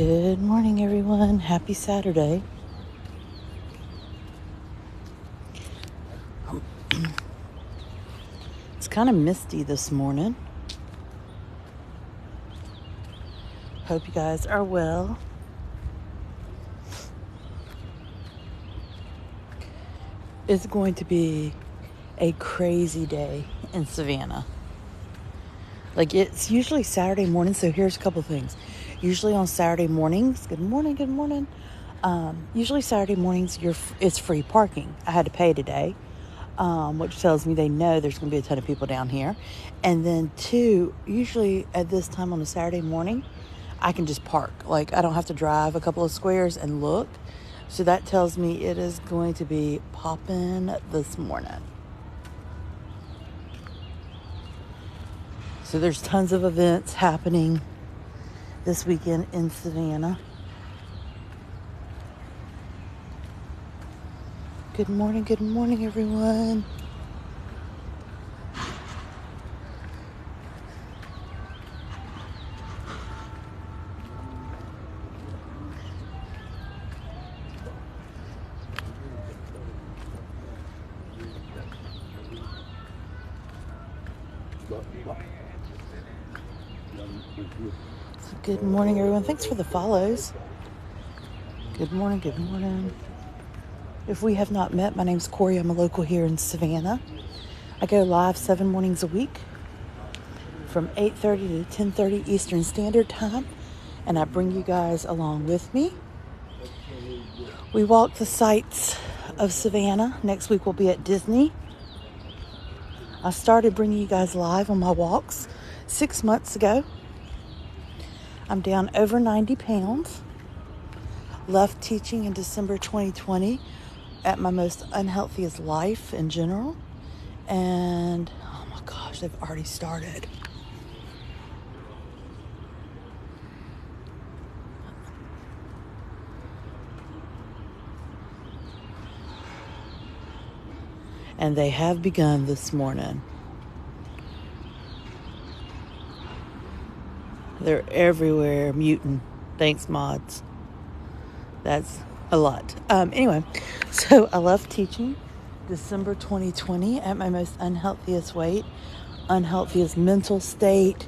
Good morning, everyone. Happy Saturday. It's kind of misty this morning. Hope you guys are well. It's going to be a crazy day in Savannah. Like, it's usually Saturday morning, so here's a couple things. Usually on Saturday mornings, good morning. Usually Saturday mornings, it's free parking. I had to pay today, which tells me they know there's going to be a ton of people down here. And then two, usually at this time on a Saturday morning, I can just park. Like, I don't have to drive a couple of squares and look. So that tells me it is going to be popping this morning. So there's tons of events happening this weekend in Savannah. Good morning, everyone. So good morning, everyone. Thanks for the follows. Good morning. If we have not met, my name's Corey. I'm a local here in Savannah. I go live 7 mornings a week from 8:30 to 10:30 Eastern Standard Time, and I bring you guys along with me. We walk the sights of Savannah. Next week we'll be at Disney. I started bringing you guys live on my walks 6 months ago. I'm down over 90 pounds. Left teaching in December 2020 at my most unhealthiest life in general. And oh my gosh, they've already started. And they have begun this morning. They're everywhere muting. Thanks, mods. That's a lot. Anyway, so I left teaching December 2020 at my most unhealthiest weight, unhealthiest mental state,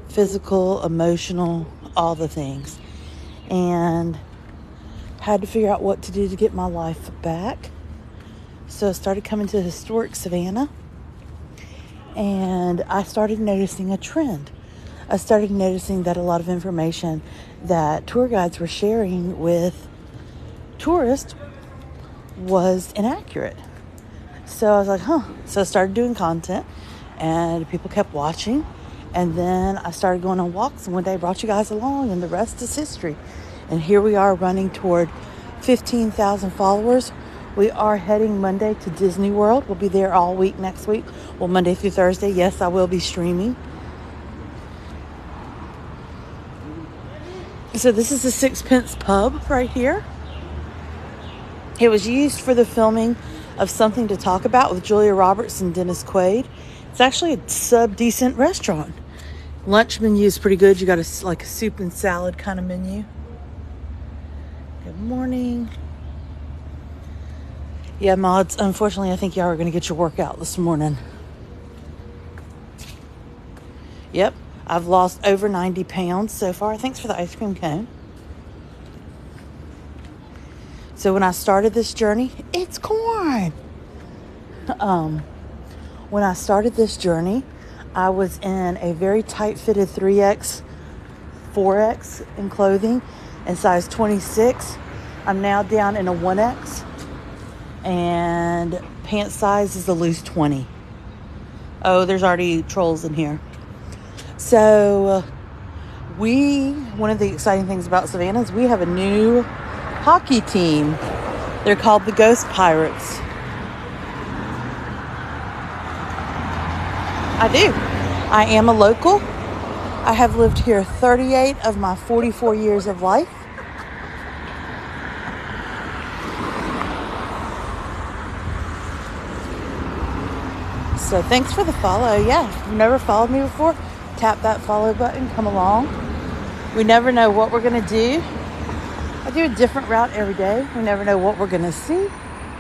physical, emotional, all the things. And had to figure out what to do to get my life back. So I started coming to historic Savannah, and I started noticing a trend. I started noticing that a lot of information that tour guides were sharing with tourists was inaccurate. So I was like, So I started doing content, and people kept watching. And then I started going on walks, and one day I brought you guys along, and the rest is history. And here we are running toward 15,000 followers. We are heading Monday to Disney World. We'll be there all week next week. Well, Monday through Thursday. Yes, I will be streaming. So this is the Sixpence Pub right here. It was used for the filming of Something to Talk About with Julia Roberts and Dennis Quaid. It's actually a sub-decent restaurant. Lunch menu is pretty good. You got a soup and salad kind of menu. Good morning. Yeah, mods, unfortunately, I think y'all are going to get your workout this morning. Yep, I've lost over 90 pounds so far. Thanks for the ice cream cone. So when I started this journey, it's corn. When I started this journey, I was in a very tight-fitted 3X, 4X in clothing and size 26. I'm now down in a 1X, and pant size is a loose 20. Oh, there's already trolls in here. So one of the exciting things about Savannah is we have a new hockey team. They're called the Ghost Pirates. I do. I am a local. I have lived here 38 of my 44 years of life. So thanks for the follow. Yeah, if you've never followed me before, tap that follow button, come along. We never know what we're going to do. I do a different route every day. We never know what we're going to see,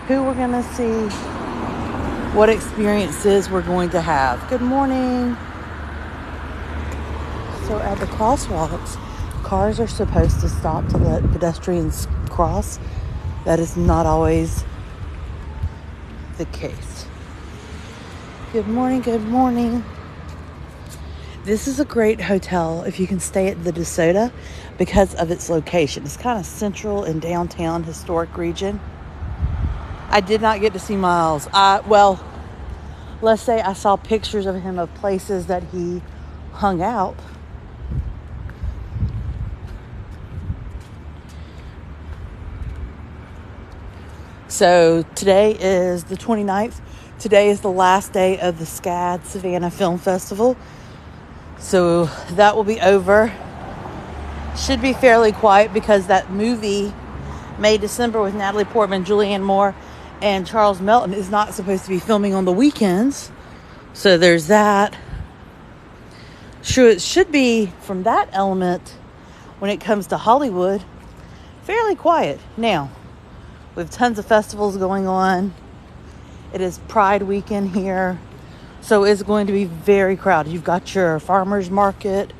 who we're going to see, what experiences we're going to have. Good morning. So at the crosswalks, cars are supposed to stop to let pedestrians cross. That is not always the case. Good morning, good morning. This is a great hotel if you can stay at the DeSoto because of its location. It's kind of central in downtown historic region. I did not get to see Miles. Let's say I saw pictures of him of places that he hung out. So today is the 29th. Today is the last day of the SCAD Savannah Film Festival. So that will be over. Should be fairly quiet because that movie, May December, with Natalie Portman, Julianne Moore, and Charles Melton, is not supposed to be filming on the weekends. So there's that. Sure, it should be, from that element, when it comes to Hollywood, fairly quiet. Now, we have tons of festivals going on. It is Pride weekend here. So it's going to be very crowded. You've got your farmers market.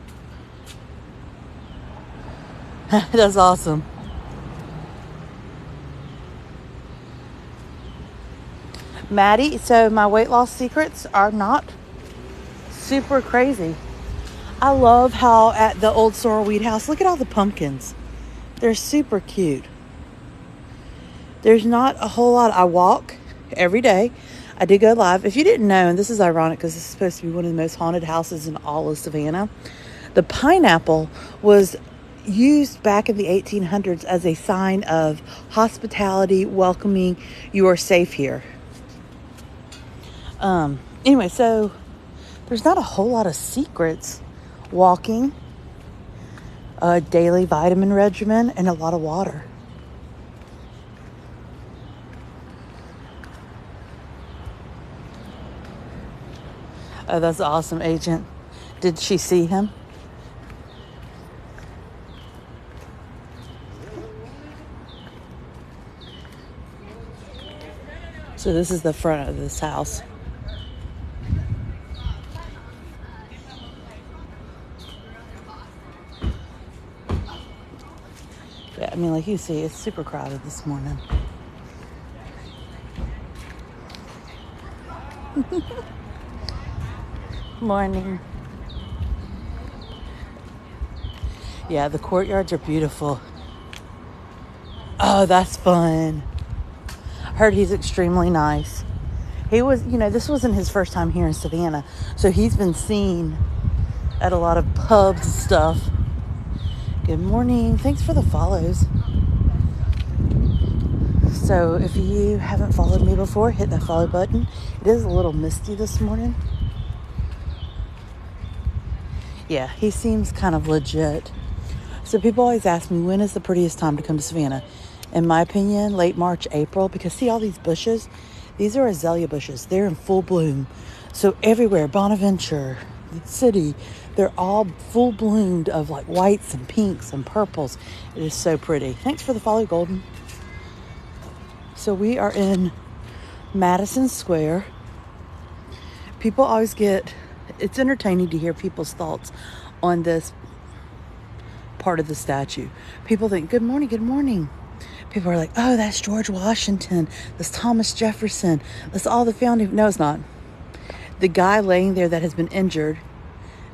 That's awesome. Maddie, so my weight loss secrets are not super crazy. I love how at the old Sorrel Weed House, look at all the pumpkins. They're super cute. There's not a whole lot. I walk every day. I did go live. If you didn't know, and this is ironic because this is supposed to be one of the most haunted houses in all of Savannah, the pineapple was used back in the 1800s as a sign of hospitality, welcoming, you are safe here. Anyway, so there's not a whole lot of secrets. Walking, a daily vitamin regimen, and a lot of water. Oh, that's awesome, Agent. Did she see him? So this is the front of this house. Yeah, I mean, like you see, it's super crowded this morning. Morning. Yeah, the courtyards are beautiful. Oh, that's fun. I heard he's extremely nice. He was, this wasn't his first time here in Savannah, so he's been seen at a lot of pubs and stuff. Good morning. Thanks for the follows. So if you haven't followed me before, hit that follow button. It is a little misty this morning. Yeah, he seems kind of legit. So people always ask me, when is the prettiest time to come to Savannah? In my opinion, late March, April, because see all these bushes? These are azalea bushes. They're in full bloom. So everywhere, Bonaventure, the city, they're all full bloomed of like whites and pinks and purples. It is so pretty. Thanks for the follow, Golden. So we are in Madison Square. People always it's entertaining to hear people's thoughts on this part of the statue. People think, good morning, good morning. People are like, oh, that's George Washington. That's Thomas Jefferson. That's all the founding. No, it's not. The guy laying there that has been injured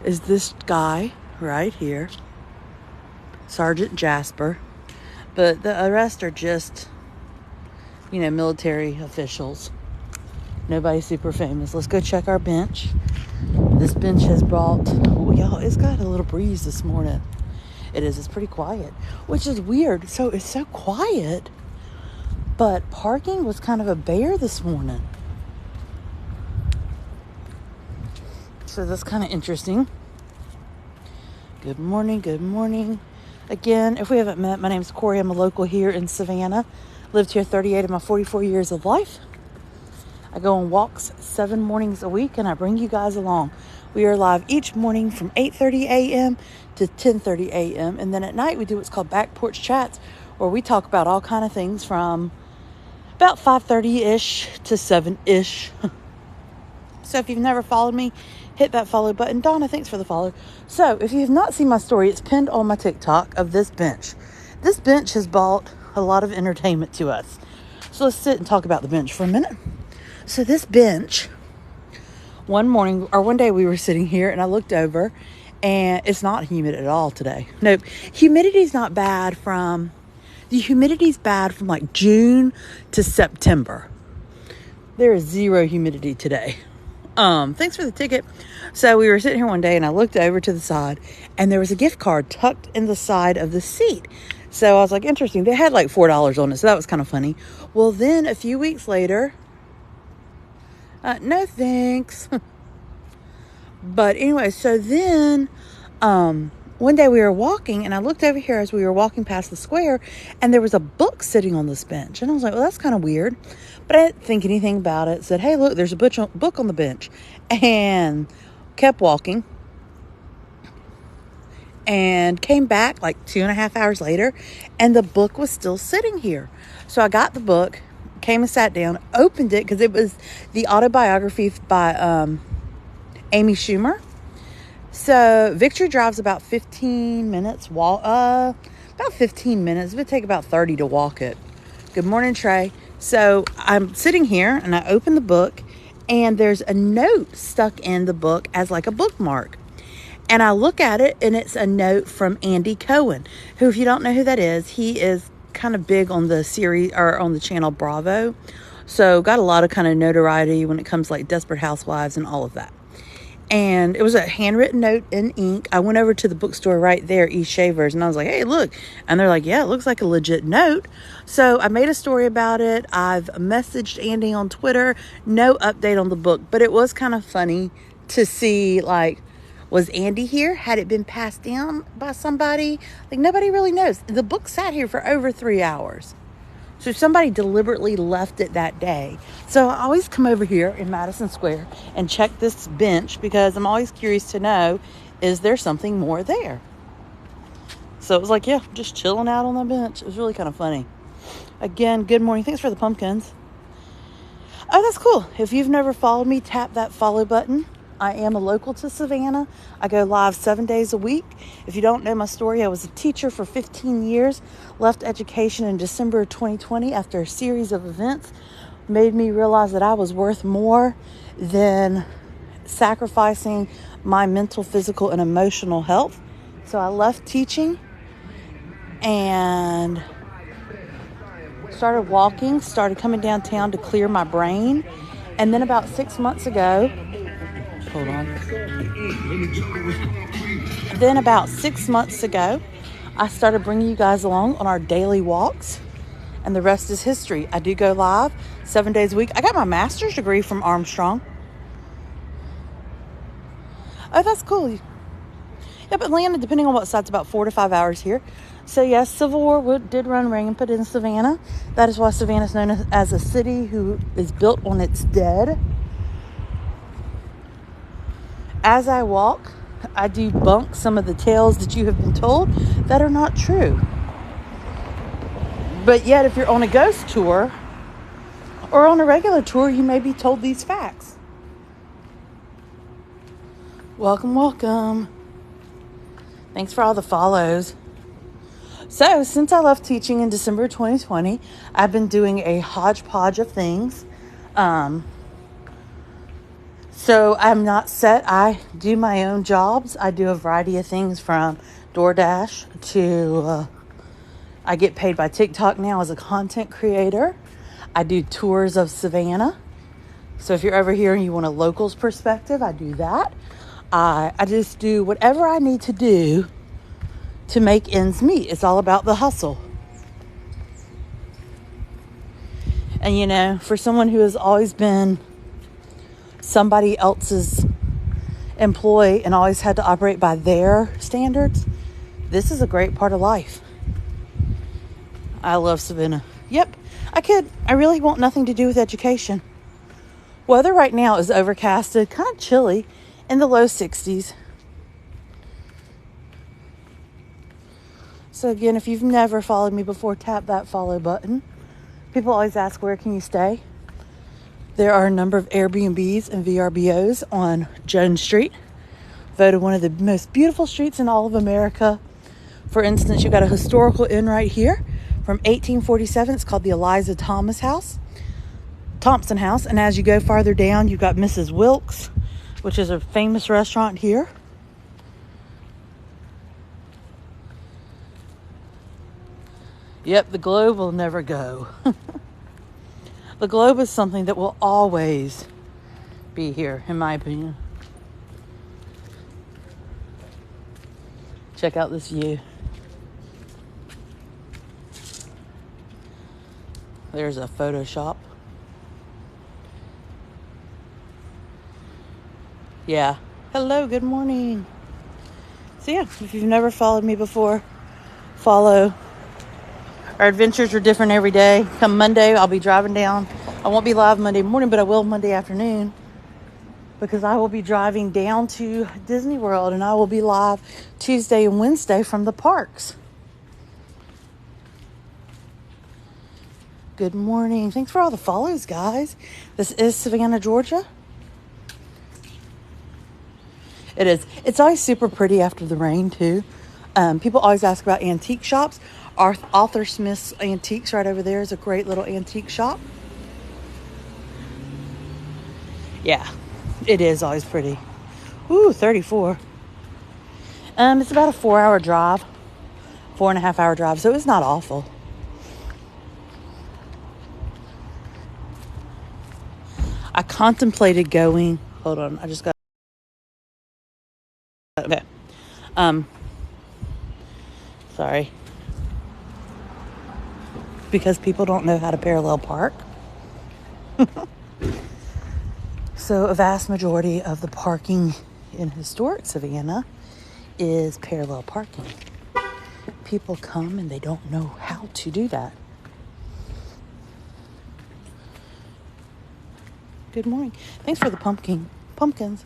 is this guy right here, Sergeant Jasper. But the rest are just, military officials. Nobody super famous. Let's go check our bench. This bench has brought, y'all, it's got a little breeze this morning. It's pretty quiet, which is weird. So it's so quiet, but parking was kind of a bear this morning. So that's kind of interesting. Good morning, good morning. Again, if we haven't met, my name's Corey. I'm a local here in Savannah. Lived here 38 of my 44 years of life. I go on walks 7 mornings a week, and I bring you guys along. We are live each morning from 8:30 a.m. to 10:30 a.m. And then at night we do what's called Back Porch Chats, where we talk about all kind of things from about 5:30-ish to 7-ish. So if you've never followed me, hit that follow button. Donna, thanks for the follow. So if you have not seen my story, it's pinned on my TikTok of this bench. This bench has brought a lot of entertainment to us. So let's sit and talk about the bench for a minute. So this bench, one day we were sitting here and I looked over and it's not humid at all today. Nope. Humidity's not bad the humidity's bad from like June to September. There is zero humidity today. Thanks for the ticket. So we were sitting here one day and I looked over to the side and there was a gift card tucked in the side of the seat. So I was like, interesting. They had like $4 on it. So that was kind of funny. Well, then a few weeks later, no thanks. But anyway, so then, one day we were walking and I looked over here as we were walking past the square and there was a book sitting on this bench. And I was like, well, that's kind of weird. But I didn't think anything about it. Said, hey, look, there's a book on the bench. And kept walking. And came back like 2.5 hours later. And the book was still sitting here. So I got the book, came and sat down, opened it because it was the autobiography by Amy Schumer. So Victory Drive's about 15 minutes. About 15 minutes. It would take about 30 to walk it. Good morning, Trey. So I'm sitting here and I open the book and there's a note stuck in the book as like a bookmark. And I look at it and it's a note from Andy Cohen, who, if you don't know who that is, he is kind of big on the series or on the channel Bravo. So got a lot of kind of notoriety when it comes to like Desperate Housewives and all of that. And it was a handwritten note in ink. I went over to the bookstore right there, East Shavers, and I was like, hey, look. And they're like, yeah, it looks like a legit note. So I made a story about it. I've messaged Andy on Twitter. No update on the book. But it was kind of funny to see, like, was Andy here? Had it been passed down by somebody? Like, nobody really knows. The book sat here for over 3 hours. So somebody deliberately left it that day. So I always come over here in Madison Square and check this bench because I'm always curious to know, is there something more there? So it was like, yeah, just chilling out on the bench. It was really kind of funny. Again, good morning. Thanks for the pumpkins. Oh, that's cool. If you've never followed me, tap that follow button. I am a local to Savannah. I go live 7 days a week. If you don't know my story, I was a teacher for 15 years, left education in December of 2020 after a series of events made me realize that I was worth more than sacrificing my mental, physical, and emotional health. So I left teaching and started walking, started coming downtown to clear my brain. And then about 6 months ago, hold on. Then about 6 months ago, I started bringing you guys along on our daily walks, and the rest is history. I do go live 7 days a week. I got my master's degree from Armstrong. Oh, that's cool. Yep, Atlanta, depending on what side, it's about 4 to 5 hours here. So yes, Civil War did run rampant in Savannah. That is why Savannah is known as a city who is built on its dead. As I walk, I debunk some of the tales that you have been told that are not true. But yet, if you're on a ghost tour or on a regular tour, you may be told these facts. Welcome, welcome. Thanks for all the follows. So, since I left teaching in December 2020, I've been doing a hodgepodge of things. So I'm not set. I do my own jobs. I do a variety of things from DoorDash to I get paid by TikTok now as a content creator. I do tours of Savannah. So if you're over here and you want a locals perspective, I do that. I just do whatever I need to do to make ends meet. It's all about the hustle. And you know, for someone who has always been somebody else's employee and always had to operate by their standards, this is a great part of life. I love Savannah. Yep, I really want nothing to do with education. Weather right now is overcasted, kind of chilly, in the low 60s. So again, if you've never followed me before, tap that follow button. People always ask, where can you stay? There are a number of Airbnbs and VRBOs on Jones Street, voted one of the most beautiful streets in all of America. For instance, you've got a historical inn right here from 1847. It's called the Eliza Thompson House. And as you go farther down, you've got Mrs. Wilkes, which is a famous restaurant here. Yep, the Globe will never go. The Globe is something that will always be here, in my opinion. Check out this view. There's a photo shop. Yeah. Hello, good morning. So yeah, if you've never followed me before, follow. Our adventures are different every day. Come Monday, I'll be driving down. I won't be live Monday morning, but I will Monday afternoon, because I will be driving down to Disney World, and I will be live Tuesday and Wednesday from the parks. Good morning. Thanks for all the follows, guys. This is Savannah, Georgia. It is. It's always super pretty after the rain, too. People always ask about antique shops. Arthur Smith's Antiques right over there is a great little antique shop. Yeah, it is always pretty. Ooh, 34. It's about a 4-hour drive. 4.5-hour drive, so it's not awful. I contemplated going. Hold on, I just got. Okay. Sorry. Because people don't know how to parallel park. So a vast majority of the parking in historic Savannah is parallel parking. People come and they don't know how to do that. Good morning. Thanks for the pumpkins.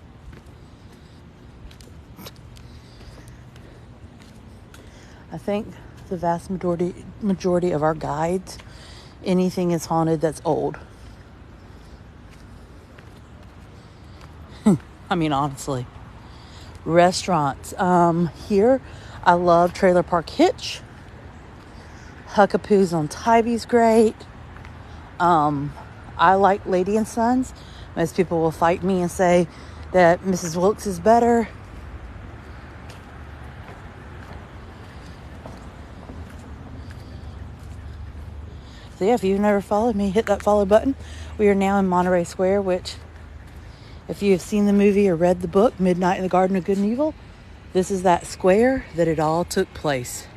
I think the vast majority of our guides, anything is haunted that's old. I mean, honestly. Restaurants. Here, I love Trailer Park Hitch. Huckapoo's on Tybie's great. I like Lady and Sons. Most people will fight me and say that Mrs. Wilkes is better. So yeah, if you've never followed me, hit that follow button. We are now in Monterey Square, which, if you have seen the movie or read the book, Midnight in the Garden of Good and Evil, this is that square that it all took place.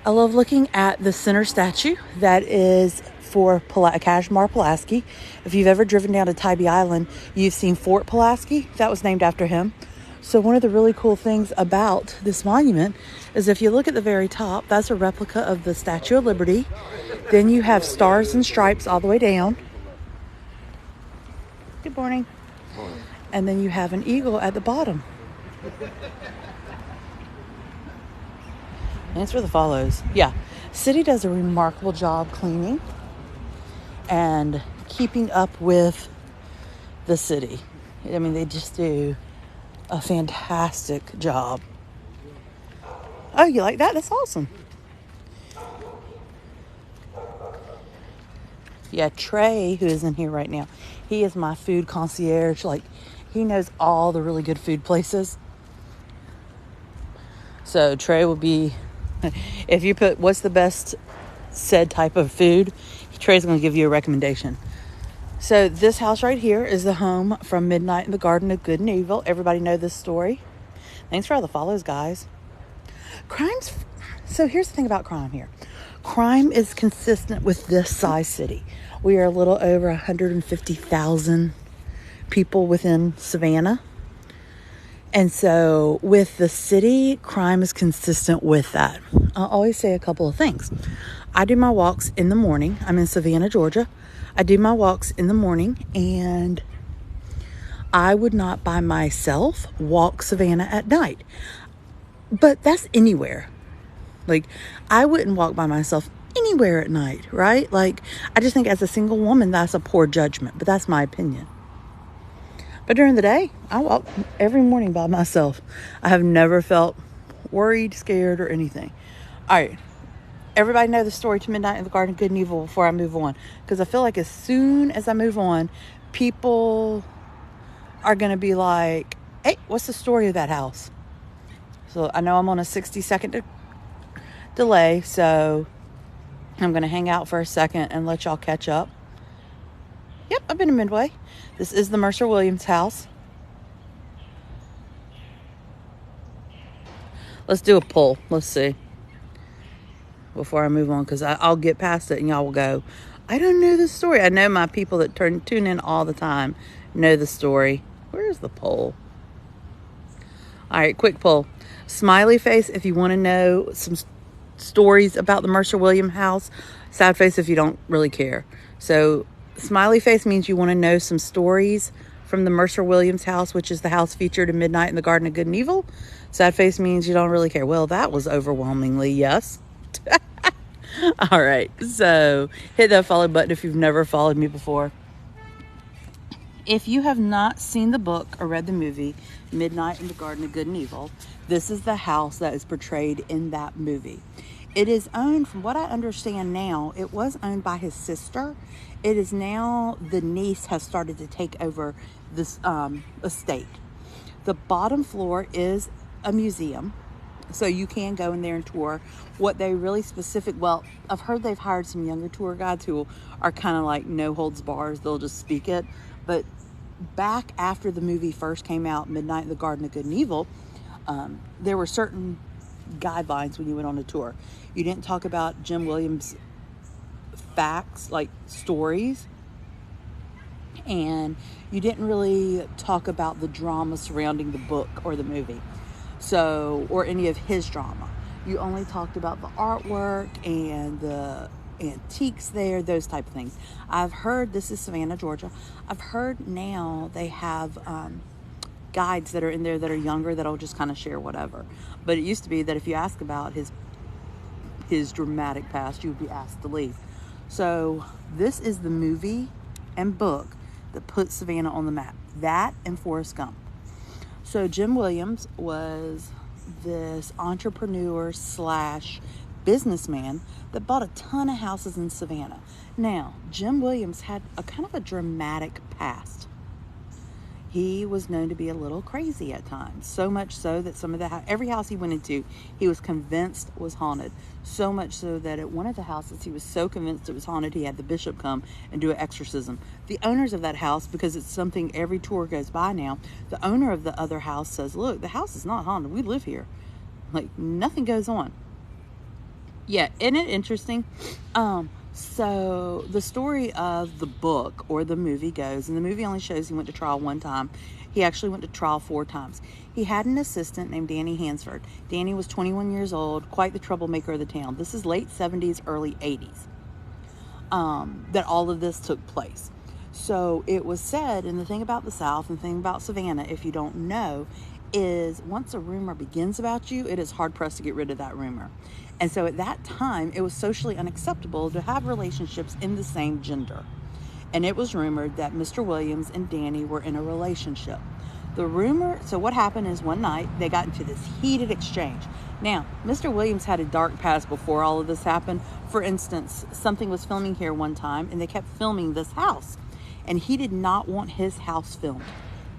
I love looking at the center statue that is for Kazimierz Pulaski. If you've ever driven down to Tybee Island, you've seen Fort Pulaski. That was named after him. So one of the really cool things about this monument is if you look at the very top, that's a replica of the Statue of Liberty. Then you have stars and stripes all the way down. Good morning. And then you have an eagle at the bottom. Thanks for the follows. Yeah, city does a remarkable job cleaning and keeping up with the city. I mean, they just do a fantastic job. Oh, you like that? That's awesome. Yeah, Trey, who is in here right now, he is my food concierge. Like, he knows all the really good food places. So Trey will be, if you put what's the best said type of food, Trey's going to give you a recommendation. So this house right here is the home from Midnight in the Garden of Good and Evil. Everybody know this story. Thanks for all the follows, guys. So here's the thing about crime here. Crime is consistent with this size city. We are a little over 150,000 people within Savannah. And so with the city, crime is consistent with that. I'll always say a couple of things. I do my walks in the morning. I'm in Savannah, Georgia. I do my walks in the morning, and I would not by myself walk Savannah at night. But that's anywhere. Like, I wouldn't walk by myself anywhere at night, right? Like, I just think as a single woman, that's a poor judgment, but that's my opinion. But during the day, I walk every morning by myself. I have never felt worried, scared, or anything. All right. Everybody know the story to Midnight in the Garden of Good and Evil before I move on. Because I feel like as soon as I move on, people are going to be like, hey, what's the story of that house? So I know I'm on a 60-second delay, so I'm going to hang out for a second and let y'all catch up. Yep, I've been in Midway. This is the Mercer Williams house. Let's do a poll. Let's see. Before I move on, because I'll get past it and y'all will go, I don't know the story. I know my people that tune in all the time know the story. Where's the poll? All right, quick poll. Smiley face if you want to know some stories about the Mercer Williams house. Sad face if you don't really care. So smiley face means you want to know some stories from the Mercer Williams house, which is the house featured in Midnight in the Garden of Good and Evil. Sad face means you don't really care. Well, that was overwhelmingly yes. All right, so hit that follow button if you've never followed me before. If you have not seen the book or read the movie Midnight in the Garden of Good and Evil, this is the house that is portrayed in that movie. It is owned, from what I understand now, it was owned by his sister. It is now the niece has started to take over this estate. The bottom floor is a museum. So you can go in there and tour. What they really well, I've heard they've hired some younger tour guides who are kind of like no holds bars. They'll just speak it. But back after the movie first came out, Midnight in the Garden of Good and Evil, there were certain guidelines when you went on a tour. You didn't talk about Jim Williams' facts, like stories. And you didn't really talk about the drama surrounding the book or the movie. So, or any of his drama. You only talked about the artwork and the antiques there, those type of things. I've heard, this is Savannah, Georgia. I've heard now they have guides that are in there that are younger that'll just kind of share whatever. But it used to be that if you ask about his dramatic past, you would be asked to leave. So this is the movie and book that put Savannah on the map. That and Forrest Gump. So Jim Williams was this entrepreneur / businessman that bought a ton of houses in Savannah. Now, Jim Williams had a kind of a dramatic past. He was known to be a little crazy at times. So much so that every house he went into, he was convinced was haunted. So much so that at one of the houses, he was so convinced it was haunted, he had the bishop come and do an exorcism. The owners of that house, because it's something every tour goes by now, the owner of the other house says, look, the house is not haunted. We live here. Like, nothing goes on. Yeah, isn't it interesting? So the story of the book or the movie goes, and the movie only shows he went to trial one time. He actually went to trial 4 times. He had an assistant named Danny Hansford. Danny was 21 years old, quite the troublemaker of the town. This is late 70s, early 80s, that all of this took place. So it was said, and the thing about the South and the thing about Savannah, if you don't know, is once a rumor begins about you, it is hard pressed to get rid of that rumor. And so at that time, it was socially unacceptable to have relationships in the same gender. And it was rumored that Mr. Williams and Danny were in a relationship. So what happened is one night, they got into this heated exchange. Now, Mr. Williams had a dark past before all of this happened. For instance, something was filming here one time, and they kept filming this house. And he did not want his house filmed.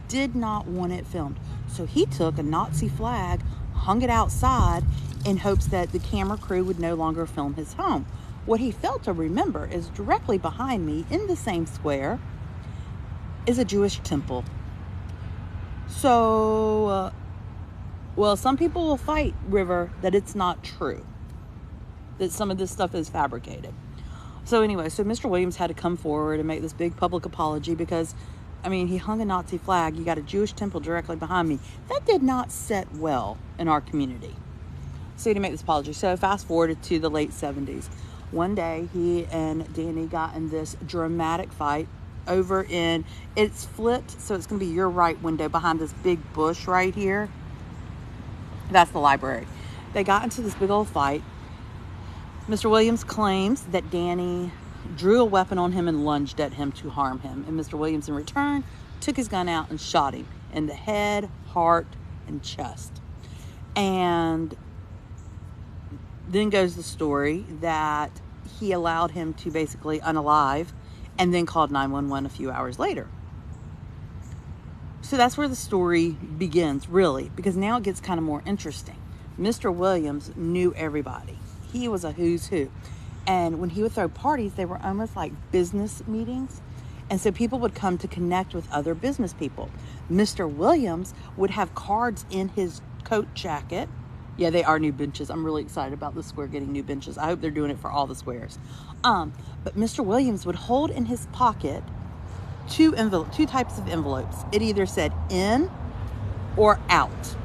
Did not want it filmed. So he took a Nazi flag, hung it outside, in hopes that the camera crew would no longer film his home. What he failed to remember is directly behind me in the same square is a Jewish temple. So, well, some people will fight, River, that it's not true, that some of this stuff is fabricated. So anyway, so Mr. Williams had to come forward and make this big public apology because, I mean, he hung a Nazi flag. You got a Jewish temple directly behind me. That did not set well in our community. So he had to make this apology. So fast forward to the late 70s. One day, he and Danny got in this dramatic fight over in, it's flipped, so it's going to be your right window behind this big bush right here. That's the library. They got into this big old fight. Mr. Williams claims that Danny drew a weapon on him and lunged at him to harm him. And Mr. Williams, in return, took his gun out and shot him in the head, heart, and chest. And then goes the story that he allowed him to basically unalive and then called 911 a few hours later. So that's where the story begins, really, because now it gets kind of more interesting. Mr. Williams knew everybody. He was a who's who. And when he would throw parties, they were almost like business meetings. And so people would come to connect with other business people. Mr. Williams would have cards in his coat jacket. Yeah, they are new benches. I'm really excited about the square getting new benches. I hope they're doing it for all the squares. But Mr. Williams would hold in his pocket two types of envelopes. It either said in or out.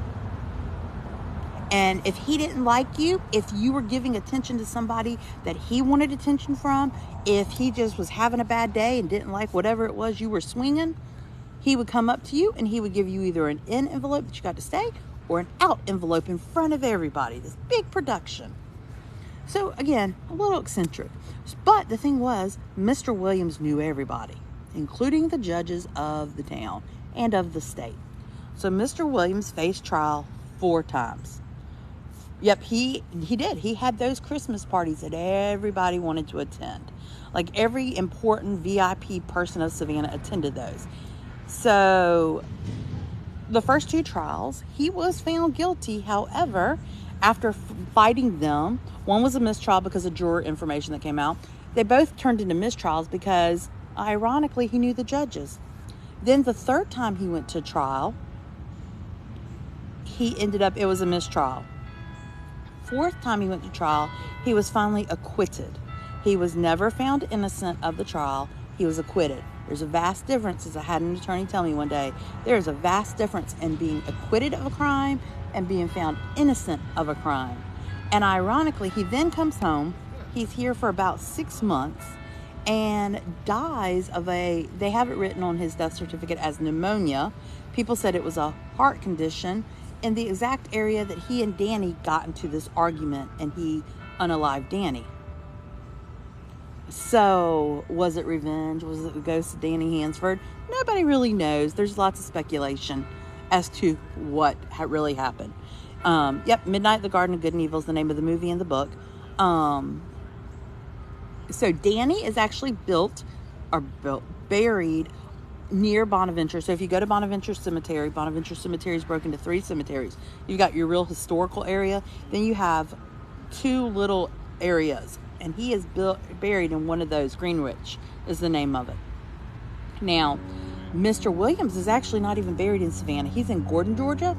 And if he didn't like you, if you were giving attention to somebody that he wanted attention from, if he just was having a bad day and didn't like whatever it was you were swinging, he would come up to you and he would give you either an in envelope that you got to stay or an out envelope in front of everybody. This big production. So again, a little eccentric. But the thing was, Mr. Williams knew everybody, including the judges of the town and of the state. So Mr. Williams faced trial 4 times. Yep, he did. He had those Christmas parties that everybody wanted to attend. Like every important VIP person of Savannah attended those. So the first 2 trials, he was found guilty. However, after fighting them, one was a mistrial because of juror information that came out. They both turned into mistrials because, ironically, he knew the judges. Then the 3rd time he went to trial, it was a mistrial. 4th time he went to trial, he was finally acquitted. He was never found innocent of the trial. He was acquitted. There's a vast difference, as I had an attorney tell me one day, there's a vast difference in being acquitted of a crime and being found innocent of a crime. And ironically, he then comes home. He's here for about 6 months and dies of they have it written on his death certificate as pneumonia. People said it was a heart condition in the exact area that he and Danny got into this argument, and he unalived Danny. So, was it revenge? Was it the ghost of Danny Hansford? Nobody really knows. There's lots of speculation as to what really happened. Midnight at the Garden of Good and Evil is the name of the movie and the book. So Danny is actually buried near Bonaventure. So if you go to Bonaventure Cemetery is broken into 3 cemeteries. You've got your real historical area. Then you have 2 little areas. And he is buried in one of those. Greenwich is the name of it. Now, Mr. Williams is actually not even buried in Savannah. He's in Gordon, Georgia,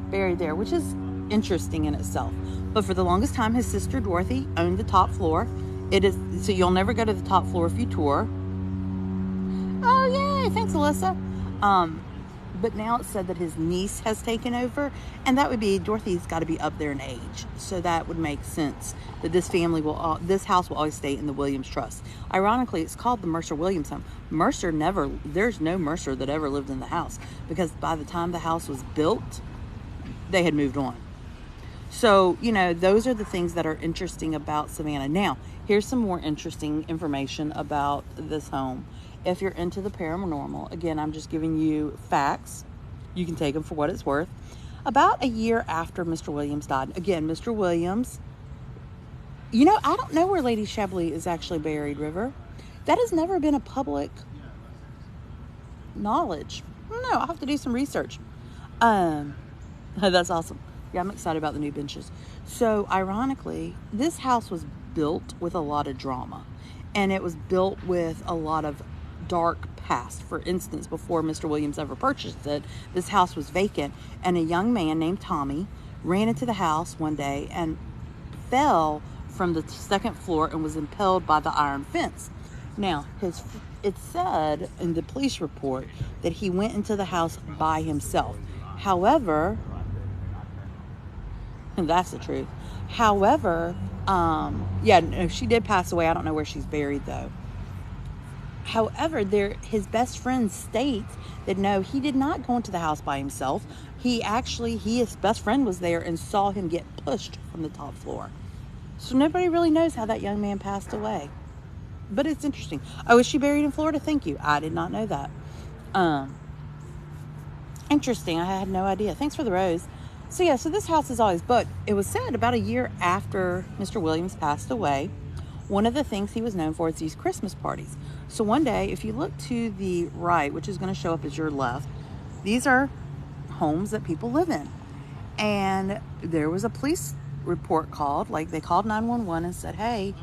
buried there, which is interesting in itself. But for the longest time, his sister Dorothy owned the top floor. So you'll never go to the top floor if you tour. Oh, yay! Thanks, Alyssa. But now it's said that his niece has taken over, and that would be Dorothy's got to be up there in age, so that would make sense that this house will always stay in the Williams Trust. Ironically, it's called the Mercer Williams home. There's no Mercer that ever lived in the house, because by the time the house was built, they had moved on. So, those are the things that are interesting about Savannah. Now, here's some more interesting information about this home. If you're into the paranormal, again, I'm just giving you facts. You can take them for what it's worth. About a year after Mr. Williams died, again, Mr. Williams, I don't know where Lady Chablis is actually buried, River. That has never been a public knowledge. I don't know. I'll have to do some research. That's awesome. Yeah, I'm excited about the new benches. So, ironically, this house was built with a lot of drama. And it was built with a lot of dark past. For instance, before Mr. Williams ever purchased it, this house was vacant, and a young man named Tommy ran into the house one day and fell from the 2nd floor and was impaled by the iron fence. Now, it said in the police report that he went into the house by himself. However, and that's the truth. However, Yeah, no, she did pass away. I don't know where she's buried though. However, his best friend states that no, he did not go into the house by himself. His best friend was there and saw him get pushed from the top floor. So nobody really knows how that young man passed away. But it's interesting. Oh, is she buried in Florida? Thank you. I did not know that. Interesting. I had no idea. Thanks for the rose. So yeah, so this house is always booked. It was said about a year after Mr. Williams passed away, one of the things he was known for is these Christmas parties. So one day, if you look to the right, which is going to show up as your left, these are homes that people live in. And there was a police report called, like they called 911 and said, hey,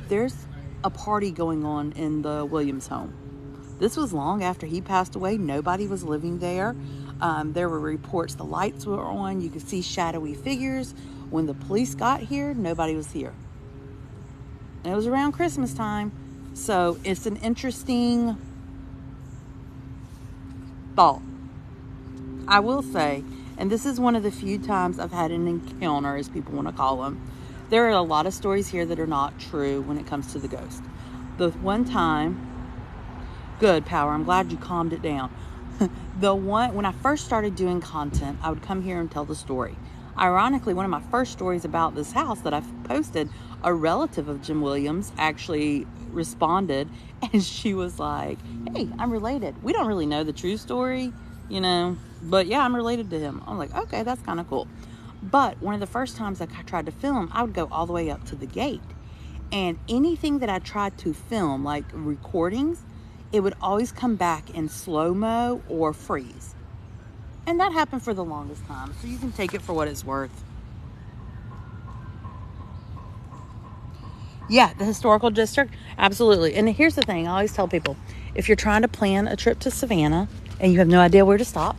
there's a party going on in the Williams home. This was long after he passed away. Nobody was living there. There were reports the lights were on. You could see shadowy figures. When the police got here, nobody was here. And it was around Christmas time. So it's an interesting thought. I will say, and this is one of the few times I've had an encounter, as people want to call them. There are a lot of stories here that are not true when it comes to the ghost. The one time, good, Power, I'm glad you calmed it down. When I first started doing content, I would come here and tell the story. Ironically, one of my first stories about this house that I've posted, a relative of Jim Williams actually responded, and she was like, hey, I'm related. We don't really know the true story, but yeah, I'm related to him. I'm like, okay, that's kind of cool. But one of the first times I tried to film, I would go all the way up to the gate. And anything that I tried to film, like recordings, it would always come back in slow-mo or freeze. And that happened for the longest time. So you can take it for what it's worth. Yeah, the historical district, absolutely. And here's the thing, I always tell people, if you're trying to plan a trip to Savannah and you have no idea where to start,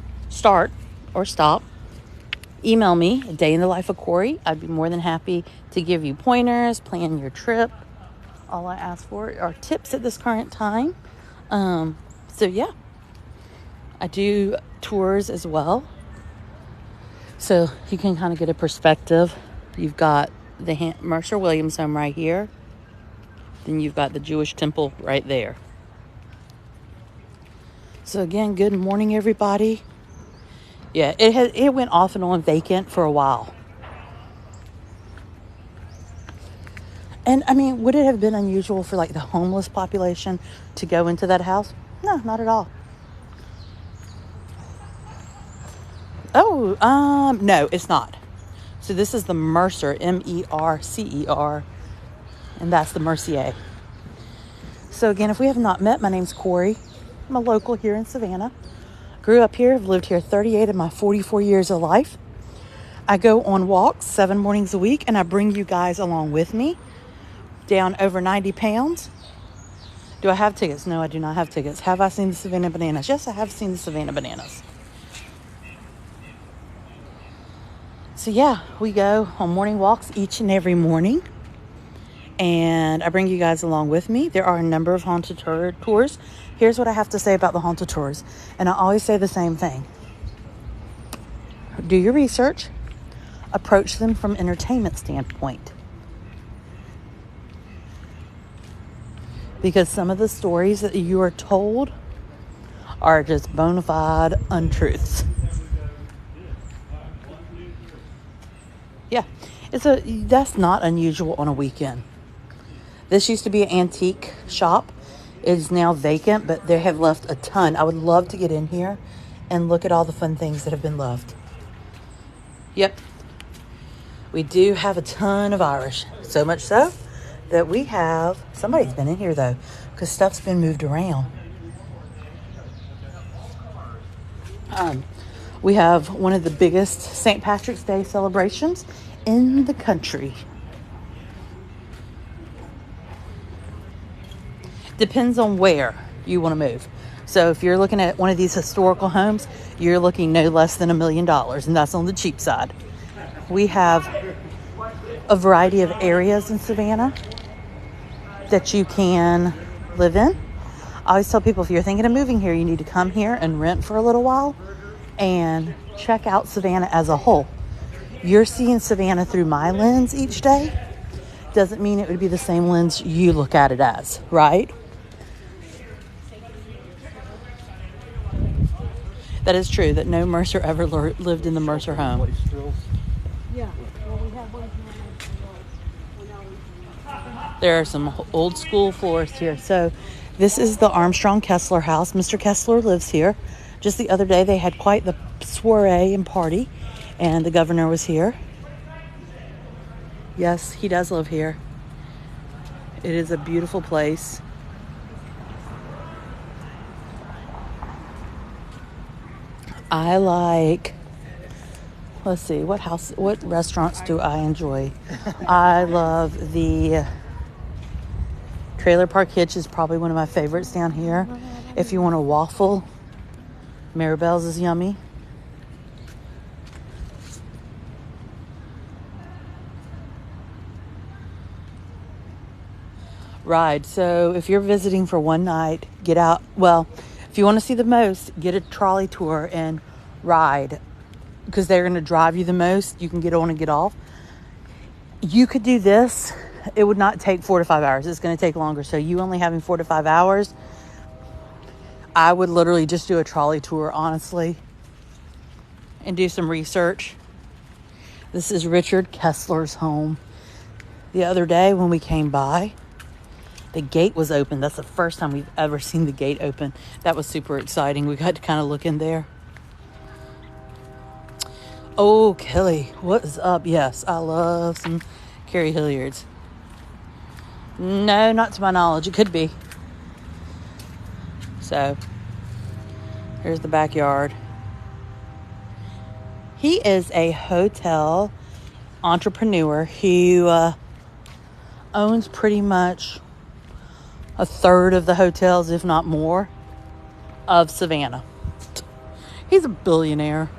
email me, A Day in the Life of Corey. I'd be more than happy to give you pointers, plan your trip. All I ask for are tips at this current time. So yeah, I do tours as well. So you can kind of get a perspective. You've got the Mercer Williams home right here. Then you've got the Jewish temple right there. So again, good morning, everybody. Yeah, it went off and on vacant for a while. And I mean, would it have been unusual for like the homeless population to go into that house? No, not at all. Oh, no, it's not. So this is the Mercer, Mercer, and that's the Mercier. So again, if we have not met, my name's Corey. I'm a local here in Savannah. Grew up here, I've lived here 38 of my 44 years of life. I go on walks 7 mornings a week, and I bring you guys along with me. Down over 90 pounds. Do I have tickets? No, I do not have tickets. Have I seen the Savannah bananas? Yes, I have seen the Savannah bananas. So yeah, we go on morning walks each and every morning. And I bring you guys along with me. There are a number of haunted tours. Here's what I have to say about the haunted tours. And I always say the same thing. Do your research. Approach them from an entertainment standpoint. Because some of the stories that you are told are just bona fide untruths. Yeah, that's not unusual on a weekend. This used to be an antique shop. It is now vacant, but they have left a ton. I would love to get in here and look at all the fun things that have been left. Yep. We do have a ton of Irish. So much so that we have, somebody's been in here though, because stuff's been moved around. We have one of the biggest St. Patrick's Day celebrations in the country. Depends on where you want to move. So if you're looking at one of these historical homes, you're looking no less than $1 million, and that's on the cheap side. We have a variety of areas in Savannah that you can live in. I always tell people, if you're thinking of moving here, you need to come here and rent for a little while and check out Savannah as a whole. You're seeing Savannah through my lens each day. doesn't mean it would be the same lens you look at it as, right? That is true, that no Mercer ever lived in the Mercer home. There are some old school floors here. So this is the Armstrong Kessler house. Mr. Kessler lives here. Just the other day, they had quite the soiree and party, and the governor was here. Yes, he does live here. It is a beautiful place. I like, let's see, what restaurants do I enjoy? I love the Trailer Park Hitch is probably one of my favorites down here. If you want a waffle, Maribel's is yummy. Ride. So if you're visiting for one night, get out. Well, if you want to see the most, get a trolley tour and ride, because they're going to drive you the most. You can get on and get off. You could do this. It would not take 4 to 5 hours. It's going to take longer. So you only having 4 to 5 hours, I would literally just do a trolley tour, honestly, and do some research. This is Richard Kessler's home. The other day when we came by, the gate was open. That's the first time we've ever seen the gate open. That was super exciting. We got to kind of look in there. Oh, Kelly, what is up? Yes, I love some Carrie Hilliards. No, not to my knowledge. It could be. So, here's the backyard. He is a hotel entrepreneur who owns pretty much a third of the hotels, if not more, of Savannah. He's a billionaire.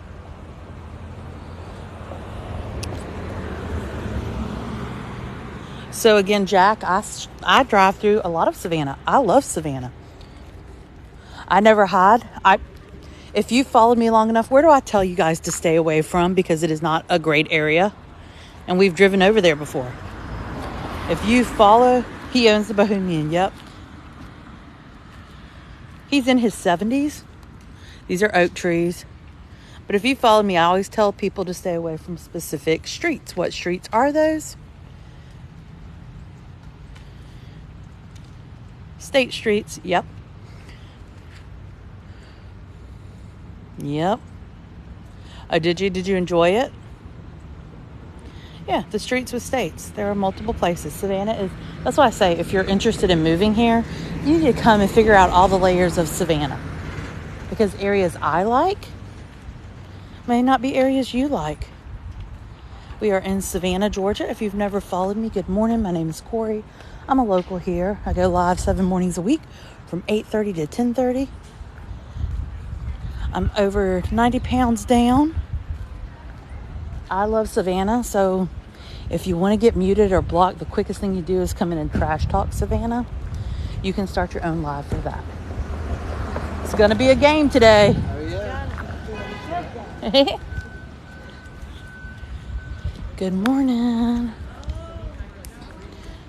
So again, Jack, I drive through a lot of Savannah. I love Savannah. I never hide. If you followed me long enough, where do I tell you guys to stay away from? Because it is not a great area. And we've driven over there before. If you follow, he owns the Bohemian. Yep. He's in his 70s. These are oak trees. But if you follow me, I always tell people to stay away from specific streets. What streets are those? State streets. Yep. Yep. Oh, did you enjoy it? Yeah, the streets with states. There are multiple places. Savannah is, that's why I say, if you're interested in moving here, you need to come and figure out all the layers of Savannah. Because areas I like may not be areas you like. We are in Savannah, Georgia. If you've never followed me, good morning. My name is Corey. I'm a local here. I go live 7 mornings a week from 8:30 to 10:30. I'm over 90 pounds down. I love Savannah, so if you want to get muted or blocked, the quickest thing you do is come in and trash talk Savannah. You can start your own live for that. It's going to be a game today. Oh, yeah. Good morning.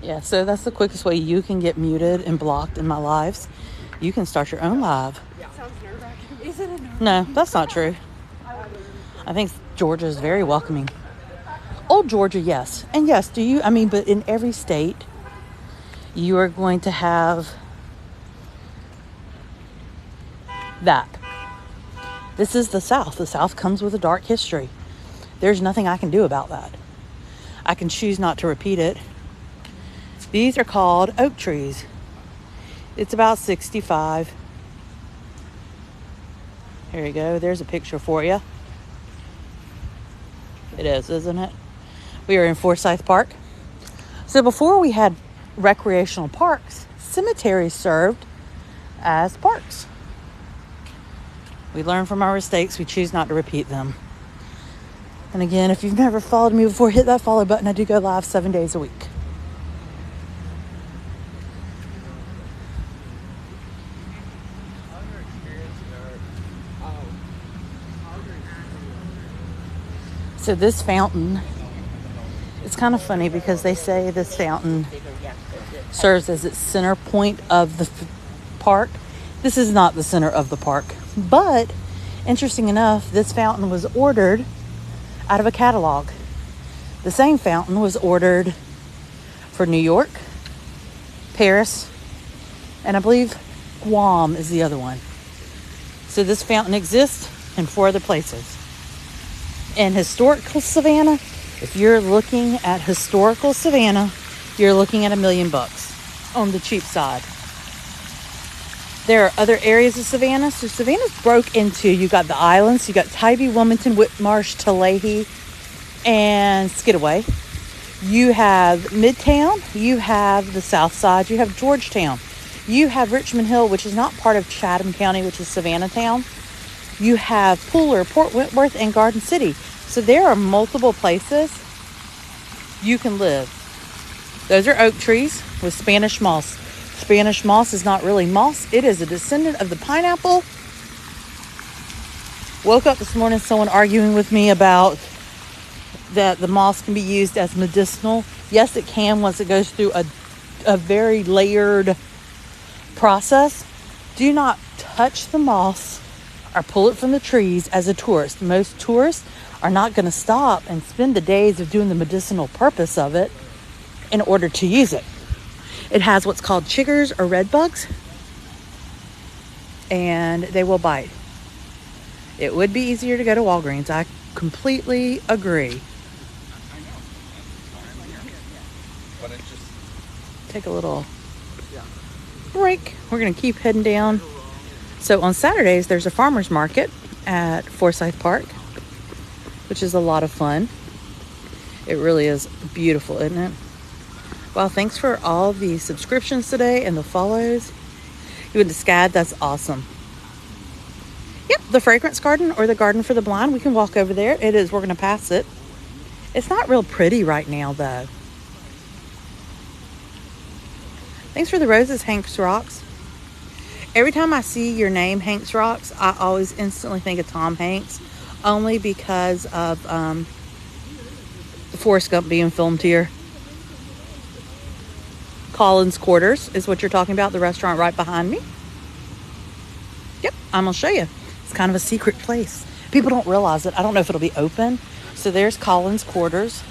Yeah, so that's the quickest way you can get muted and blocked in my lives. You can start your own live. Sounds nerve-wracking. Is it a nerve-wracking? No, that's not true. I think Georgia is very welcoming. Old Georgia, yes. And yes, but in every state, you are going to have that. This is the South. The South comes with a dark history. There's nothing I can do about that. I can choose not to repeat it. These are called oak trees. It's about 65. Here you go. There's a picture for you. It is, isn't it? We are in Forsyth Park. So before we had recreational parks, cemeteries served as parks. We learn from our mistakes. We choose not to repeat them. And again, if you've never followed me before, hit that follow button. I do go live 7 days a week. So this fountain, It's kind of funny because they say this fountain serves as its center point of the park. This is not the center of the park, but interesting enough, this fountain was ordered out of a catalog. The same fountain was ordered for New York, Paris, and I believe Guam is the other one. So this fountain exists in 4 other places. In historical Savannah, if you're looking at historical Savannah, you're looking at $1 million on the cheap side. There are other areas of Savannah. So Savannah's broke into, you got the islands, you got Tybee, Wilmington, Whitmarsh, Tullahee, and Skidaway. You have Midtown, you have the South Side, you have Georgetown, you have Richmond Hill, which is not part of Chatham County, which is Savannah Town. You have Pooler, Port Wentworth, and Garden City. So there are multiple places you can live. Those are oak trees with Spanish moss. Spanish moss is not really moss. It is a descendant of the pineapple. Woke up this morning, someone arguing with me about that the moss can be used as medicinal. Yes, it can once it goes through a very layered process. Do not touch the moss or pull it from the trees as a tourist. Most tourists are not going to stop and spend the days of doing the medicinal purpose of it in order to use it. It has what's called chiggers or red bugs, and they will bite. It would be easier to go to Walgreens. I completely agree. Take a little break. We're going to keep heading down. So on Saturdays, there's a farmer's market at Forsyth Park, which is a lot of fun. It really is beautiful, isn't it? Well, thanks for all the subscriptions today and the follows. You went to SCAD, that's awesome. Yep, the Fragrance Garden or the Garden for the Blind. We can walk over there. It is, we're going to pass it. It's not real pretty right now, though. Thanks for the roses, Hanks Rocks. Every time I see your name, Hanks Rocks, I always instantly think of Tom Hanks, only because of the Forrest Gump being filmed here. Collins Quarters is what you're talking about, the restaurant right behind me. Yep, I'm going to show you. It's kind of a secret place. People don't realize it. I don't know if it'll be open. So there's Collins Quarters.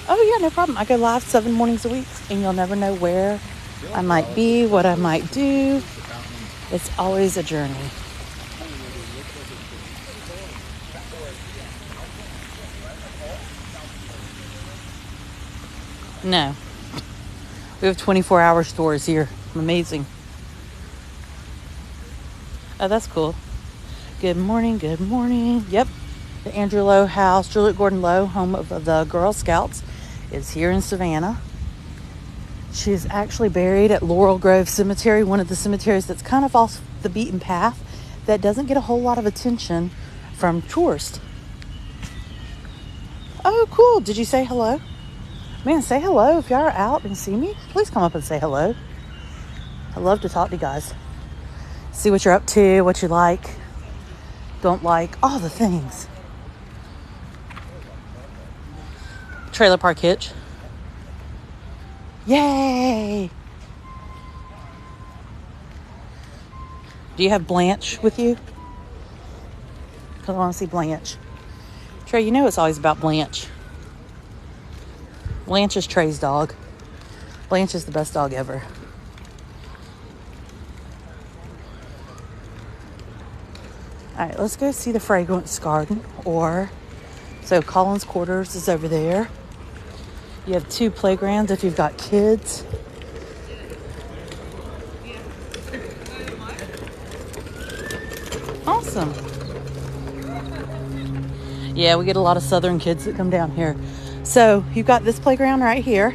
Oh, yeah, no problem. I go live 7 mornings a week, and you'll never know where I might be, what I might do. It's always a journey. No. We have 24-hour stores here. Amazing. Oh, that's cool. Good morning, good morning. Yep. The Andrew Lowe house, Juliet Gordon Lowe, home of the Girl Scouts, is here in Savannah. She is actually buried at Laurel Grove Cemetery, one of the cemeteries that's kind of off the beaten path that doesn't get a whole lot of attention from tourists. Oh, cool. Did you say hello? Man, say hello. If y'all are out and see me, please come up and say hello. I love to talk to you guys. See what you're up to, what you like, don't like, all the things. Trailer park hitch. Yay! Do you have Blanche with you? Because I want to see Blanche. Trey, you know it's always about Blanche. Blanche is Trey's dog. Blanche is the best dog ever. All right, let's go see the Fragrance Garden. So Collins Quarters is over there. You have 2 playgrounds if you've got kids. Awesome. Yeah, we get a lot of southern kids that come down here. So you've got this playground right here.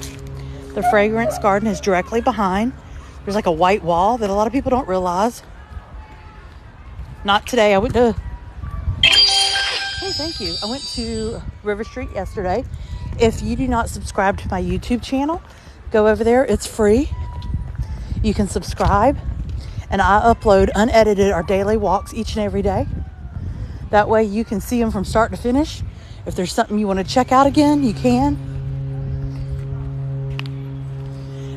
The Fragrance Garden is directly behind. There's like a white wall that a lot of people don't realize. Not today. I went to... Hey, thank you. I went to River Street yesterday. If you do not subscribe to my YouTube channel, go over there. It's free. You can subscribe. And I upload unedited our daily walks each and every day. That way you can see them from start to finish. If there's something you want to check out again, you can.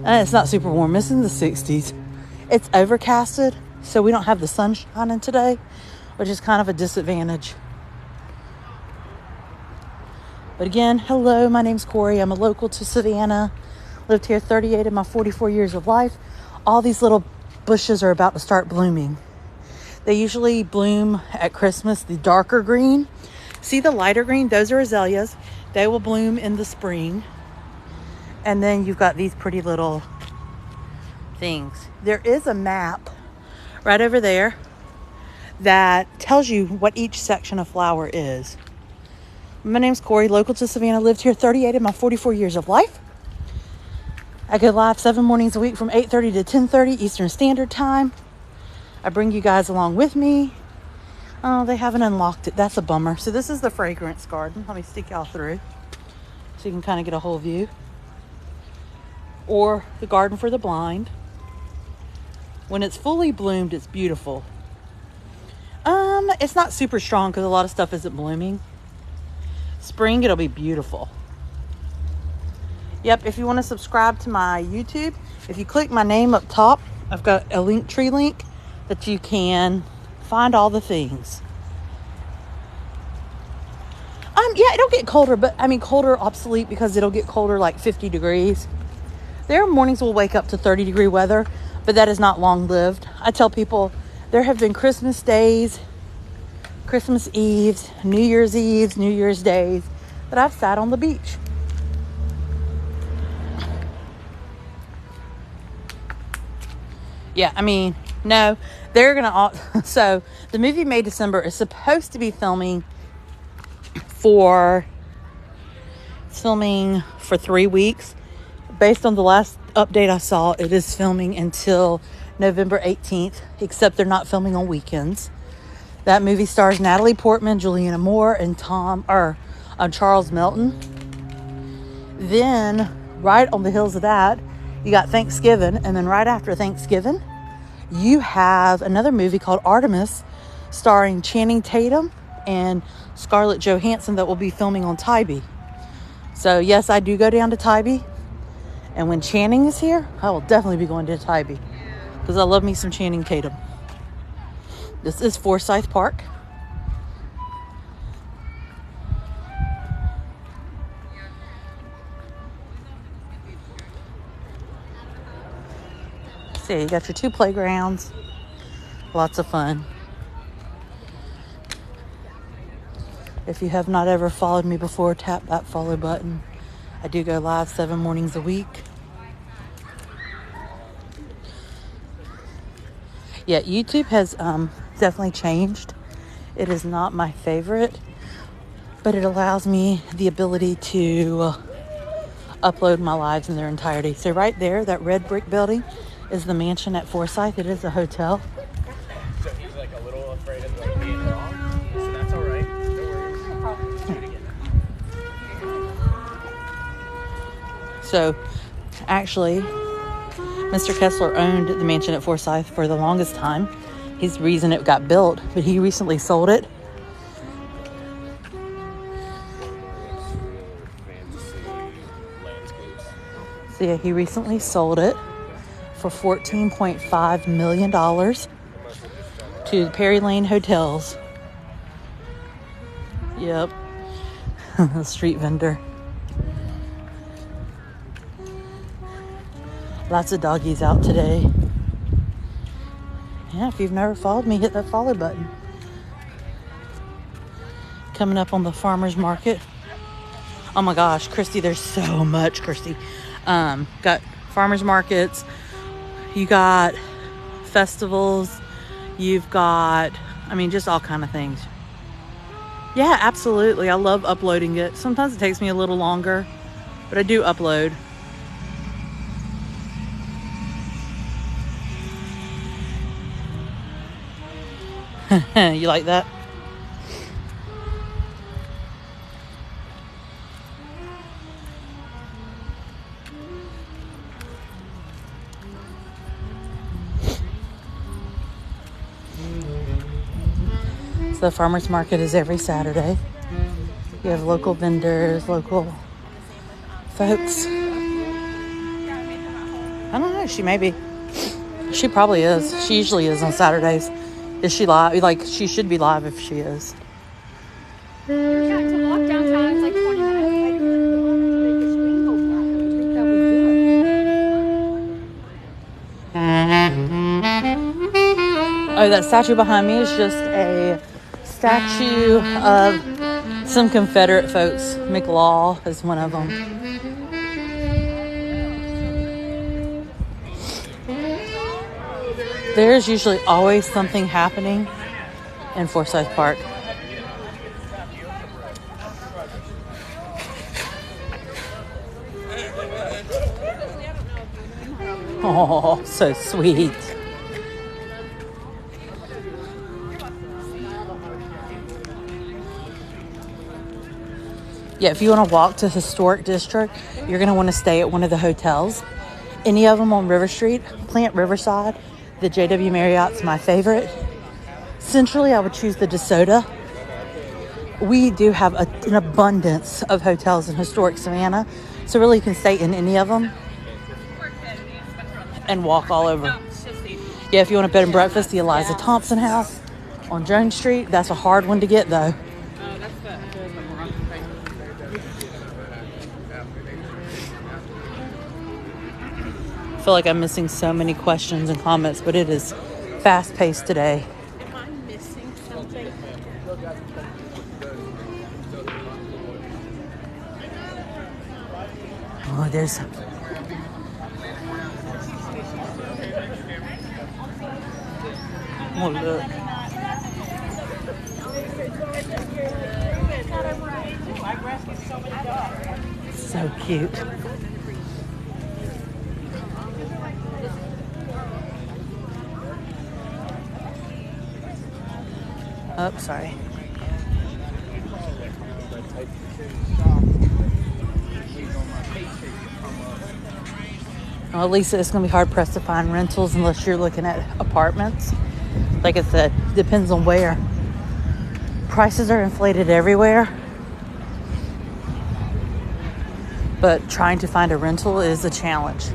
And it's not super warm. It's in the 60s. It's overcasted, so we don't have the sun shining today, which is kind of a disadvantage. But again, hello, my name's Corey. I'm a local to Savannah. Lived here 38 of my 44 years of life. All these little bushes are about to start blooming. They usually bloom at Christmas, the darker green. See the lighter green? Those are azaleas. They will bloom in the spring. And then you've got these pretty little things. There is a map right over there that tells you what each section of flower is. My name's Corey, local to Savannah. Lived here 38 of my 44 years of life. I go live 7 mornings a week from 8:30 to 10:30 Eastern Standard Time. I bring you guys along with me. Oh, they haven't unlocked it. That's a bummer. So this is the fragrance garden. Let me stick y'all through so you can kind of get a whole view. Or the garden for the blind. When it's fully bloomed, it's beautiful. It's not super strong because a lot of stuff isn't blooming. Spring, it'll be beautiful. Yep, if you want to subscribe to my YouTube, if you click my name up top, I've got a Linktree link that you can find all the things. Yeah, it'll get colder, but I mean colder, obsolete, because it'll get colder like 50 degrees. There are mornings we'll wake up to 30-degree weather, but that is not long-lived. I tell people there have been Christmas days, Christmas Eves, New Year's Eves, New Year's Days that I've sat on the beach. Yeah, I mean, no, they're going to... So, the movie May December is supposed to be filming for 3 weeks. Based on the last update I saw, it is filming until November 18th, except they're not filming on weekends. That movie stars Natalie Portman, Juliana Moore, and Charles Melton. Then, right on the heels of that, you got Thanksgiving, and then right after Thanksgiving, you have another movie called Artemis, starring Channing Tatum and Scarlett Johansson, that will be filming on Tybee. So, yes, I do go down to Tybee. And when Channing is here, I will definitely be going to Tybee, because I love me some Channing Tatum. This is Forsyth Park. See, you got your 2 playgrounds. Lots of fun. If you have not ever followed me before, tap that follow button. I do go live 7 mornings a week. Yeah, YouTube has definitely changed. It is not my favorite, but it allows me the ability to upload my lives in their entirety. So right there, that red brick building is the mansion at Forsyth. It is a hotel. So he's like a little afraid of like being wrong. So that's all right. No worries. Do it again. So actually, Mr. Kessler owned the mansion at Forsyth for the longest time. He's the reason it got built, but he recently sold it. So yeah, he recently sold it for $14.5 million to the Perry Lane Hotels. Yep. A street vendor. Lots of doggies out today. Yeah, if you've never followed me, hit that follow button. Coming up on the farmer's market. Oh my gosh, Christy, there's so much, Christy. Got farmer's markets. You got festivals. You've got, I mean, just all kind of things. Yeah, absolutely. I love uploading it. Sometimes it takes me a little longer, but I do upload. You like that? So the farmer's market is every Saturday. You have local vendors, local folks. I don't know. She may be. She probably is. She usually is on Saturdays. Is she live? Like, she should be live if she is. Yeah, to walk downtown is like 20 minutes. Oh, that statue behind me is just a statue of some Confederate folks. McLaw is one of them. There's usually always something happening in Forsyth Park. Oh, so sweet. Yeah, if you want to walk to Historic District, you're going to want to stay at one of the hotels. Any of them on River Street, Plant Riverside. The JW Marriott's my favorite. Centrally, I would choose the DeSoto. We do have an abundance of hotels in historic Savannah, so really you can stay in any of them and walk all over. Yeah, if you want a bed and breakfast, the Eliza Thompson House on Jones Street. That's a hard one to get, though. I feel like I'm missing so many questions and comments, but it is fast-paced today. Am I missing something? Oh, there's... Oh, look. So cute. Oh, sorry. Well, Lisa, it's going to be hard pressed to find rentals unless you're looking at apartments. Like I said, depends on where. Prices are inflated everywhere. But trying to find a rental is a challenge.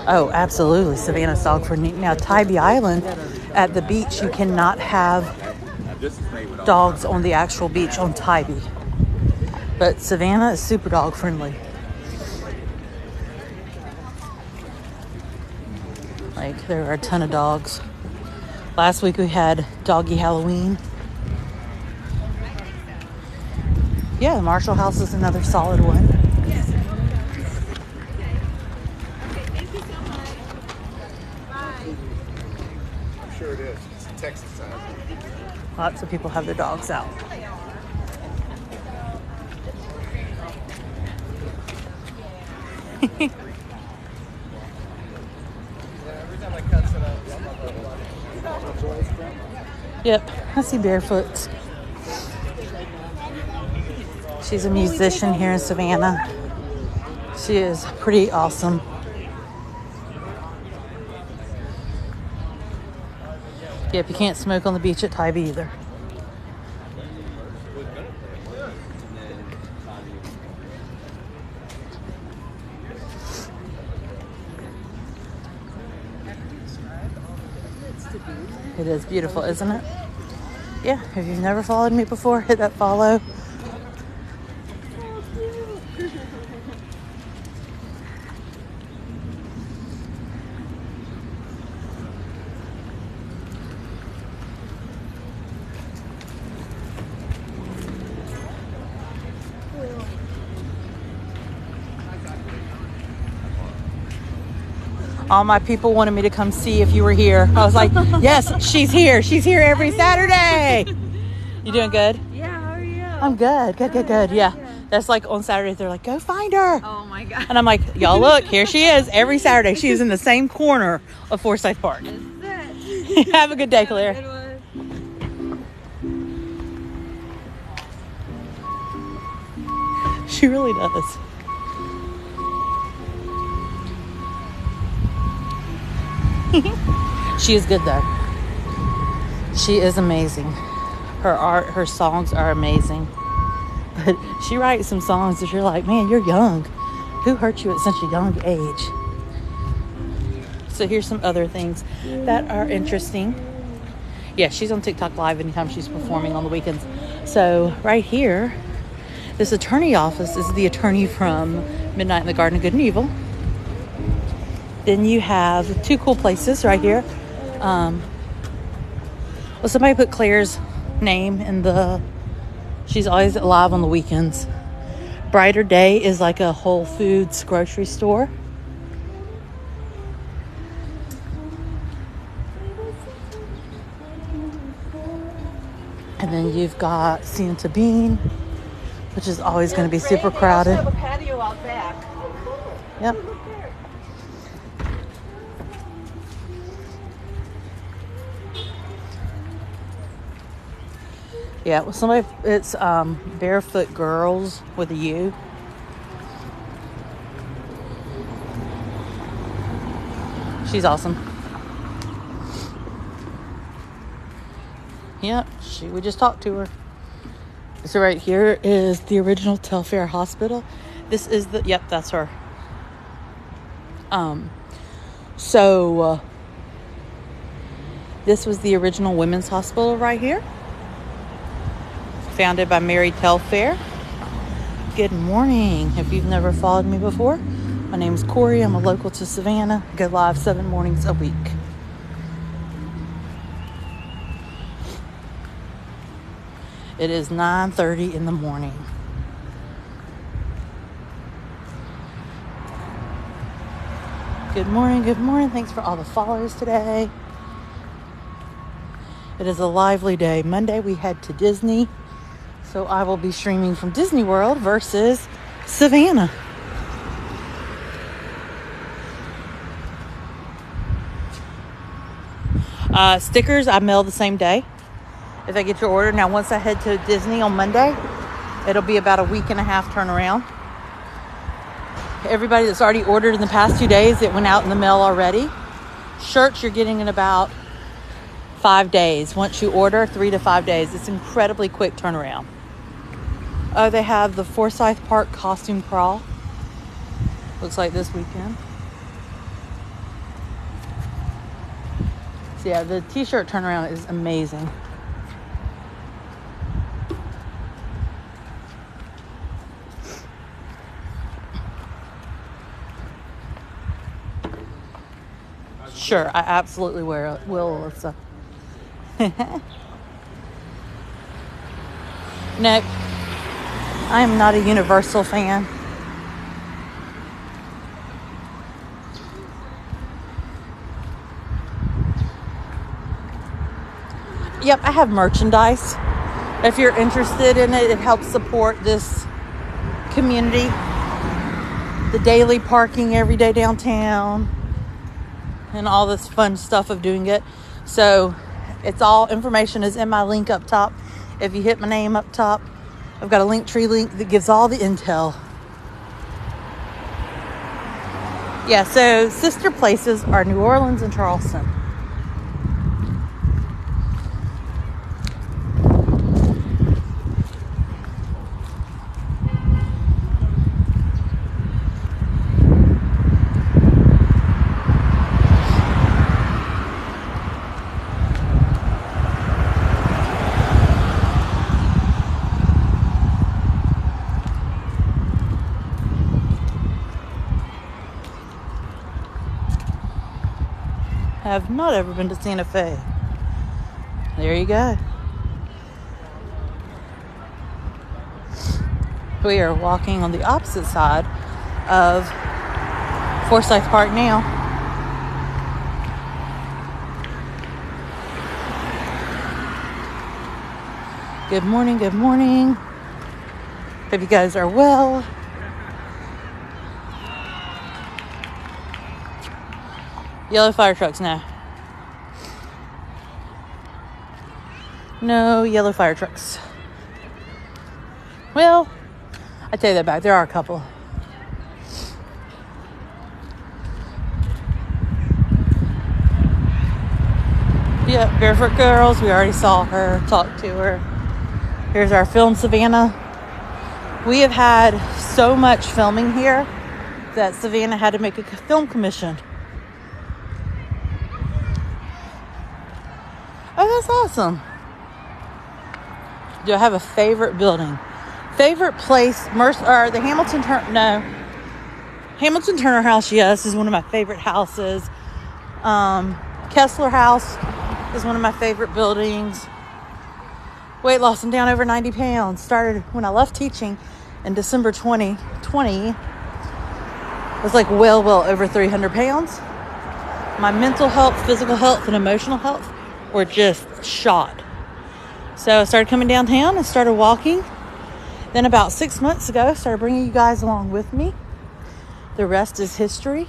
Oh, absolutely. Savannah's dog friendly. Now, Tybee Island, at the beach, you cannot have dogs on the actual beach on Tybee. But Savannah is super dog friendly. Like, there are a ton of dogs. Last week we had Doggy Halloween. Yeah, the Marshall House is another solid one. Sure it is. It's Texas side. Lots of people have their dogs out. Yep, I see Barefoots. She's a musician here in Savannah. She is pretty awesome. Yep, you can't smoke on the beach at Tybee either. It is beautiful, isn't it? Yeah, if you've never followed me before, hit that follow. All my people wanted me to come see if you were here. I was like, yes, she's here. She's here every Saturday. You doing good? Yeah, how are you? I'm good. Good. Yeah. That's like on Saturday, they're like, go find her. Oh my God. And I'm like, y'all look, here she is every Saturday. She is in the same corner of Forsyth Park. Have a good day, Claire. She really does. She is good though. She is amazing. Her art, her songs are amazing. But she writes some songs that you're like, man, you're young. Who hurt you at such a young age? So here's some other things that are interesting. Yeah, she's on TikTok Live anytime she's performing on the weekends. So right here, this attorney office is the attorney from Midnight in the Garden of Good and Evil. Then you have two cool places right here. Well, somebody put Claire's name in the... She's always live on the weekends. Brighter Day is like a Whole Foods grocery store. And then you've got Santa Bean, which is always going to be super crowded. We also have a patio out back. Yep. Yeah, well, somebody, it's Barefoot Girls with a U. She's awesome. Yep, we just talked to her. So right here is the original Telfair Hospital. This is the, yep, that's her. This was the original women's hospital right here. Founded by Mary Telfair. Good morning. If you've never followed me before, my name is Corey. I'm a local to Savannah. I go live 7 mornings a week. It is 9:30 in the morning. Good morning, good morning. Thanks for all the follows today. It is a lively day. Monday we head to Disney. So I will be streaming from Disney World versus Savannah. Stickers I mail the same day if I get your order. Now once I head to Disney on Monday, it'll be about a week and a half turnaround. Everybody that's already ordered in the past 2 days, it went out in the mail already. Shirts you're getting in about 5 days. Once you order, 3 to 5 days. It's incredibly quick turnaround. Oh, they have the Forsyth Park costume crawl. Looks like this weekend. So yeah, the t-shirt turnaround is amazing. Sure, I absolutely will, Alyssa. No, I am not a Universal fan. Yep, I have merchandise. If you're interested in it, it helps support this community. The daily parking every day downtown. And all this fun stuff of doing it. So it's all information is in my link up top. If you hit my name up top, I've got a Linktree link that gives all the intel. Yeah, so sister places are New Orleans and Charleston. I have not ever been to Santa Fe. There you go. We are walking on the opposite side of Forsyth Park now. Good morning, good morning. Hope you guys are well. Yellow fire trucks now. No yellow fire trucks. Well, I take that back. There are a couple. Yeah, Barefoot Girls. We already saw her, talked to her. Here's our film, Savannah. We have had so much filming here that Savannah had to make a film commission. Oh, that's awesome. Do I have a favorite building? Favorite place? Or the Hamilton Turner House, yes, is one of my favorite houses. Kessler House is one of my favorite buildings. Weight loss, I'm down over 90 pounds. Started when I left teaching in December 2020. I was like well over 300 pounds. My mental health, physical health, and emotional health were just shot. So I started coming downtown and started walking. Then about 6 months ago, I started bringing you guys along with me. The rest is history.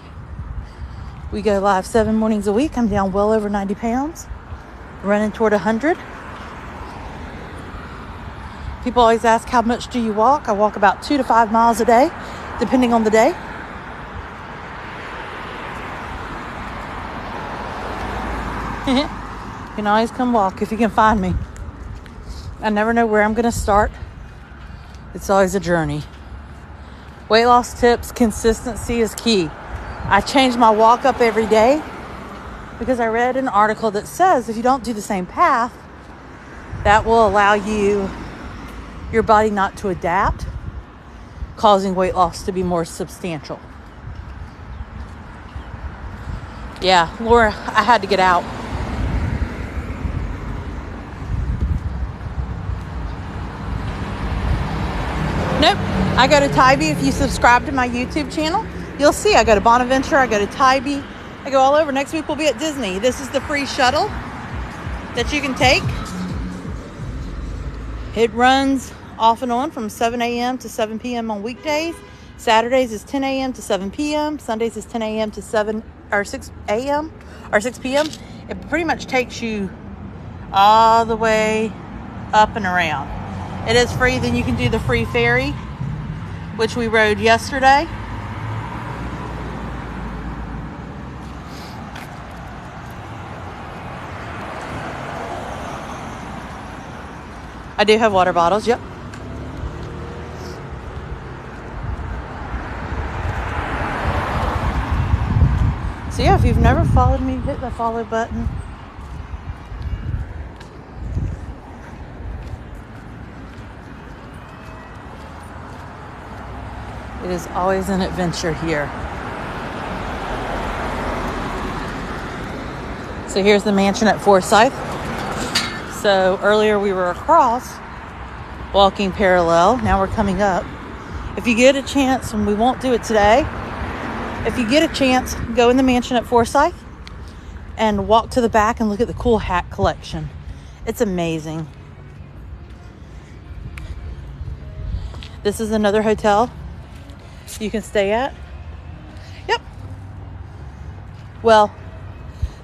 We go live 7 mornings a week. I'm down well over 90 pounds, running toward 100. People always ask, how much do you walk? I walk about 2 to 5 miles a day, depending on the day. You can always come walk if you can find me. I never know where I'm going to start. It's always a journey. Weight loss tips, consistency is key. I change my walk up every day because I read an article that says if you don't do the same path, that will allow your body not to adapt, causing weight loss to be more substantial. Yeah, Laura, I had to get out. Nope. I go to Tybee. If you subscribe to my YouTube channel, you'll see I go to Bonaventure, I go to Tybee, I go all over. Next week we'll be at Disney. This is the free shuttle that you can take. It runs off and on from 7 a.m. to 7 p.m. on weekdays. Saturdays is 10 a.m. to 7 p.m. Sundays is 10 a.m. to 6 a.m. or 6 p.m. It pretty much takes you all the way up and around. It is free. Then you can do the free ferry, which we rode yesterday. I do have water bottles, yep. So yeah, if you've never followed me, hit the follow button. It is always an adventure here. So here's the mansion at Forsyth. So earlier we were across, walking parallel. Now we're coming up. If you get a chance, and we won't do it today, if you get a chance, go in the mansion at Forsyth and walk to the back and look at the cool hat collection. It's amazing. This is another hotel you can stay at. Yep. Well,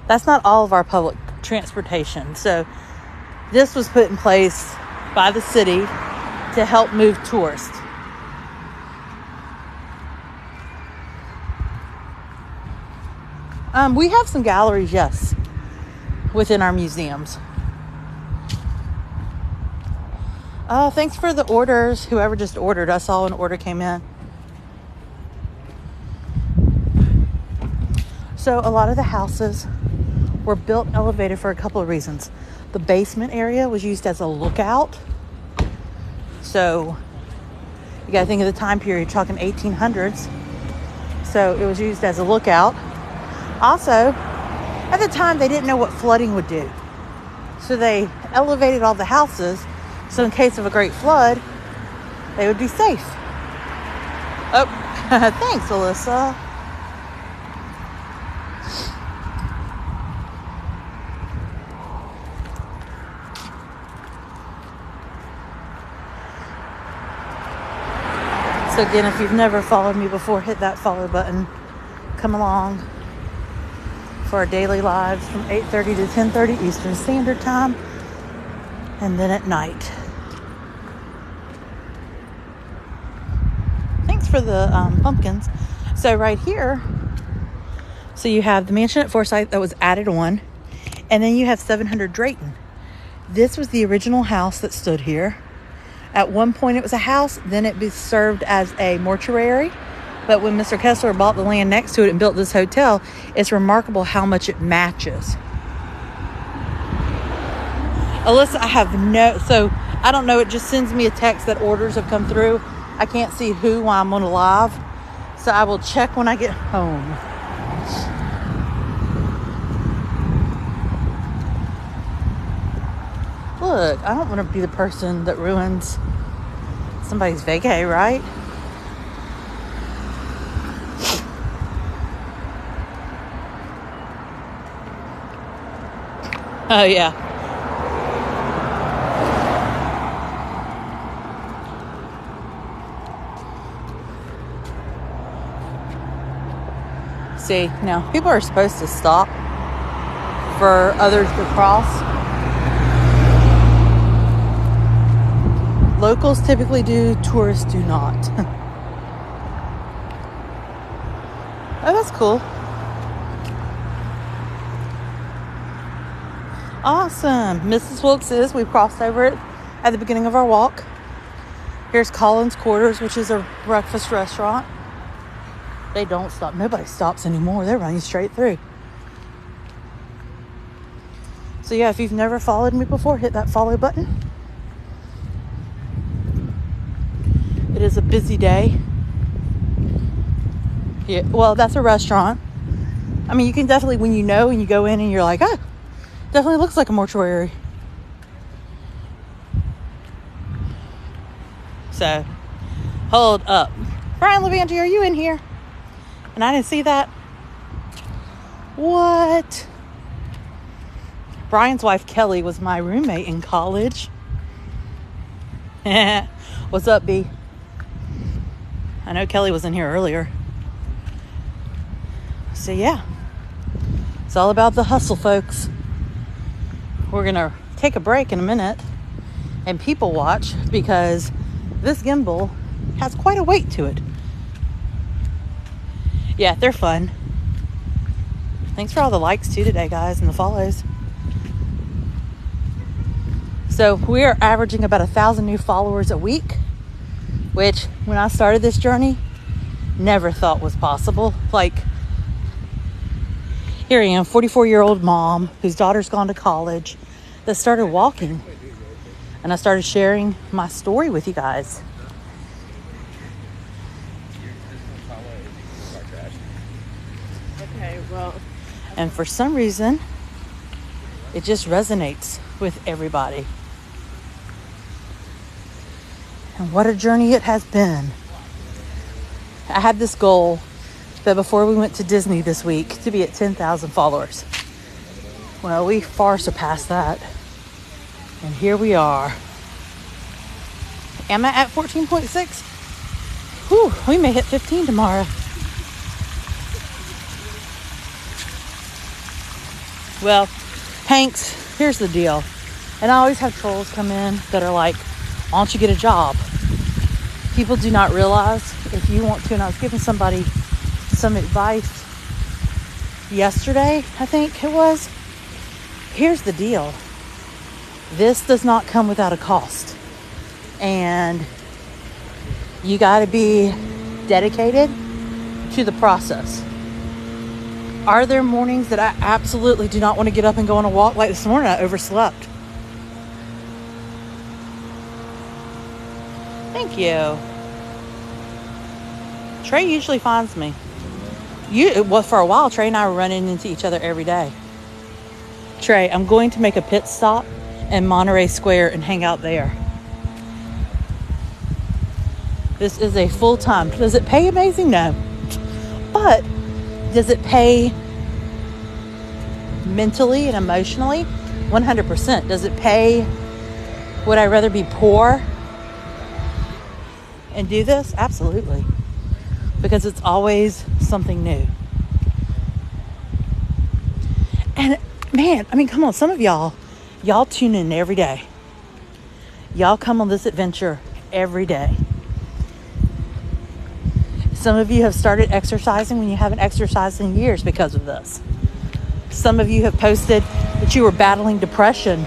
that's not all of our public transportation. So this was put in place by the city to help move tourists. We have some galleries, yes, within our museums. Oh, thanks for the orders. Whoever just ordered, I saw an order came in. So a lot of the houses were built elevated for a couple of reasons. The basement area was used as a lookout. So you got to think of the time period, talking 1800s. So it was used as a lookout. Also, at the time, they didn't know what flooding would do. So they elevated all the houses so in case of a great flood, they would be safe. Oh, thanks, Alyssa. So again, if you've never followed me before, hit that follow button. Come along for our daily lives from 8:30 to 10:30 Eastern Standard Time, and then at night. Thanks for the pumpkins. So right here, so you have the mansion at Forsyth that was added on, And then you have 700 Drayton. This was the original house that stood here. At one point it was a house, then it served as a mortuary. But when Mr. Kessler bought the land next to it and built this hotel, it's remarkable how much it matches. Alyssa, so I don't know, it just sends me a text that orders have come through. I can't see who while I'm on a live. So I will check when I get home. Look, I don't want to be the person that ruins somebody's vacay, right? Oh, yeah. See, now, people are supposed to stop for others to cross. Locals typically do, tourists do not. Oh, that's cool. Awesome. Mrs. Wilkes we crossed over it at the beginning of our walk. Here's Collins Quarters, which is a breakfast restaurant. They don't stop. Nobody stops anymore. They're running straight through. So yeah, if you've never followed me before, hit that follow button. It is a busy day. Yeah, well, that's a restaurant. I mean, you can definitely, when you know and you go in and you're like, oh, definitely looks like a mortuary. So, hold up. Brian Levanti, are you in here? And I didn't see that. What? Brian's wife, Kelly, was my roommate in college. What's up, B? I know Kelly was in here earlier. So, yeah. It's all about the hustle, folks. We're going to take a break in a minute and people watch because this gimbal has quite a weight to it. Yeah, they're fun. Thanks for all the likes too today, guys, and the follows. So we are averaging about 1,000 new followers a week, which when I started this journey, never thought was possible. Like, here I am, 44-year-old mom whose daughter's gone to college that started walking. And I started sharing my story with you guys. Okay, well. And for some reason, it just resonates with everybody. And what a journey it has been. I had this goal that before we went to Disney this week to be at 10,000 followers. Well, we far surpassed that. And here we are. Am I at 14.6? Whew, we may hit 15 tomorrow. Well, Hanks, here's the deal. And I always have trolls come in that are like, why don't you get a job? People do not realize if you want to, and I was giving somebody some advice yesterday, I think it was. Here's the deal. This does not come without a cost. And you got to be dedicated to the process. Are there mornings that I absolutely do not want to get up and go on a walk? Like this morning, I overslept. Thank you. Trey usually finds me. Well, for a while, Trey and I were running into each other every day. Trey, I'm going to make a pit stop in Monterey Square and hang out there. This is a full-time. Does it pay amazing? No. But does it pay mentally and emotionally? 100%. Does it pay? Would I rather be poor and do this? Absolutely. Because it's always something new. And man, I mean, come on, some of y'all tune in every day. Y'all come on this adventure every day. Some of you have started exercising when you haven't exercised in years because of this. Some of you have posted that you were battling depression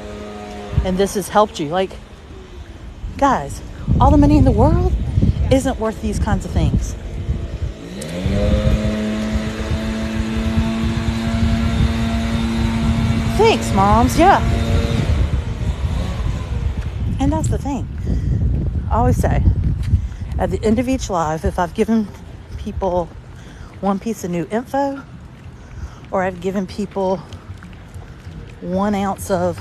and this has helped you. Like, guys, all the money in the world isn't worth these kinds of things. Thanks, moms. Yeah. And that's the thing. I always say, at the end of each live, if I've given people one piece of new info, or I've given people 1 ounce of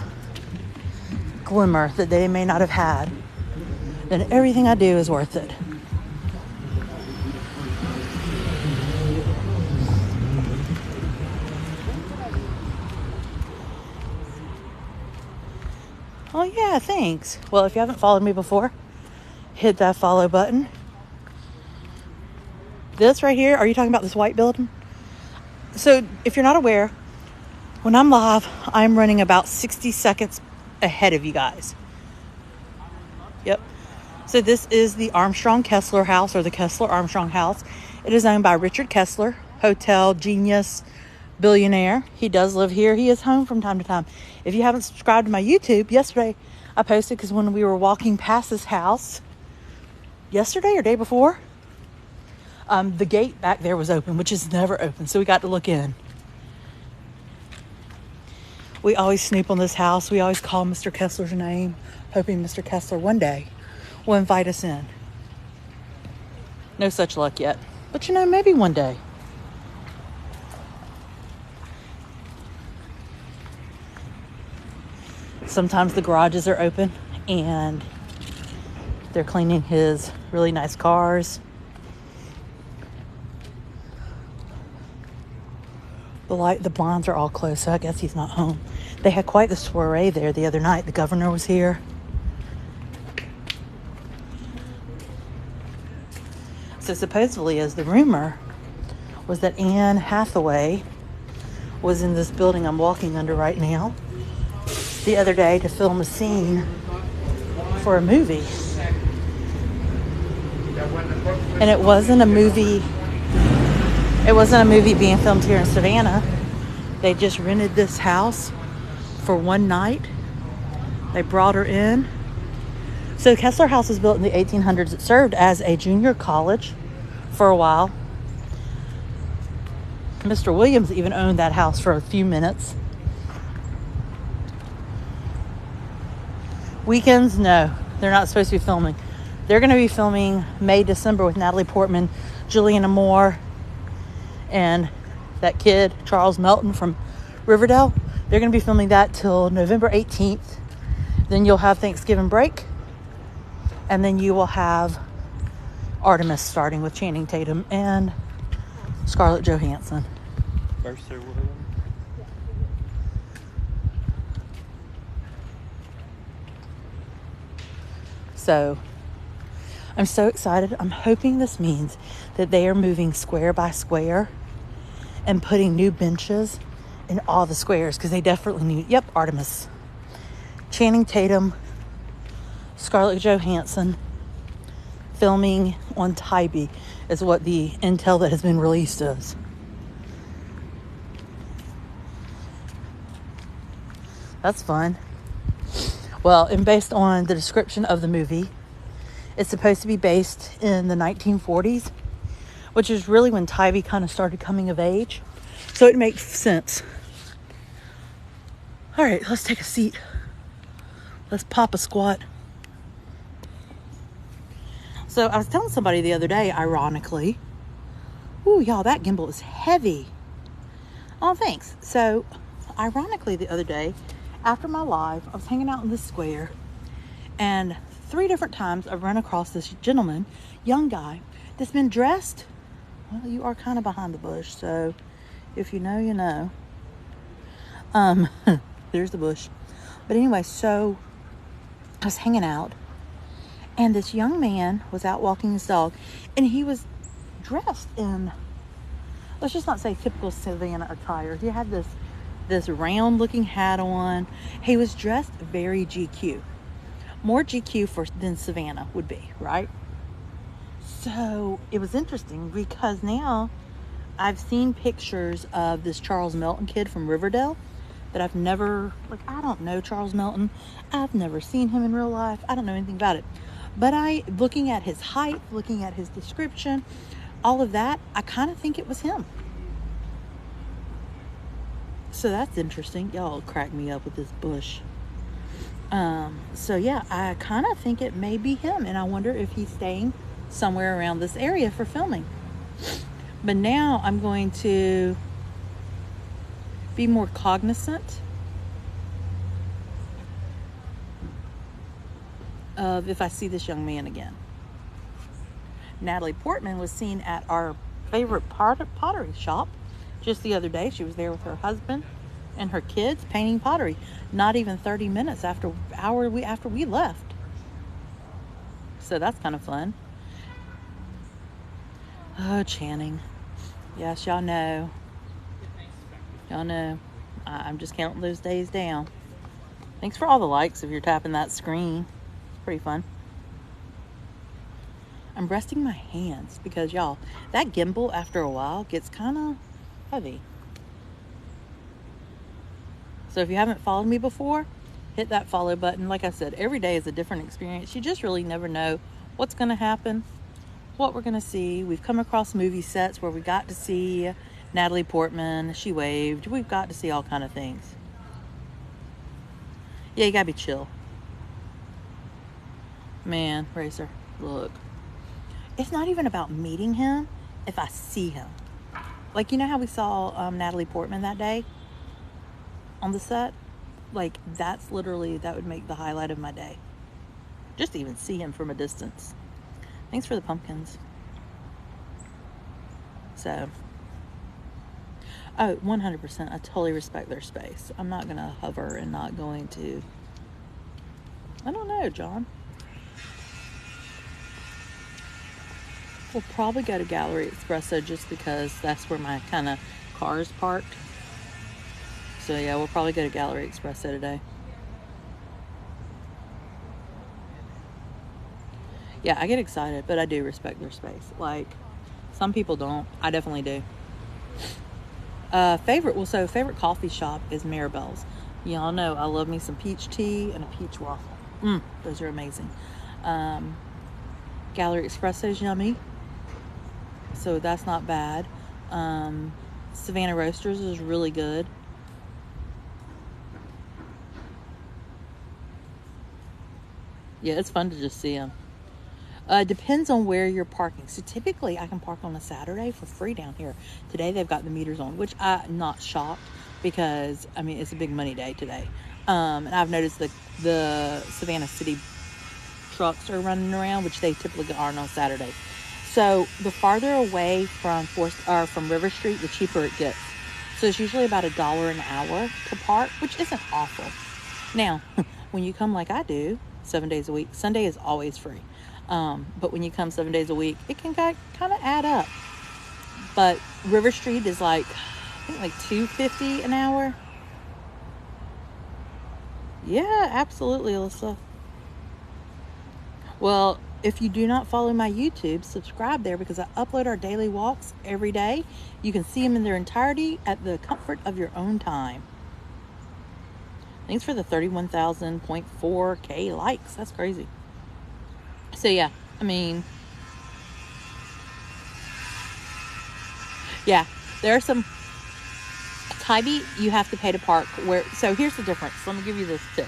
glimmer that they may not have had, then everything I do is worth it. Oh yeah, thanks. Well, if you haven't followed me before, hit that follow button. This right here, are you talking about this white building? So if you're not aware, when I'm live, I'm running about 60 seconds ahead of you guys. Yep. So this is the Armstrong Kessler house, or the Kessler Armstrong house. It is owned by Richard Kessler, hotel genius, billionaire. He does live here. He is home from time to time. If you haven't subscribed to my YouTube, yesterday I posted, because when we were walking past this house, yesterday or day before, the gate back there was open, which is never open. So we got to look in. We always snoop on this house. We always call Mr. Kessler's name, hoping Mr. Kessler one day will invite us in. No such luck yet. But you know, maybe one day. Sometimes the garages are open and they're cleaning his really nice cars. The blinds are all closed, so I guess he's not home. They had quite the soiree there the other night. The governor was here. So supposedly, as the rumor was, that Anne Hathaway was in this building I'm walking under right now the other day to film a scene for a movie. And it wasn't a movie being filmed here in Savannah. They just rented this house for one night. They brought her in. So the Kessler House was built in the 1800s. It served as a junior college for a while. Mr. Williams even owned that house for a few minutes. Weekends, no, they're not supposed to be filming. They're going to be filming May, December with Natalie Portman, Juliana Moore, and that kid, Charles Melton from Riverdale. They're going to be filming that till November 18th. Then you'll have Thanksgiving break. And then you will have Artemis starting with Channing Tatum and Scarlett Johansson. First there, William. So I'm so excited. I'm hoping this means that they are moving square by square and putting new benches in all the squares, because they definitely need. Yep, Artemis, Channing Tatum, Scarlett Johansson filming on Tybee is what the intel that has been released is. That's fun. Well, and based on the description of the movie, it's supposed to be based in the 1940s, which is really when Tybee kind of started coming of age. So it makes sense. All right, let's take a seat. Let's pop a squat. So I was telling somebody the other day, ironically, ooh, y'all, that gimbal is heavy. Oh, thanks. So ironically, the other day, after my live, I was hanging out in this square, and 3 different times I've run across this gentleman, young guy, that's been dressed. Well, you are kind of behind the bush, so if you know, you know. There's the bush. But anyway, so I was hanging out, and this young man was out walking his dog, and he was dressed in, let's just not say typical Savannah attire. He had this round looking hat on. He was dressed very GQ. More GQ than Savannah would be, right? So it was interesting, because now I've seen pictures of this Charles Melton kid from Riverdale that I've never, like, I don't know Charles Melton. I've never seen him in real life. I don't know anything about it. But looking at his height, looking at his description, all of that, I kind of think it was him. So that's interesting. Y'all crack me up with this bush. So yeah, I kind of think it may be him, and I wonder if he's staying somewhere around this area for filming. But now I'm going to be more cognizant of if I see this young man again. Natalie Portman was seen at our favorite pottery shop just the other day. She was there with her husband and her kids painting pottery. Not even 30 minutes after we left. So that's kind of fun. Oh, Channing. Yes, y'all know. Y'all know. I'm just counting those days down. Thanks for all the likes if you're tapping that screen. It's pretty fun. I'm resting my hands because, y'all, that gimbal after a while gets kind of heavy. So if you haven't followed me before, hit that follow button. Like I said, every day is a different experience. You just really never know what's going to happen, what we're going to see. We've come across movie sets where we got to see Natalie Portman. She waved. We've got to see all kind of things. Yeah, you got to be chill. Man, Racer, look. It's not even about meeting him if I see him. Like, you know how we saw Natalie Portman that day on the set? Like, that's literally, that would make the highlight of my day. Just to even see him from a distance. Thanks for the pumpkins. So, oh, 100%. I totally respect their space. I'm not going to hover and not going to, I don't know, John. We'll probably go to Gallery Espresso just because that's where my kind of car is parked. So yeah, we'll probably go to Gallery Espresso today. Yeah, I get excited, but I do respect their space. Like, some people don't. I definitely do. Favorite coffee shop is Maribel's. Y'all know I love me some peach tea and a peach waffle. Those are amazing. Gallery Espresso is yummy. So that's not bad. Savannah Roasters is really good. Yeah, it's fun to just see them. Depends on where you're parking. So typically I can park on a Saturday for free down here. Today they've got the meters on, which I'm not shocked because, I mean, it's a big money day today. And I've noticed the Savannah City trucks are running around, which they typically aren't on Saturday. So the farther away from River Street, the cheaper it gets. So it's usually about $1 an hour to park, which isn't awful. Now, when you come like I do, 7 days a week, Sunday is always free. But when you come 7 days a week, it can kind of add up. But River Street is like, I think like $2.50 an hour. Yeah, absolutely, Alyssa. Well, if you do not follow my YouTube, subscribe there because I upload our daily walks every day. You can see them in their entirety at the comfort of your own time. Thanks for the 31,000.4K likes. That's crazy. So yeah, I mean, yeah, there are some, Tybee, you have to pay to park so here's the difference. Let me give you this tip.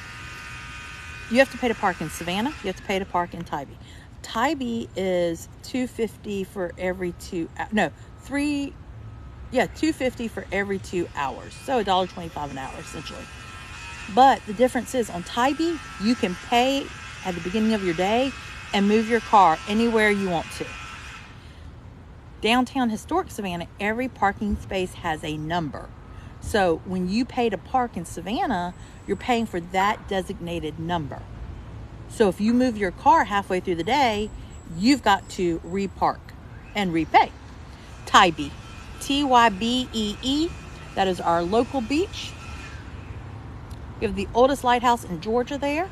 You have to pay to park in Savannah. You have to pay to park in Tybee. Tybee is $2.50 for every 2 $2.50 for every 2 hours. So $1.25 an hour, essentially. But the difference is on Tybee, you can pay at the beginning of your day and move your car anywhere you want to. Downtown historic Savannah, every parking space has a number. So when you pay to park in Savannah, you're paying for that designated number. So if you move your car halfway through the day, you've got to repark and repay. Tybee, Tybee, that is our local beach. We have the oldest lighthouse in Georgia there.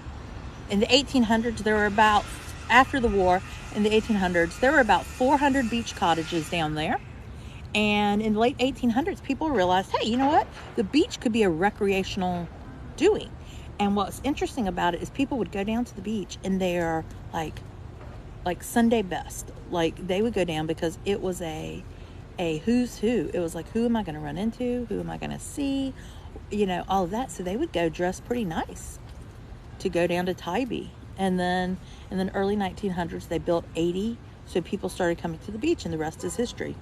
In the 1800s, there were about, after the war, in the 1800s, there were about 400 beach cottages down there. And in the late 1800s, people realized, hey, you know what? The beach could be a recreational doing. And what's interesting about it is people would go down to the beach and they're like Sunday best. Like they would go down because it was a who's who. It was like, who am I going to run into? Who am I going to see? You know, all of that. So they would go dressed pretty nice to go down to Tybee. And then in the early 1900s, they built 80. So people started coming to the beach, and the rest is history.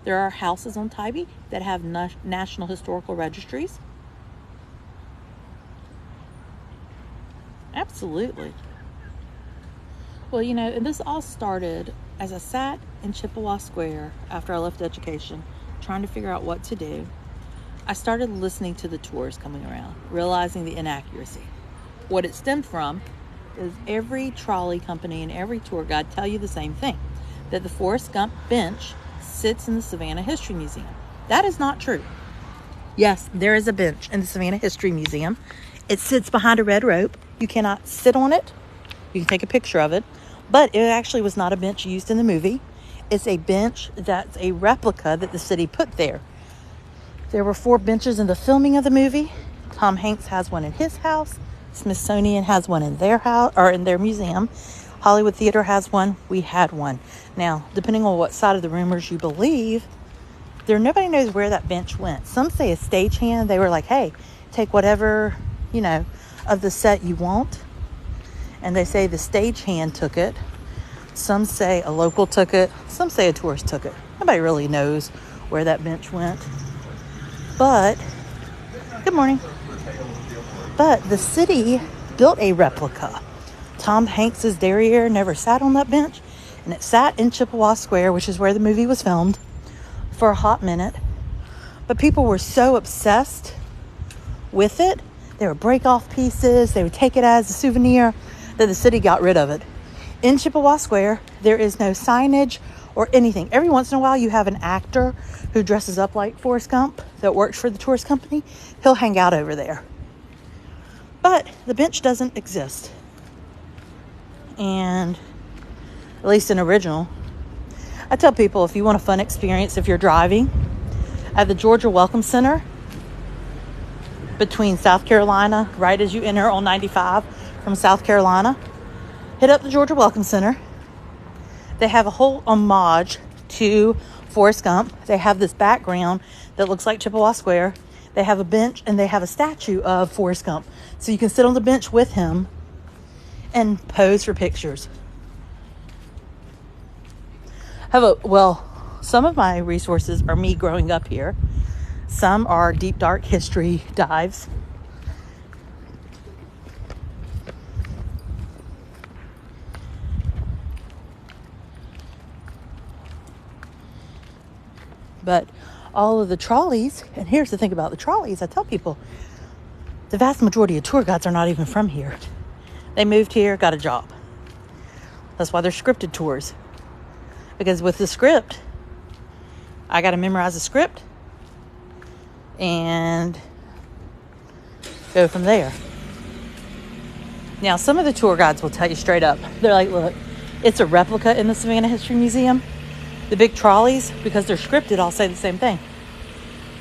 There are houses on Tybee that have national historical registries. Absolutely. Well, you know, and this all started as I sat in Chippewa Square after I left education, trying to figure out what to do. I started listening to the tours coming around, realizing the inaccuracy. What it stemmed from is every trolley company and every tour guide tell you the same thing, that the Forrest Gump bench sits in the Savannah History Museum. That is not true. Yes, there is a bench in the Savannah History Museum. It sits behind a red rope. You cannot sit on it. You can take a picture of it. But it actually was not a bench used in the movie. It's a bench that's a replica that the city put there. There were 4 benches in the filming of the movie. Tom Hanks has one in his house. Smithsonian has one in their house or in their museum. Hollywood Theater has one. We had one. Now, depending on what side of the rumors you believe, nobody knows where that bench went. Some say a stagehand. They were like, hey, take whatever, you know, of the set you want. And they say the stagehand took it. Some say a local took it. Some say a tourist took it. Nobody really knows where that bench went. But, good morning. But the city built a replica. Tom Hanks's derriere never sat on that bench. And it sat in Chippewa Square, which is where the movie was filmed, for a hot minute. But people were so obsessed with it, they would break off pieces, they would take it as a souvenir, that the city got rid of it. In Chippewa Square, there is no signage or anything. Every once in a while, you have an actor who dresses up like Forrest Gump that works for the tourist company. He'll hang out over there. But the bench doesn't exist. And at least in original. I tell people, if you want a fun experience, if you're driving at the Georgia Welcome Center between South Carolina, right as you enter on 95 from South Carolina, hit up the Georgia Welcome Center. They have a whole homage to Forrest Gump. They have this background that looks like Chippewa Square. They have a bench and they have a statue of Forrest Gump. So you can sit on the bench with him and pose for pictures. Some of my resources are me growing up here. Some are deep, dark history dives. But all of the trolleys, and here's the thing about the trolleys, I tell people, the vast majority of tour guides are not even from here. They moved here, got a job. That's why they're scripted tours. Because with the script, I got to memorize the script and go from there. Now, some of the tour guides will tell you straight up. They're like, look, it's a replica in the Savannah History Museum. The big trolleys, because they're scripted, all say the same thing.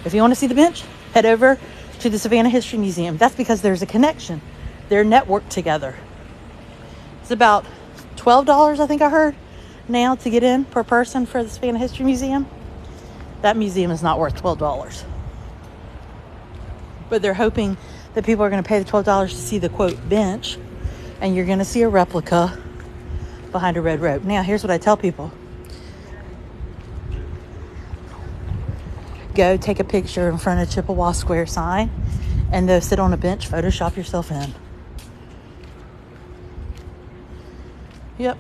If you want to see the bench, head over to the Savannah History Museum. That's because there's a connection. They're networked together. It's about $12, I think I heard, now to get in per person for the Savannah History Museum. That museum is not worth $12. But they're hoping that people are going to pay the $12 to see the, quote, bench, and you're going to see a replica behind a red rope. Now, here's what I tell people. Go take a picture in front of Chippewa Square sign and go sit on a bench, Photoshop yourself in. Yep.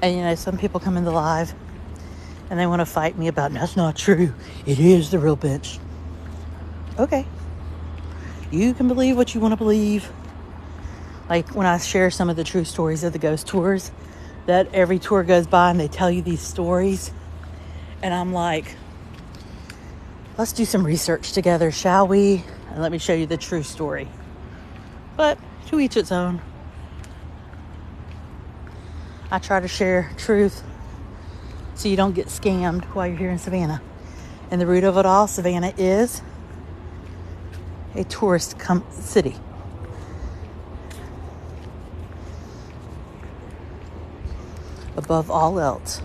And you know, some people come in the live and they want to fight me about, that's not true. It is the real bench. Okay. You can believe what you want to believe. Like when I share some of the true stories of the ghost tours, that every tour goes by and they tell you these stories. And I'm like, let's do some research together, shall we? And let me show you the true story. But to each its own. I try to share truth so you don't get scammed while you're here in Savannah. And the root of it all, Savannah is a tourist city. Above all else,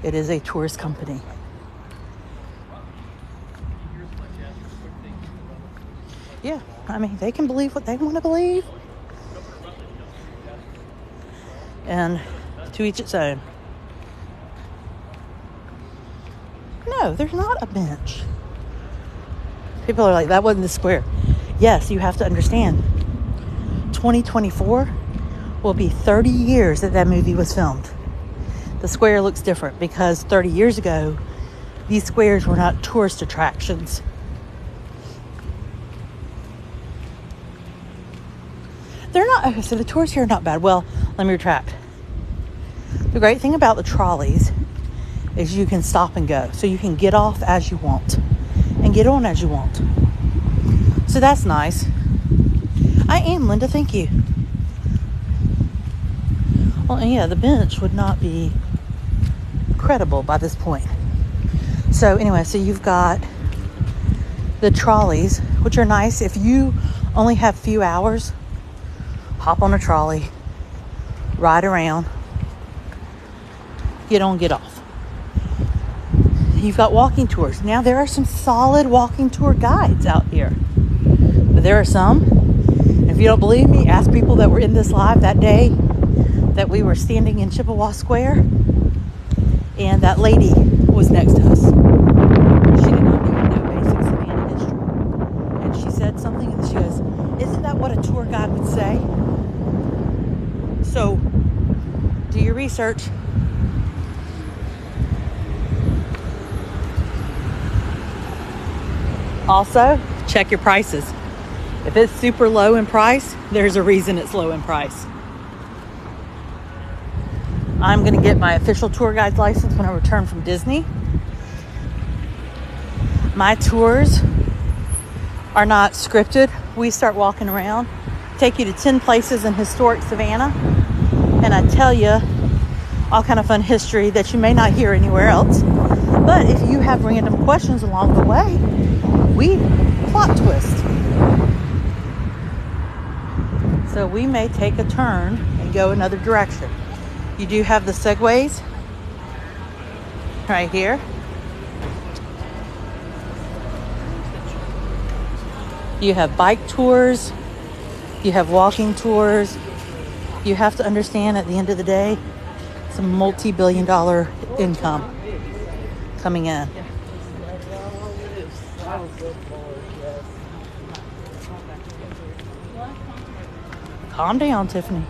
it is a tourist company. Yeah, I mean, they can believe what they want to believe. And to each its own. No, there's not a bench. People are like, that wasn't the square. Yes, you have to understand. 2024 will be 30 years that movie was filmed. The square looks different because 30 years ago, these squares were not tourist attractions. They're not, okay, so the tours here are not bad. Well, let me retract. The great thing about the trolleys is you can stop and go. So you can get off as you want and get on as you want. So that's nice. I am, Linda, thank you. Well, and yeah, the bench would not be credible by this point. So anyway, so you've got the trolleys, which are nice. If you only have a few hours, hop on a trolley, ride around, get on, get off. You've got walking tours. Now, there are some solid walking tour guides out here. But there are some. If you don't believe me, ask people that were in this live that day that we were standing in Chippewa Square. And that lady was next to us. She did not even know basic Savannah history. And she said something and she goes, "Isn't that what a tour guide would say?" So, do your research. Also, check your prices. If it's super low in price, there's a reason it's low in price. I'm going to get my official tour guide's license when I return from Disney. My tours are not scripted. We start walking around, take you to 10 places in historic Savannah, and I tell you all kind of fun history that you may not hear anywhere else. But if you have random questions along the way, we plot twist. So we may take a turn and go another direction. You do have the segways right here. You have bike tours. You have walking tours. You have to understand at the end of the day, it's a multi-billion-dollar income coming in. Calm down, Tiffany.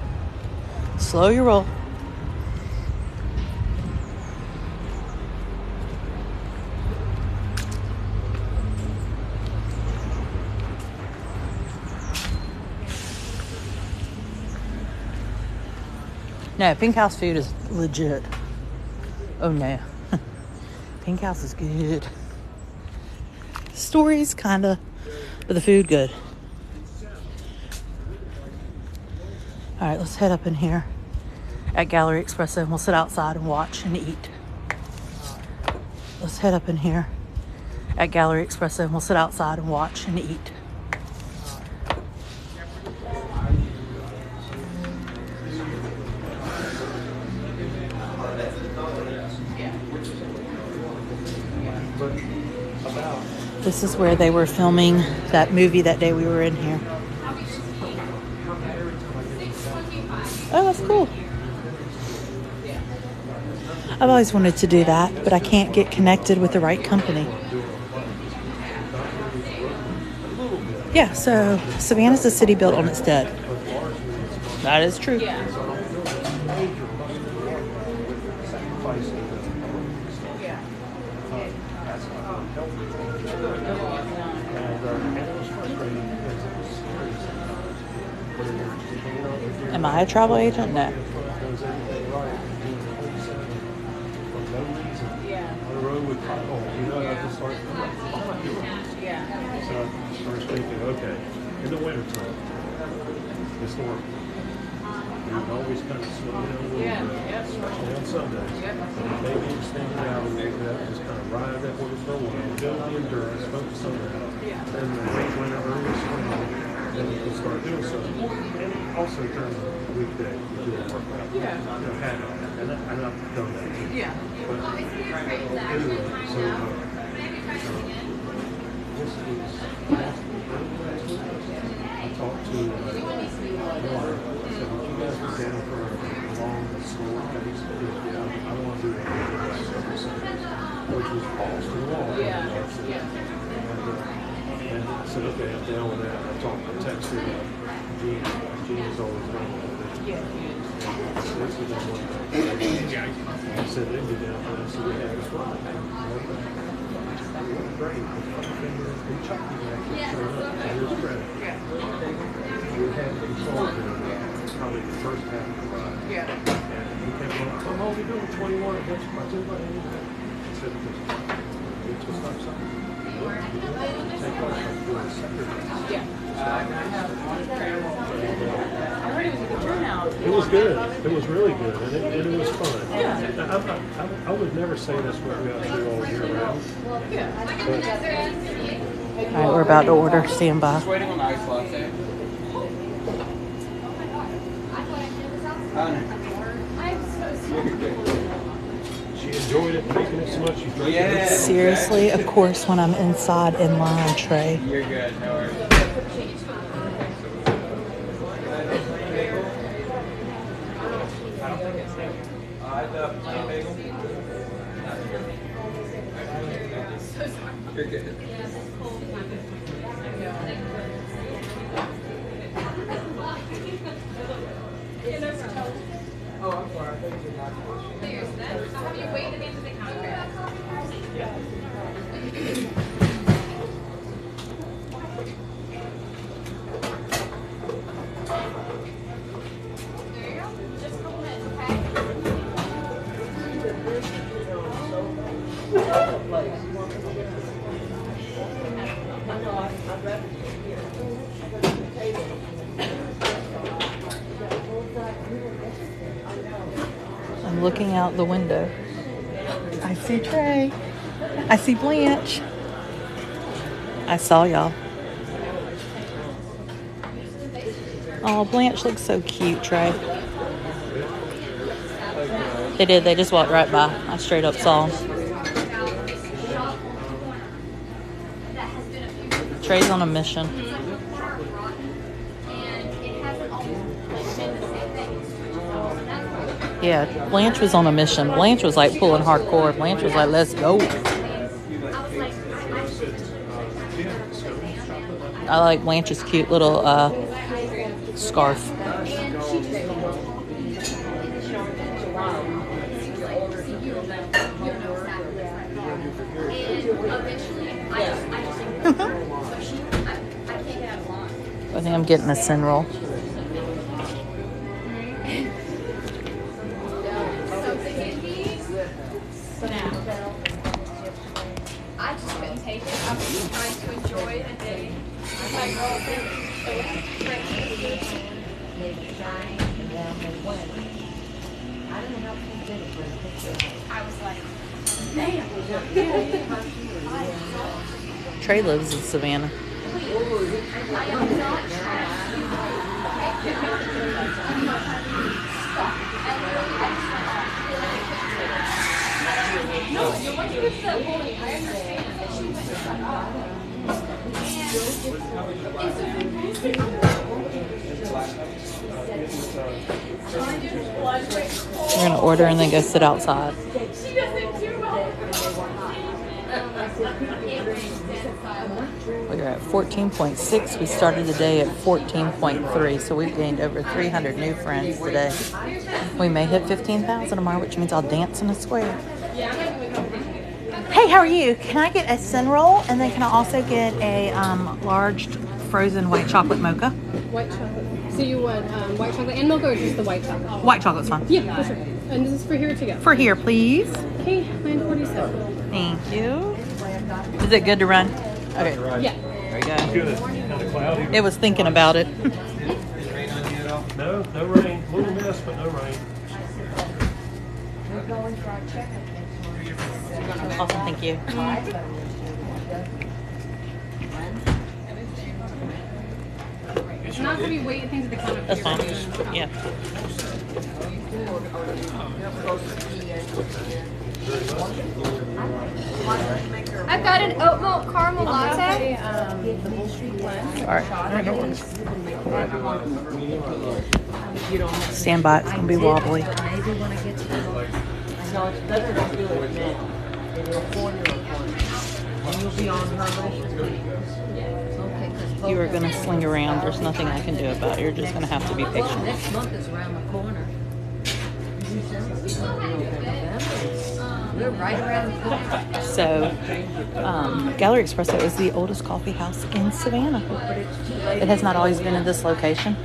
Slow your roll. No, Pink House food is legit. Oh no. Pink House is good. Stories, kinda, but the food good. All right, let's head up in here at Gallery Espresso and we'll sit outside and watch and eat. Let's head up in here at Gallery Espresso and we'll sit outside and watch and eat. This is where they were filming that movie that day we were in here. Oh, that's cool. I've always wanted to do that, but I can't get connected with the right company. Yeah, so Savannah's a city built on its dead. That is true. Am I a travel agent? No. Okay, in the winter time. historical. We've always kind of slowed down a little bit, especially on Sundays. But maybe extend it out a little bit, just kind of ride that horse for a while, build the endurance, focus on that. And then late winter, early spring, then you can start doing something. And also during the weekday, you do a workout. You know, and I've done that too. But anyway, so this is last week. I talked to Laura. I said, would you guys be down for a long, slow pace? Yeah, I want to do that every Sunday, which was balls to the wall. And I said, okay, I'm down with that. I texted Gene. Gene is always down with it. This is on one thing. I said, they'd be down for it. So we had this one. Great. And Chucky actually showed up to his credit. We had control probably the first half of the ride. And he kept going, I'm only doing 21 against my two by anyway. I said, it's just not something. Take off from doing Saturday. I heard it was a good turnout. It was good. It was really good, and it was fun. I would never say that's what we ought to do all year round. All right, we're about to order. Stand by. Just waiting on ice latte. She enjoyed it, making it so much. She drank it. Seriously, of course, when I'm inside in line, Trey. You're good. No worries. You're good. Oh, I'm sorry. I thought you did not. I'll have you wait at the end of the counter. There you go. Just a couple minutes, I'm looking out the window. I see Trey. I see Blanche. I saw y'all. Oh, Blanche looks so cute, Trey. They did. They just walked right by. I straight up saw them. Trey's on a mission. Yeah, Blanche was on a mission. Blanche was like pulling hardcore. Blanche was like, let's go. I like Blanche's cute little scarf. I think I'm getting a sin roll. I just couldn't take it. I was just trying to enjoy a day. My girl I was like, damn. Trey lives in Savannah. I am not trying No, the one who was the bully, I understand that she went We're gonna order and then go sit outside. She doesn't do well. We are at 14.6. We started the day at 14.3, so we've gained over 300 new friends today. We may hit 15,000 tomorrow, which means I'll dance in a square. Hey, how are you? Can I get a sin roll, and then can I also get a large frozen white chocolate mocha? White chocolate. So you want white chocolate and mocha, or just the white chocolate? White chocolate's fine. Yeah, for sure. And this is for here to go. For here, please. Okay, 947. Thank you. Is it good to run? Okay. Yeah. There we go. Good. Kind of cloudy. It was thinking about it. No, no rain. A little mist, but no rain. Awesome, thank you. Not gonna be waiting things at the counter. That's fine. Yeah. I've got an oat milk caramel latte. All right. Stand by. It's gonna be wobbly. No, it's better to do it now. It'll phone you and you'll be on her list. Okay, 'cause You are gonna sling around. There's nothing I can do about it. You're just gonna have to be patient. next month is around the corner. We're right around the corner. So, Gallery Espresso is the oldest coffee house in Savannah. It has not always been in this location.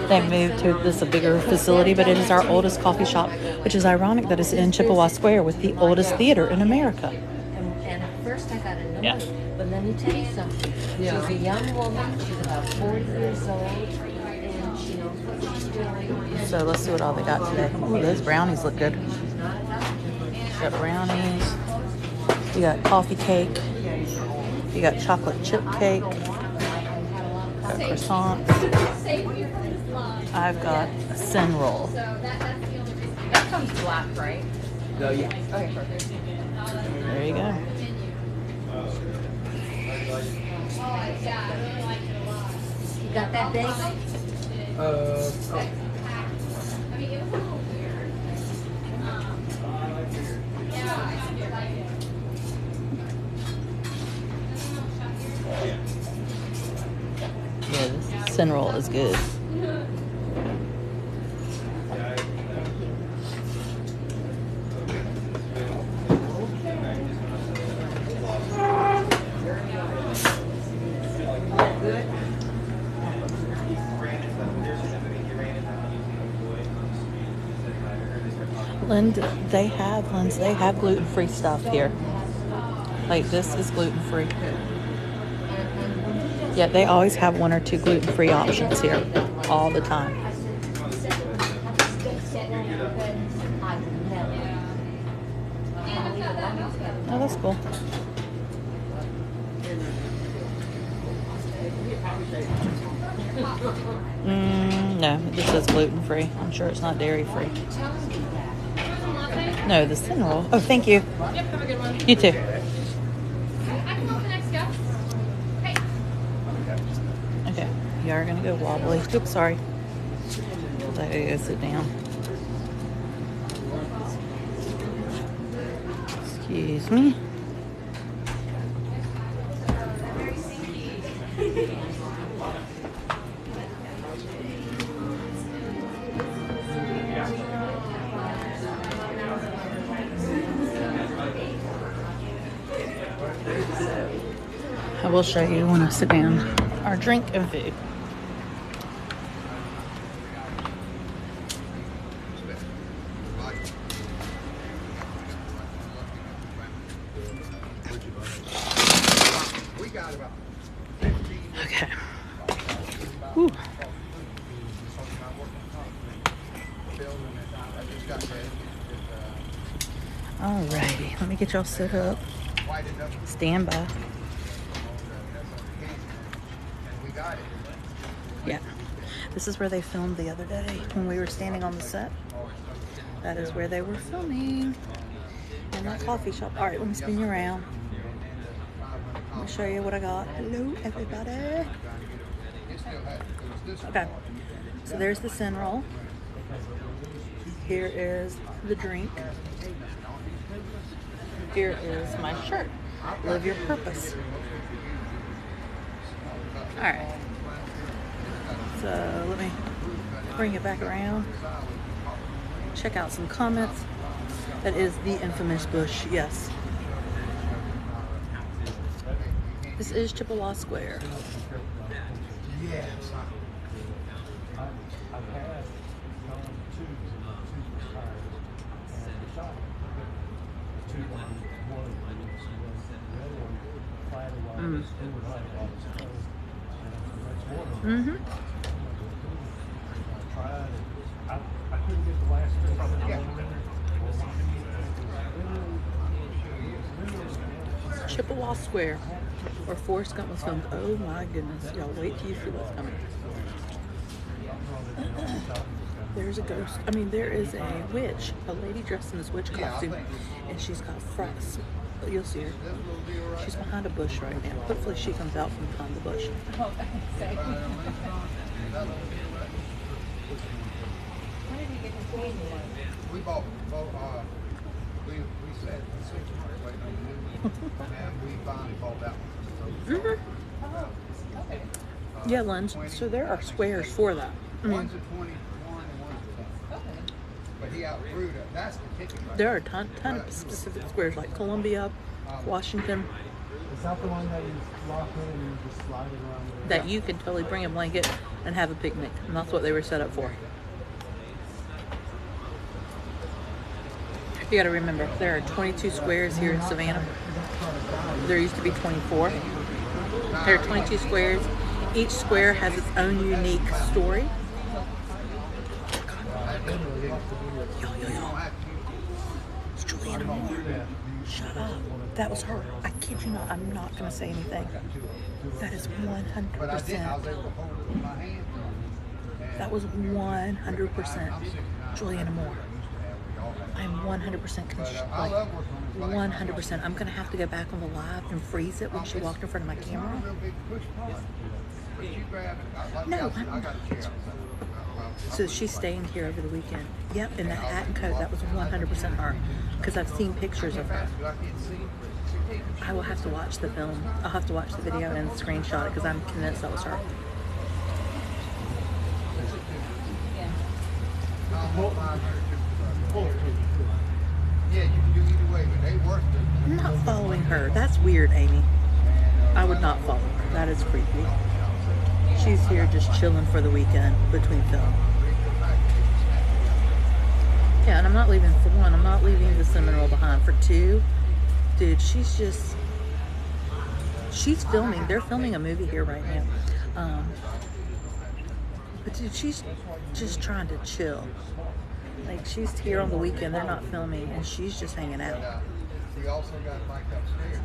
They moved to this a bigger facility, but it is our oldest coffee shop, which is ironic that it's in Chippewa Square with the oldest theater in America. And at first I got annoyed, Yeah. but let me tell you something. She's a young woman. She's about 40 years old, and she knows what she's doing. So let's see what all they got today. Ooh, those brownies look good. You got brownies. You got coffee cake. You got chocolate chip cake. Got croissants. I've got a sin roll. That comes black, right? Yeah. Okay, perfect. There you go. You got that, Dave? Yeah, this sin roll is good. They have gluten-free stuff here. Like this is gluten-free. Yeah, they always have one or two gluten-free options here all the time. Oh, that's cool. No, this is gluten-free. I'm sure it's not dairy-free. No, the sin roll. Oh, thank you. Yep, have a good one. You too. I can help the next guest. Hey. Okay, you are gonna go wobbly. Oops, sorry. I gotta go sit down. Excuse me. I will show you when I sit down our drink and food. Okay. Whew. Alrighty, let me get y'all set up. Stand by. Yeah, this is where they filmed the other day when we were standing on the set. That is where they were filming in that coffee shop. All right, let me spin you around. Let me show you what I got. Hello, everybody. Okay, so there's the sin roll. Here is the drink. Here is my shirt. Live your purpose. All right. So let me bring it back around. Check out some comments. That is the infamous Bush, yes. This is Chippewa Square. Chippewa Square, where Forrest Gump was filmed. Oh my goodness. Y'all wait till you see what's coming. There's a ghost. I mean, there is a witch. A lady dressed in this witch costume. And she's got frost. You'll see her. She's behind a bush right now. Hopefully she comes out from behind the bush. We bought, we said 6 months waiting on the new one, and we finally bought that one. Yeah, Lens. So there are squares for that. One's a 21 and one's a 10. But he outgrew that. That's the kicking right. There are a ton of specific squares like Columbia, Washington, Is that the one that you lock in and you just slide it around? that you can totally bring a blanket and have a picnic. And that's what they were set up for. You got to remember, there are 22 squares here in Savannah. There used to be 24. There are 22 squares. Each square has its own unique story. Yo. It's Juliana Moore. Shut up. That was her. I kid you not. I'm not going to say anything. That is 100%. That was 100% Juliana Moore. I'm 100% 100%. I'm gonna have to go back on the live and freeze it when she walked in front of my camera. No, I'm not. So she's staying here over the weekend. Yep, in that hat and coat, that was 100% her. Because I've seen pictures of her. I will have to watch the film. I'll have to watch the video and screenshot it because I'm convinced that was her. Yeah, you can do either way, but they worth it. I'm not following her. That's weird, Amy. I would not follow her. That is creepy. She's here just chilling for the weekend between film. Yeah, and I'm not leaving, for one, I'm not leaving the cinnamon roll behind. For two, dude, she's filming. They're filming a movie here right now. But dude, she's just trying to chill. Like, she's here on the weekend, they're not filming, and she's just hanging out.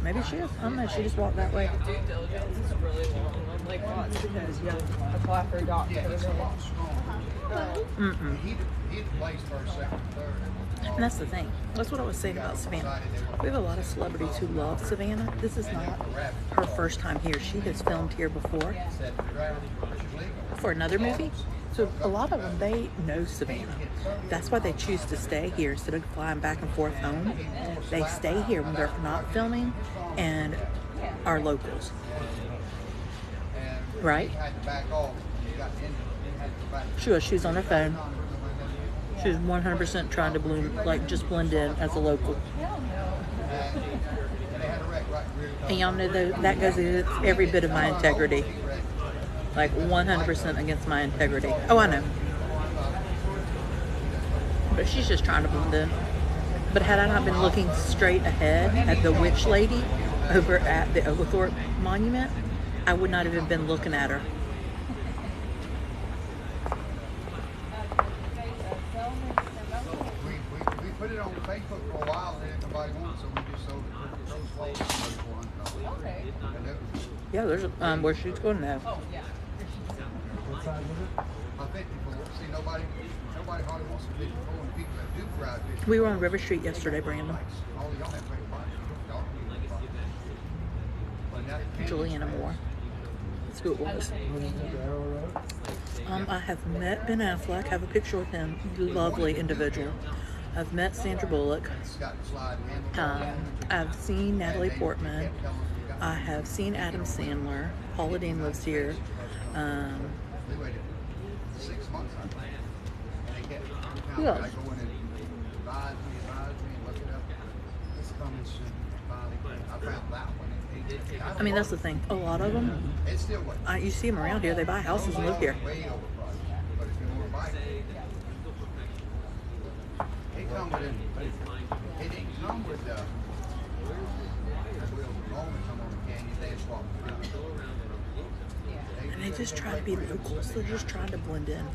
Maybe she is. I don't know, she just walked that way. Due diligence is really long. Like, because you have to apply for a doctor for the village. He'd placed first, second, third. And that's the thing. That's what I was saying about Savannah. We have a lot of celebrities who love Savannah. This is not her first time here. She has filmed here before for another movie. So a lot of them, they know Savannah. That's why they choose to stay here instead of flying back and forth home. They stay here when they're not filming and are locals. Right? She was on her phone. She was 100% trying to just blend in as a local. And y'all know that goes against every bit of my integrity. Like 100% against my integrity. Oh, I know. But she's just trying to blend in. But had I not been looking straight ahead at the witch lady over at the Oglethorpe Monument, I would not have even been looking at her. We put it on Facebook for a while and nobody wanted, so we just sold it for those clothes. Yeah, there's where she's going now. I think people see nobody hardly wants to fish before, and people that do fry fish. We were on River Street yesterday, Brandon. All y'all have great bodies. Juliana Moore. That's who it was. I have met Ben Affleck. Have a picture with him. Lovely individual. I've met Sandra Bullock. I've seen Natalie Portman. I have seen Adam Sandler. Paula Deen lives here. Who else? I mean, that's the thing. A lot of them, you see them around here. They buy houses and live here. And they just try to be locals. They're just trying to blend in.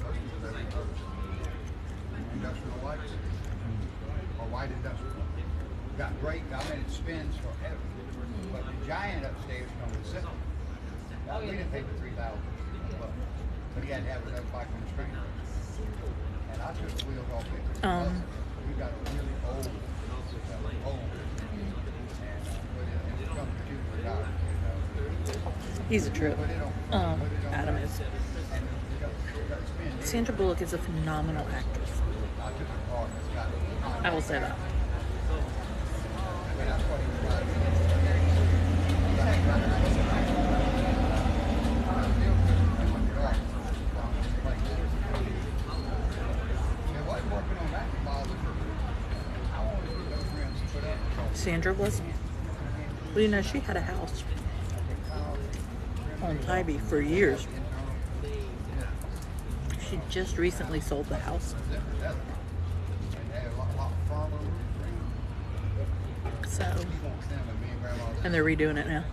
Industrial lights or white industrial. got great, I mean, it spins forever. But the giant upstairs comes with simple. We didn't pay for $3,000. But he had to have another bike on the string. And I took the wheels off it. We got a really old. And it comes to the guy. He's a trip. Adam is. Sandra Bullock is a phenomenal actress. I will say that. Sandra was. Well, you know, she had a house on Tybee for years. She just recently sold the house. So, and they're redoing it now.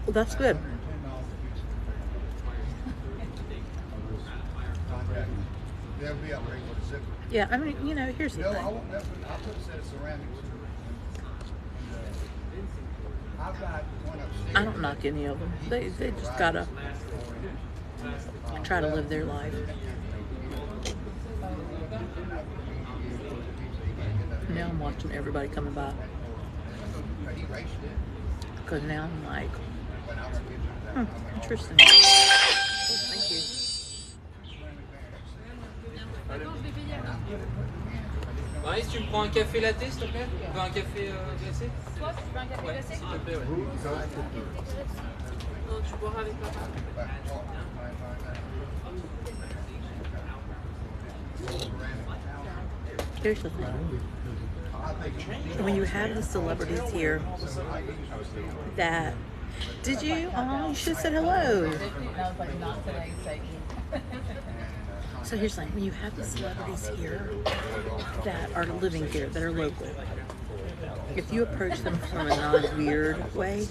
Well, that's good. Yeah, I mean, you know, here's the thing. I don't knock any of them. They just gotta try to live their life. Now I'm watching everybody coming by. Because now I'm like, interesting. Oh, thank you. Maïs, tu me prends un café latte, s'il te plaît? Tu veux un café glacé? Toi, tu veux un café glacé? S'il te plaît, ouais. Non, tu boiras avec papa. Here's the thing. When you have the celebrities here that, did you? Oh, you should have said hello. So here's the thing. When you have the celebrities here that are living here, that are local, if you approach them from a non-weird way,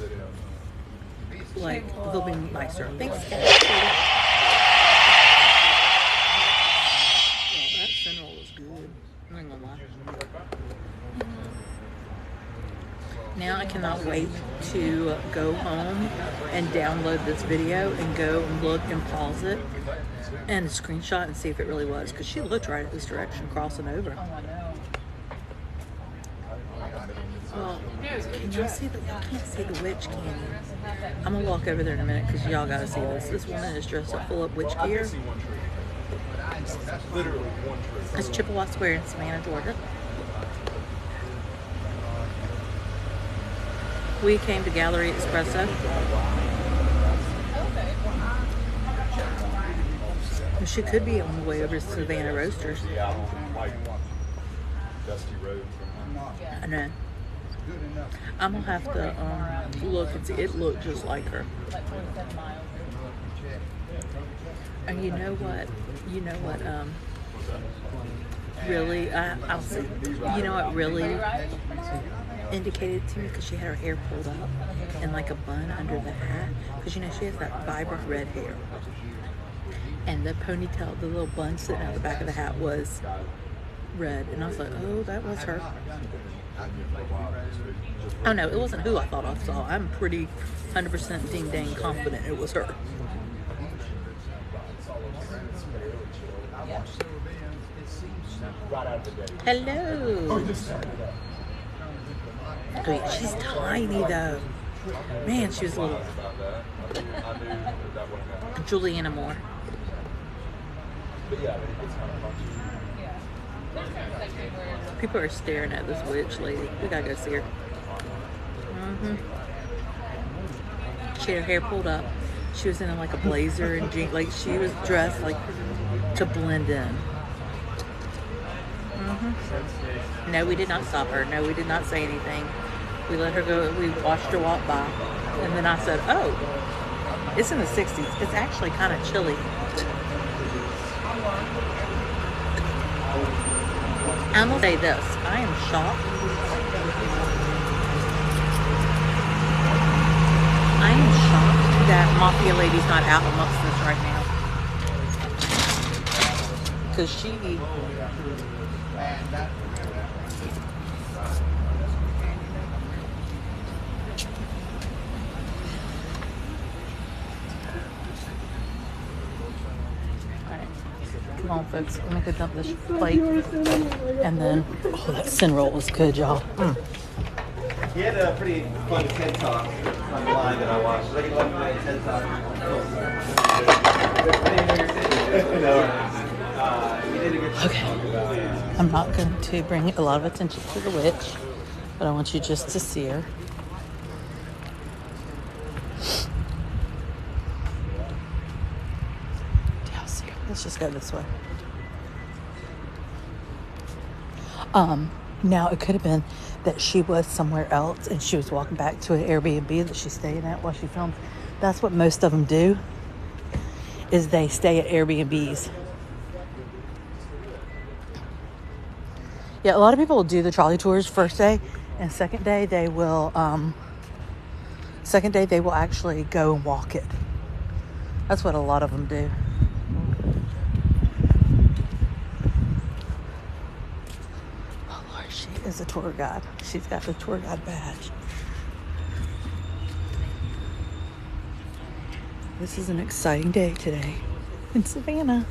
like, they'll be nicer. Thanks, guys. Well, that Central was good. I'm not gonna lie. Now I cannot wait to go home and download this video and go and look and pause it and screenshot and see if it really was, because she looked right at this direction crossing over. Well, can y'all see y'all can't see the witch, can you? I'm gonna walk over there in a minute because y'all gotta see this. This woman is dressed up full of witch gear. It's Chippewa Square in Savannah, Georgia. We came to Gallery Espresso. She could be on the way over to Savannah Roasters. I know. I'm gonna have to look and see. It looked just like her. And you know what? Really, I'll see. You know what really indicated to me, because she had her hair pulled up and like a bun under the hat, because you know she has that vibrant red hair, and the ponytail, the little bun sitting out the back of the hat was red, and I was like, oh, that was her. Oh no, it wasn't who I thought I saw. I'm pretty 100% ding dang confident it was her. Hello. Oh, yeah, she's tiny though. Man, she was a little. Juliana Moore. People are staring at this witch lady. We gotta go see her. She had her hair pulled up. She was in like a blazer and jeans. Like she was dressed like to blend in. No, we did not stop her. No, we did not say anything. We let her go. We watched her walk by. And then I said, oh, it's in the 60s. It's actually kind of chilly. I'm going to say this. I am shocked. I am shocked that Mafia Lady's not out amongst us right now. Because she... on, folks. Let me go dump this plate. And then, oh, that sin roll was good, y'all. He had a pretty fun TED Talk online that I watched. Like 11-minute TED Talk. He did a good Okay. I'm not going to bring a lot of attention to the witch, but I want you just to see her. Do y'all see her? Let's just go this way. Now it could have been that she was somewhere else and she was walking back to an Airbnb that she's staying at while she films. That's what most of them do, is they stay at Airbnbs. Yeah, a lot of people will do the trolley tours first day, and second day they will actually go and walk it. That's what a lot of them do. She is a tour guide. She's got the tour guide badge. This is an exciting day today in Savannah.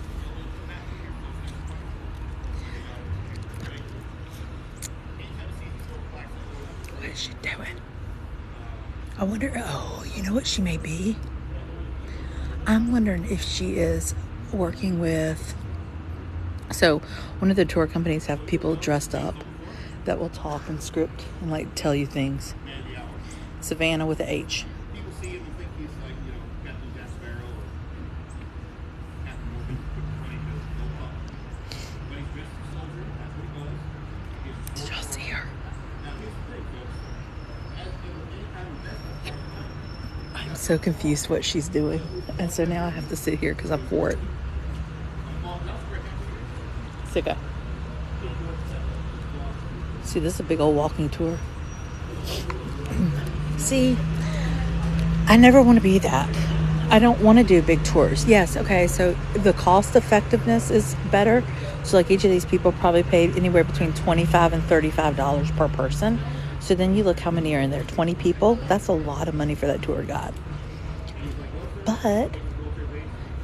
What is she doing? I wonder, oh, you know what she may be? I'm wondering if she is working with, so one of the tour companies have people dressed up that will talk and script and like tell you things. Savannah with a H. Did y'all see her? I'm so confused what she's doing, and so now I have to sit here because I'm for it. Sicko. See, this is a big old walking tour. See, I never want to be that. I don't want to do big tours. Yes, okay, so the cost effectiveness is better. So like each of these people probably paid anywhere between $25 and $35 per person. So then you look how many are in there. 20 people. That's a lot of money for that tour guide. But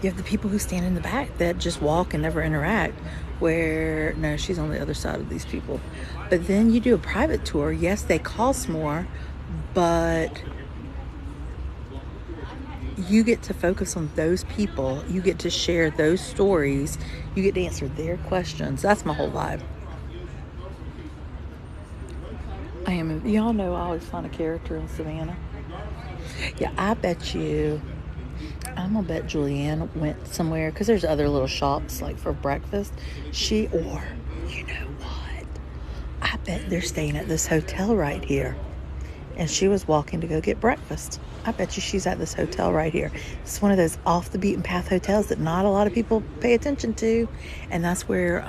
you have the people who stand in the back that just walk and never interact. Where, no, she's on the other side of these people. But then you do a private tour. Yes, they cost more, but you get to focus on those people. You get to share those stories. You get to answer their questions. That's my whole vibe. Y'all know I always find a character in Savannah. Yeah, I bet you, I'm gonna bet Julianne went somewhere, because there's other little shops like for breakfast. You know what? I bet they're staying at this hotel right here. And she was walking to go get breakfast. I bet you she's at this hotel right here. It's one of those off the beaten path hotels that not a lot of people pay attention to. And that's where,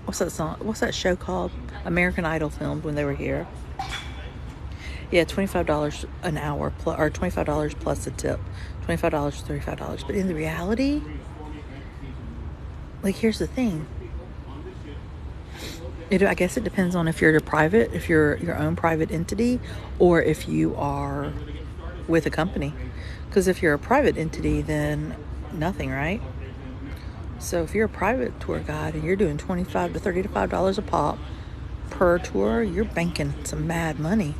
what's that song? What's that show called? American Idol filmed when they were here. Yeah, $25 an hour, or $25 plus a tip. $25, $35. But in the reality, like, here's the thing. I guess it depends on if you're if you're your own private entity, or if you are with a company. Because if you're a private entity, then nothing, right? So if you're a private tour guide and you're doing $25 to $35 a pop per tour, you're banking some mad money.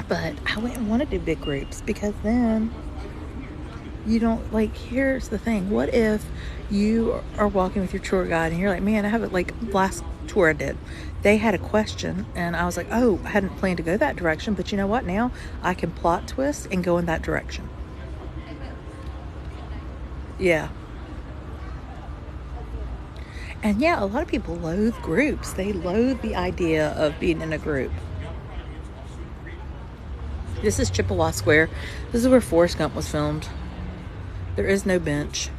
But I wouldn't want to do big groups, because then you don't, like, here's the thing. What if you are walking with your tour guide and you're like, man, I have it, like last tour I did, they had a question and I was like, oh, I hadn't planned to go that direction, but you know what, now I can plot twist and go in that direction. Yeah. And yeah, a lot of people loathe groups. They loathe the idea of being in a group. This is Chippewa Square. This is where Forrest Gump was filmed. There is no bench.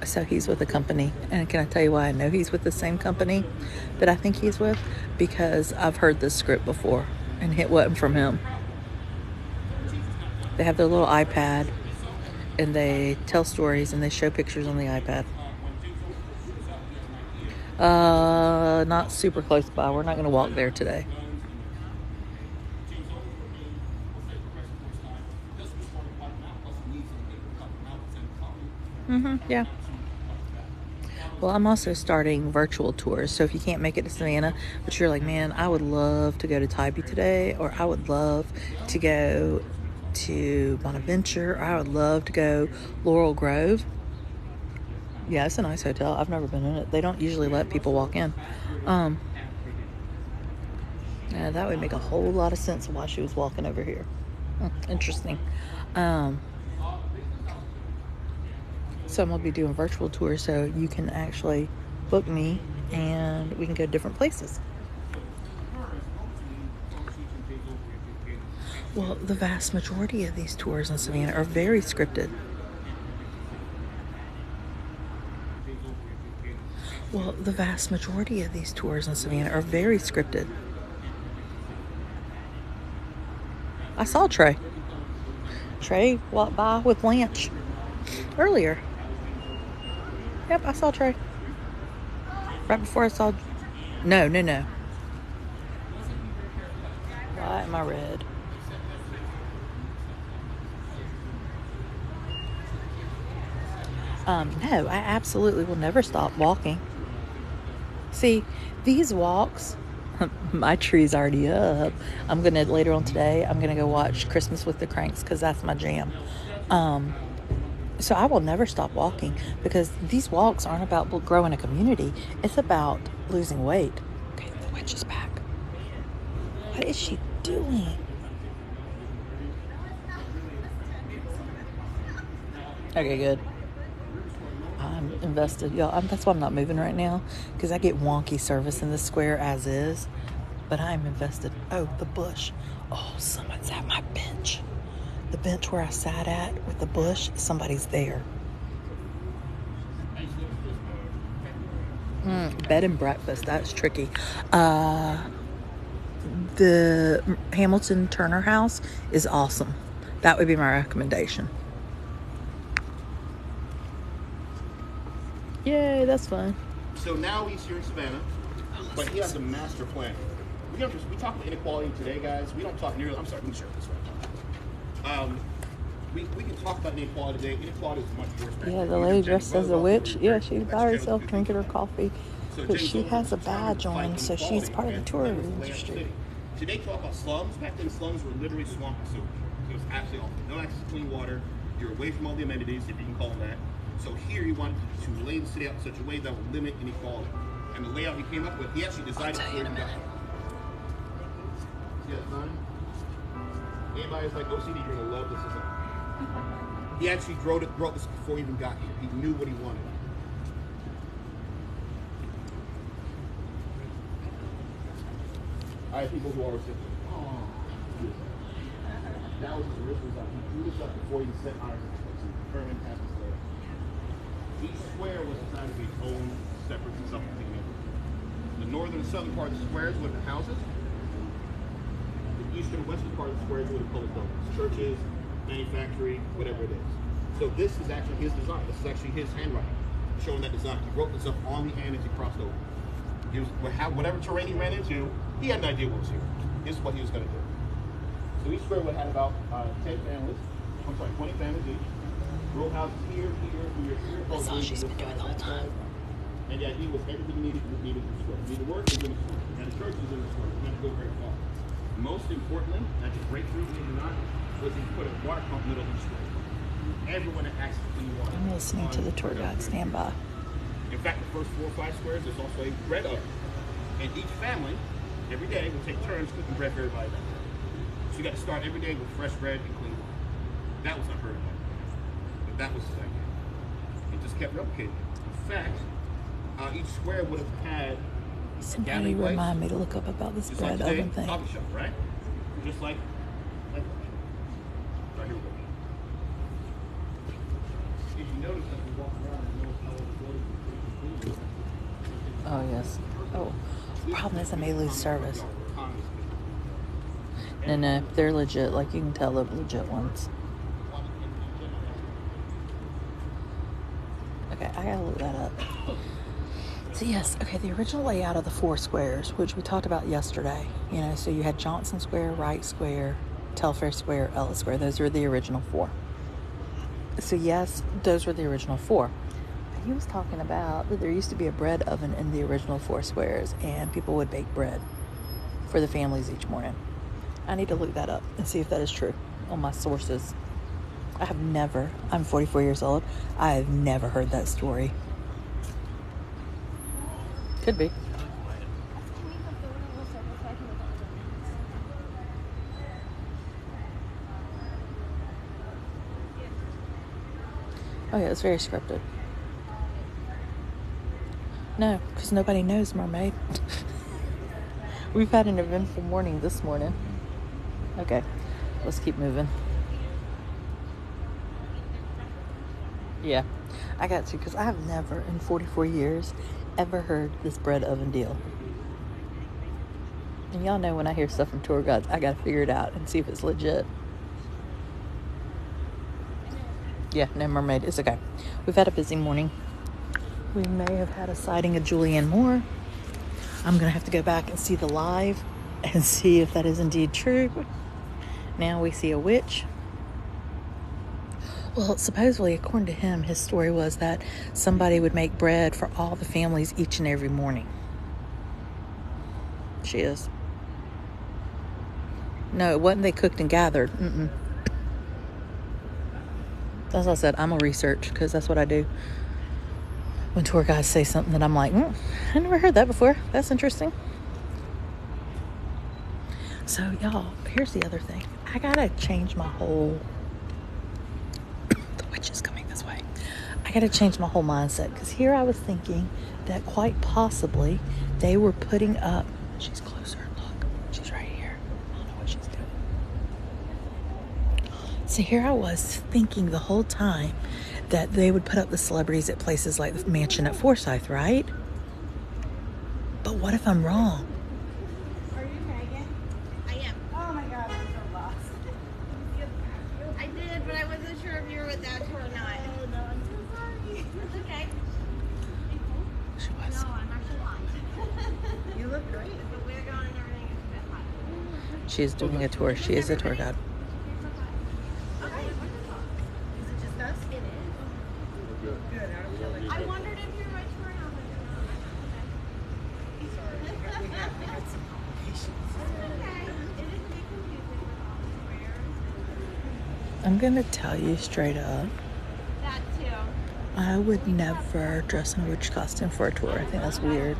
So he's with a company. And can I tell you why I know he's with the same company that I think he's with? Because I've heard this script before, and it wasn't from him. They have their little iPad, and they tell stories, and they show pictures on the iPad. not super close by. We're not going to walk there today. Yeah. Well, I'm also starting virtual tours. So if you can't make it to Savannah, but you're like, man, I would love to go to Tybee today, or I would love to go to Bonaventure, or I would love to go Laurel Grove. Yeah, it's a nice hotel. I've never been in it. They don't usually let people walk in. Yeah, that would make a whole lot of sense why she was walking over here. Interesting. So I'm going to be doing virtual tours so you can actually book me and we can go to different places. Well, the vast majority of these tours in Savannah are very scripted. Well, the vast majority of these tours in Savannah are very scripted. I saw Trey. Trey walked by with Blanche earlier. Yep, I saw Trey. Right before I saw... No. Why am I red? No, I absolutely will never stop walking. See, these walks... My tree's already up. I'm going to, later on today, I'm going to go watch Christmas with the Cranks because that's my jam. So I will never stop walking because these walks aren't about growing a community. It's about losing weight. Okay, the witch is back. What is she doing? Okay, good. I'm invested. Y'all, that's why I'm not moving right now because I get wonky service in this square as is. But I'm invested. Oh, the bush. Oh, someone's at my bench. The bench where I sat at with the bush, somebody's there. Bed and breakfast, that's tricky. The Hamilton Turner House is awesome. That would be my recommendation. Yay, that's fun. So now he's here in Savannah, but he has a master plan. We talk about inequality today, guys. We don't talk nearly. I'm sorry, let me share this right. We can talk about inequality today. Inequality is much worse. Yeah, the lady dressed as a witch. Yeah, she's by herself drinking her coffee. But she has a badge on, so she's part of the tourism industry. Today, talk about slums. Back then, slums were literally swamp and sewage. It was actually awful. No access to clean water. You're away from all the amenities, if you can call them that. So here, he wanted to lay the city out in such a way that would limit inequality. And the layout he came up with, he actually designed it before he got here. See that sign? Anybody who's like OCD, you're gonna love this design. He actually wrote this before he even got here. He knew what he wanted. I have people who are recipients. Oh, that was his original design. He drew this up before he set ours in place. He determined half his layer. Each square was designed to be its own separate and self-contained neighborhood. The northern and southern part of the squares were the houses. The eastern and western part of the squares were the public buildings, churches, manufacturing, whatever it is. So this is actually his design. This is actually his handwriting showing that design. He wrote this up on the hand as he crossed over. He was, whatever terrain he ran into, he had an idea what was here. This is what he was going to do. So each square would have about 20 families each. Row houses here. That's all she's been doing the whole time. And the idea was everything needed in the square. You need to work, is in the square. And the church is in the square. You have to go very far. Most importantly, that the breakthrough, believe it or not, was he put a water pump middle of the square. Everyone had access to clean water. I'm listening to the tour guide stand by. In fact, the first 4 or 5 squares, there's also a bread oven. And each family, every day, will take turns cooking bread for everybody. So you got to start every day with fresh bread and clean water. That was unheard of. But that was his idea. It just kept replicating. In fact, each square would have had somebody remind me to look up about this bread oven thing. Coffee shop, right? Just like right here we go. If you notice as we walk around and notice how all the buildings are. Oh yes. Oh, the problem is I may lose service. No, they're legit. Like you can tell they're legit ones. Okay, I gotta look that up. So So yes, okay, the original layout of the 4 squares, which we talked about yesterday, you know, so you had Johnson Square, Wright Square, Telfair Square, Ellis Square. Those were the original 4. So yes, those were the original 4. But he was talking about that there used to be a bread oven in the original 4 squares, and people would bake bread for the families each morning. I need to look that up and see if that is true on my sources. I'm 44 years old. I have never heard that story. Could be. Oh yeah, it's very scripted. No, because nobody knows, mermaid. We've had an eventful morning this morning. Okay, let's keep moving. Yeah, I got to, because I have never in 44 years ever heard this bread oven deal. And y'all know when I hear stuff from tour guides, I gotta figure it out and see if it's legit. Yeah, no, mermaid, it's okay. We've had a busy morning. We may have had a sighting of Julianne Moore. I'm gonna have to go back and see the live and see if that is indeed true. Now we see a witch. Well, supposedly, according to him, his story was that somebody would make bread for all the families each and every morning. She is. No, it wasn't they cooked and gathered. As I said, I'm a research, because that's what I do. When tour guides say something that I'm like, I never heard that before. That's interesting. So, y'all, here's the other thing. I gotta change my whole... The witch is coming this way. I gotta change my whole mindset, because here I was thinking that quite possibly they were putting up... She's closer. Look, she's right here. I don't know what she's doing. So here I was thinking the whole time that they would put up the celebrities at places like the mansion at Forsyth, right? But what if I'm wrong? Are you Megan? I am. Oh my god, I'm so lost. I did, but I wasn't sure if you were with that tour or not. Oh no, I'm so sorry. It's okay. She was. No, I'm actually hot. You look great. The wig on and everything is a bit hot. She is doing a tour. She is a tour guide. Okay, wonderful. Is it just us? It is. Good. I wondered if you were my tour and I was like, no. Sorry. We had some complications. Okay. It is a bit confusing with all the squares. I'm gonna tell you straight up, That too. I would never dress in a witch costume for a tour. I think that's weird.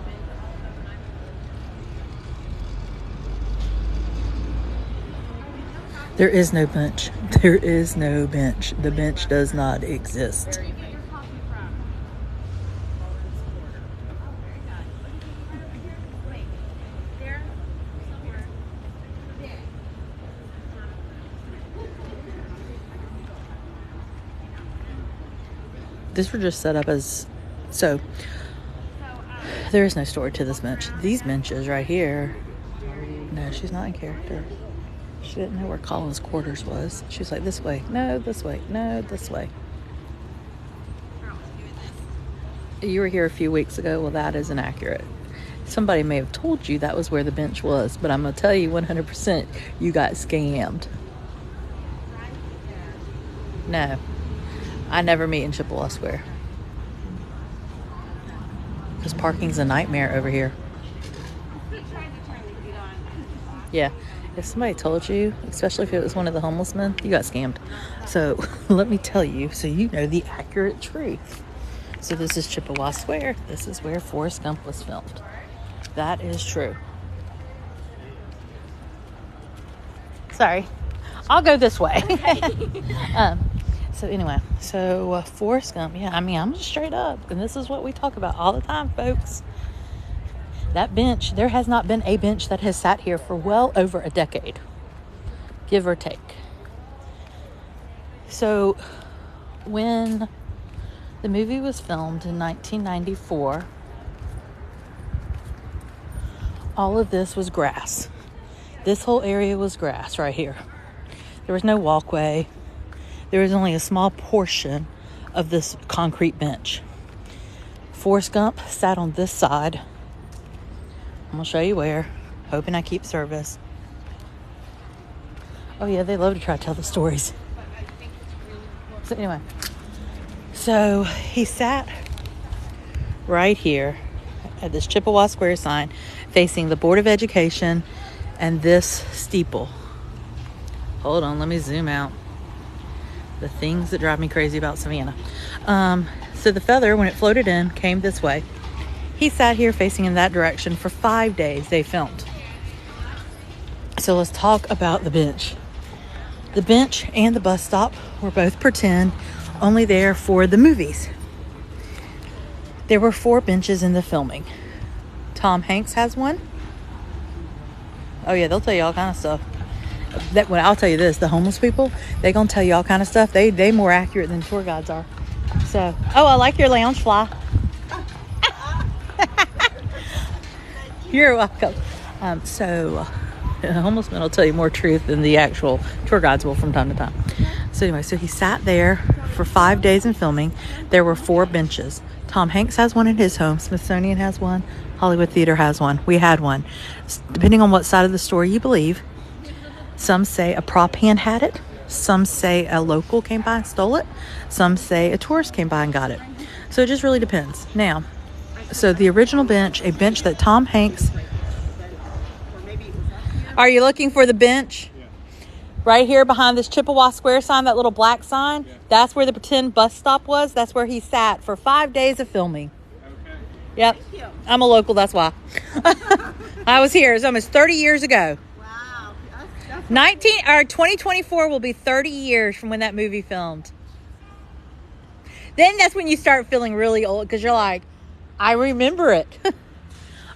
There is no bench. There is no bench. The bench does not exist. These were just set up as... So, there is no story to this bench. These benches right here... No, she's not in character. She didn't know where Colin's quarters was. She was like, this way. No, this way. No, this way. You were here a few weeks ago. Well, that is inaccurate. Somebody may have told you that was where the bench was, but I'm going to tell you 100% you got scammed. No. I never meet in Chippewa Square. Because parking's a nightmare over here. Yeah. If somebody told you, especially if it was one of the homeless men, you got scammed. So let me tell you, so you know the accurate truth. So this is Chippewa Square. This is where Forrest Gump was filmed. That is true. Sorry. I'll go this way. So anyway, so Forrest Gump, yeah, I mean, I'm just straight up. And this is what we talk about all the time, folks. That bench, there has not been a bench that has sat here for well over a decade, give or take. So when the movie was filmed in 1994, all of this was grass. This whole area was grass right here. There was no walkway. There was only a small portion of this concrete bench. Forrest Gump sat on this side. I'm going to show you where. Hoping I keep service. Oh yeah, they love to try to tell the stories. So anyway. So he sat right here at this Chippewa Square sign facing the Board of Education and this steeple. Hold on, let me zoom out. The things that drive me crazy about Savannah. So the feather, when it floated in, came this way. He sat here facing in that direction for 5 days. They filmed. So let's talk about the bench. The bench and the bus stop were both pretend, only there for the movies. There were 4 benches in the filming. Tom Hanks has one. Oh yeah, they'll tell you all kind of stuff. I'll tell you this, the homeless people, they're going to tell you all kind of stuff. They more accurate than tour guides are. So, oh, I like your lounge fly. You're welcome. Homeless men will tell you more truth than the actual tour guides will from time to time. So anyway, so he sat there for 5 days in filming. There were 4 benches. Tom Hanks has one in his home. Smithsonian has one. Hollywood Theater has one. We had one. Depending on what side of the story you believe. Some say a prop hand had it. Some say a local came by and stole it. Some say a tourist came by and got it. So it just really depends. Now, so the original bench, a bench that Tom Hanks... Are you looking for the bench? Yeah. Right here behind this Chippewa Square sign, that little black sign? Yeah. That's where the pretend bus stop was. That's where he sat for 5 days of filming. Okay. Yep. I'm a local, that's why. I was here. It was almost 30 years ago. Wow. That's 2024 will be 30 years from when that movie filmed. Then that's when you start feeling really old because you're like, I remember it.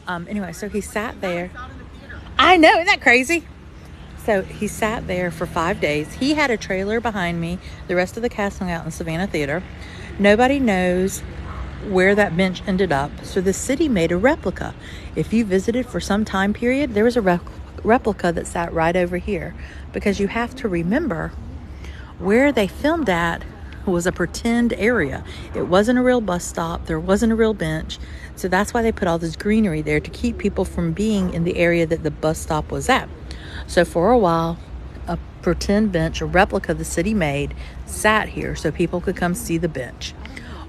Anyway, so he sat there. I know, isn't that crazy? So he sat there for 5 days. He had a trailer behind me. The rest of the cast hung out in Savannah Theater. Nobody knows where that bench ended up. So the city made a replica. If you visited for some time period, there was a replica that sat right over here. Because you have to remember where they filmed at was a pretend area. It wasn't a real bus stop. There wasn't a real bench. So that's why they put all this greenery there to keep people from being in the area that the bus stop was at. So for a while, a pretend bench, a replica the city made, sat here so people could come see the bench.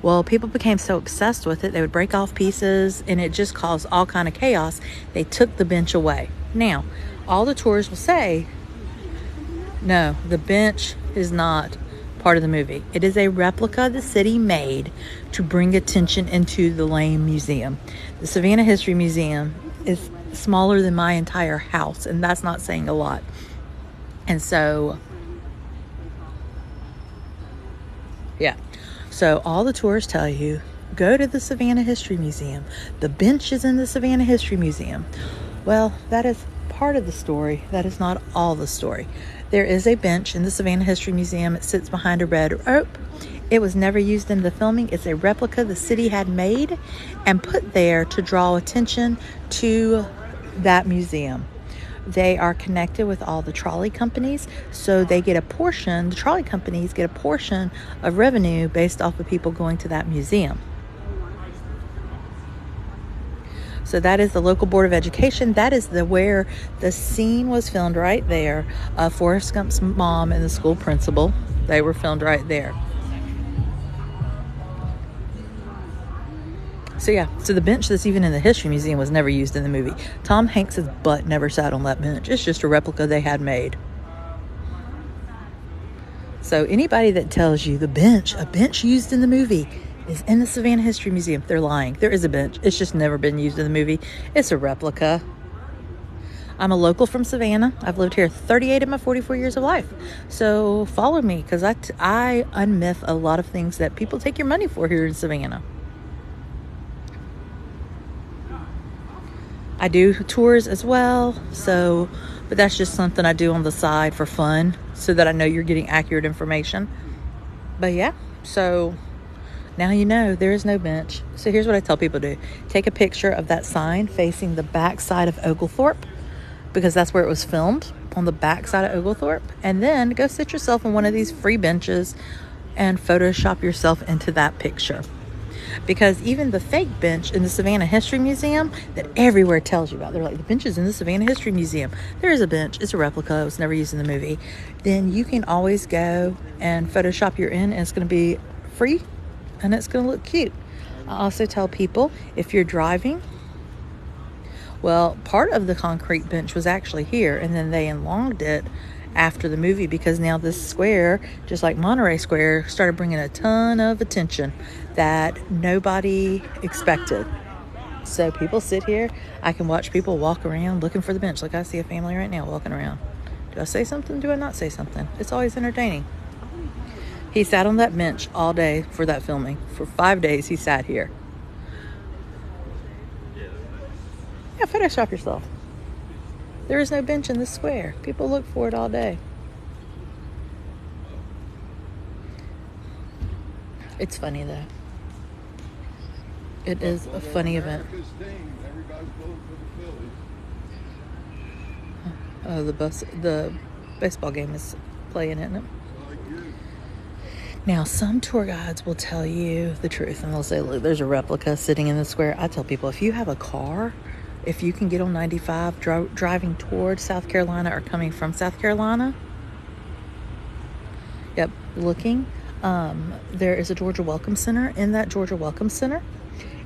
Well, people became so obsessed with it, they would break off pieces and it just caused all kind of chaos. They took the bench away. Now, all the tourists will say, no, the bench is not part of the movie. It is a replica the city made to bring attention into the Lane Museum. The Savannah History Museum is smaller than my entire house, and that's not saying a lot. And so, yeah. So all the tourists tell you, go to the Savannah History Museum. The bench is in the Savannah History Museum. Well, that is part of the story. That is not all the story. There is a bench in the Savannah History Museum. It sits behind a red rope. It was never used in the filming. It's a replica the city had made and put there to draw attention to that museum. They are connected with all the trolley companies, so they get a portion, the trolley companies get a portion of revenue based off of people going to that museum. So that is the local Board of Education. That is where the scene was filmed right there. Forrest Gump's mom and the school principal, they were filmed right there. So yeah, so the bench that's even in the History Museum was never used in the movie. Tom Hanks's butt never sat on that bench. It's just a replica they had made. So anybody that tells you a bench used in the movie is in the Savannah History Museum, they're lying. There is a bench. It's just never been used in the movie. It's a replica. I'm a local from Savannah. I've lived here 38 of my 44 years of life. So follow me because I unmyth a lot of things that people take your money for here in Savannah. I do tours as well, but that's just something I do on the side for fun so that I know you're getting accurate information. But yeah, so now you know there is no bench. So here's what I tell people to do. Take a picture of that sign facing the back side of Oglethorpe because that's where it was filmed, on the back side of Oglethorpe. And then go sit yourself on one of these free benches and Photoshop yourself into that picture. because even the fake bench in the Savannah History Museum that everywhere tells you about, they're like, the bench is in the Savannah History Museum. There is a bench. It's a replica. It was never used in the movie. Then you can always go and Photoshop your in, and it's going to be free, and it's going to look cute. I also tell people, if you're driving, well, part of the concrete bench was actually here, and then they enlonged it after the movie because now this square, just like Monterey Square, started bringing a ton of attention that nobody expected. So people sit here. I can watch people walk around looking for the bench. Like I see a family right now walking around. Do I say something? Do I not say something? It's always entertaining. He sat on that bench all day for that filming. For 5 days he sat here. Yeah, Photoshop yourself. There is no bench in this square. People look for it all day. It's funny though. It is a funny event. Oh, the baseball game is playing, isn't it? Now, some tour guides will tell you the truth and they'll say, look, there's a replica sitting in the square. I tell people, if you have a car, if you can get on 95 driving toward South Carolina or coming from South Carolina, yep, looking, there is a Georgia Welcome Center. In that Georgia Welcome Center,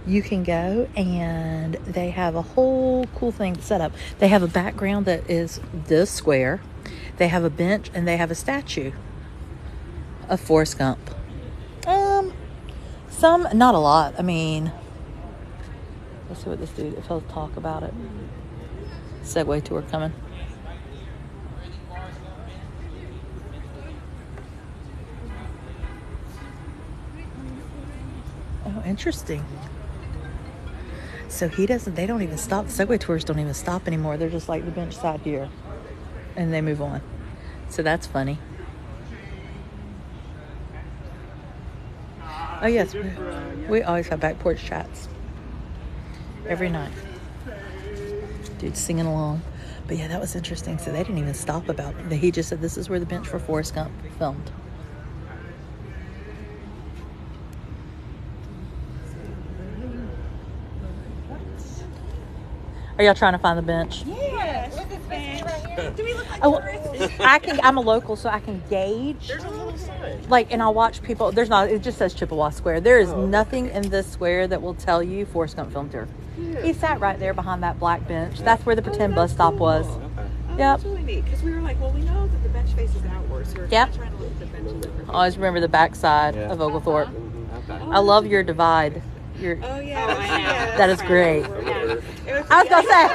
you can go and they have a whole cool thing set up. They have a background that is this square. They have a bench and they have a statue of Forrest Gump. Some, not a lot. I mean, let's see what this dude, if he'll talk about it. Segway tour coming. Oh, interesting. So he doesn't, they don't even stop. The Segway tours don't even stop anymore. They're just like the bench side here. And they move on. So that's funny. Oh yes, we always have back porch chats. Every night. Dude's singing along. But yeah, that was interesting. So they didn't even stop about it. He just said this is where the bench for Forrest Gump filmed. Are y'all trying to find the bench? Yeah. What's this bench? Do we look like tourists? I'm a local, so I can gauge. There's a little sign. Like, and I'll watch people. There's not. It just says Chippewa Square. There is nothing in this square that will tell you Forrest Gump filmed here. Yeah. He sat right there behind that black bench. That's where the pretend bus stop was. Oh, that's really neat. Because we were like, well, we know that the bench faces outwards. So we're trying to look at the benches. Always remember the back side of Oglethorpe. I love your divide. Oh yeah, that is great. I was gonna say,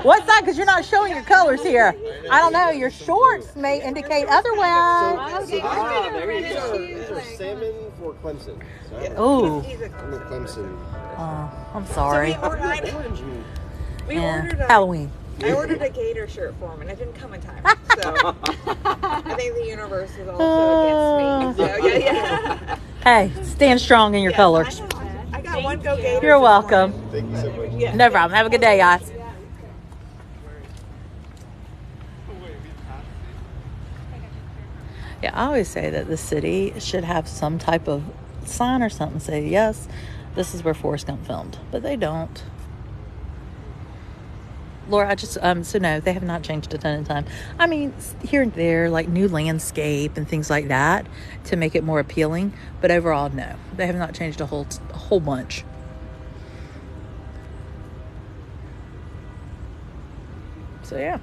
what's that? Because you're not showing your colors here. I don't know. Your shorts may indicate otherwise. Salmon for Clemson. Oh, I'm a Clemson. Oh, I'm sorry. We ordered Halloween. I ordered a gator shirt for him, and it didn't come in time. So I think the universe was also against me. So yeah. Hey, stand strong in your colors. I got one go Gators. You're welcome. Thank you so much. Yeah. No problem. Have a good day, guys. Yeah, I always say that the city should have some type of sign or something say, yes, this is where Forrest Gump filmed. But they don't. Laura, so no, they have not changed a ton of time. I mean, here and there, like new landscape and things like that to make it more appealing. But overall, no, they have not changed a whole bunch. So yeah.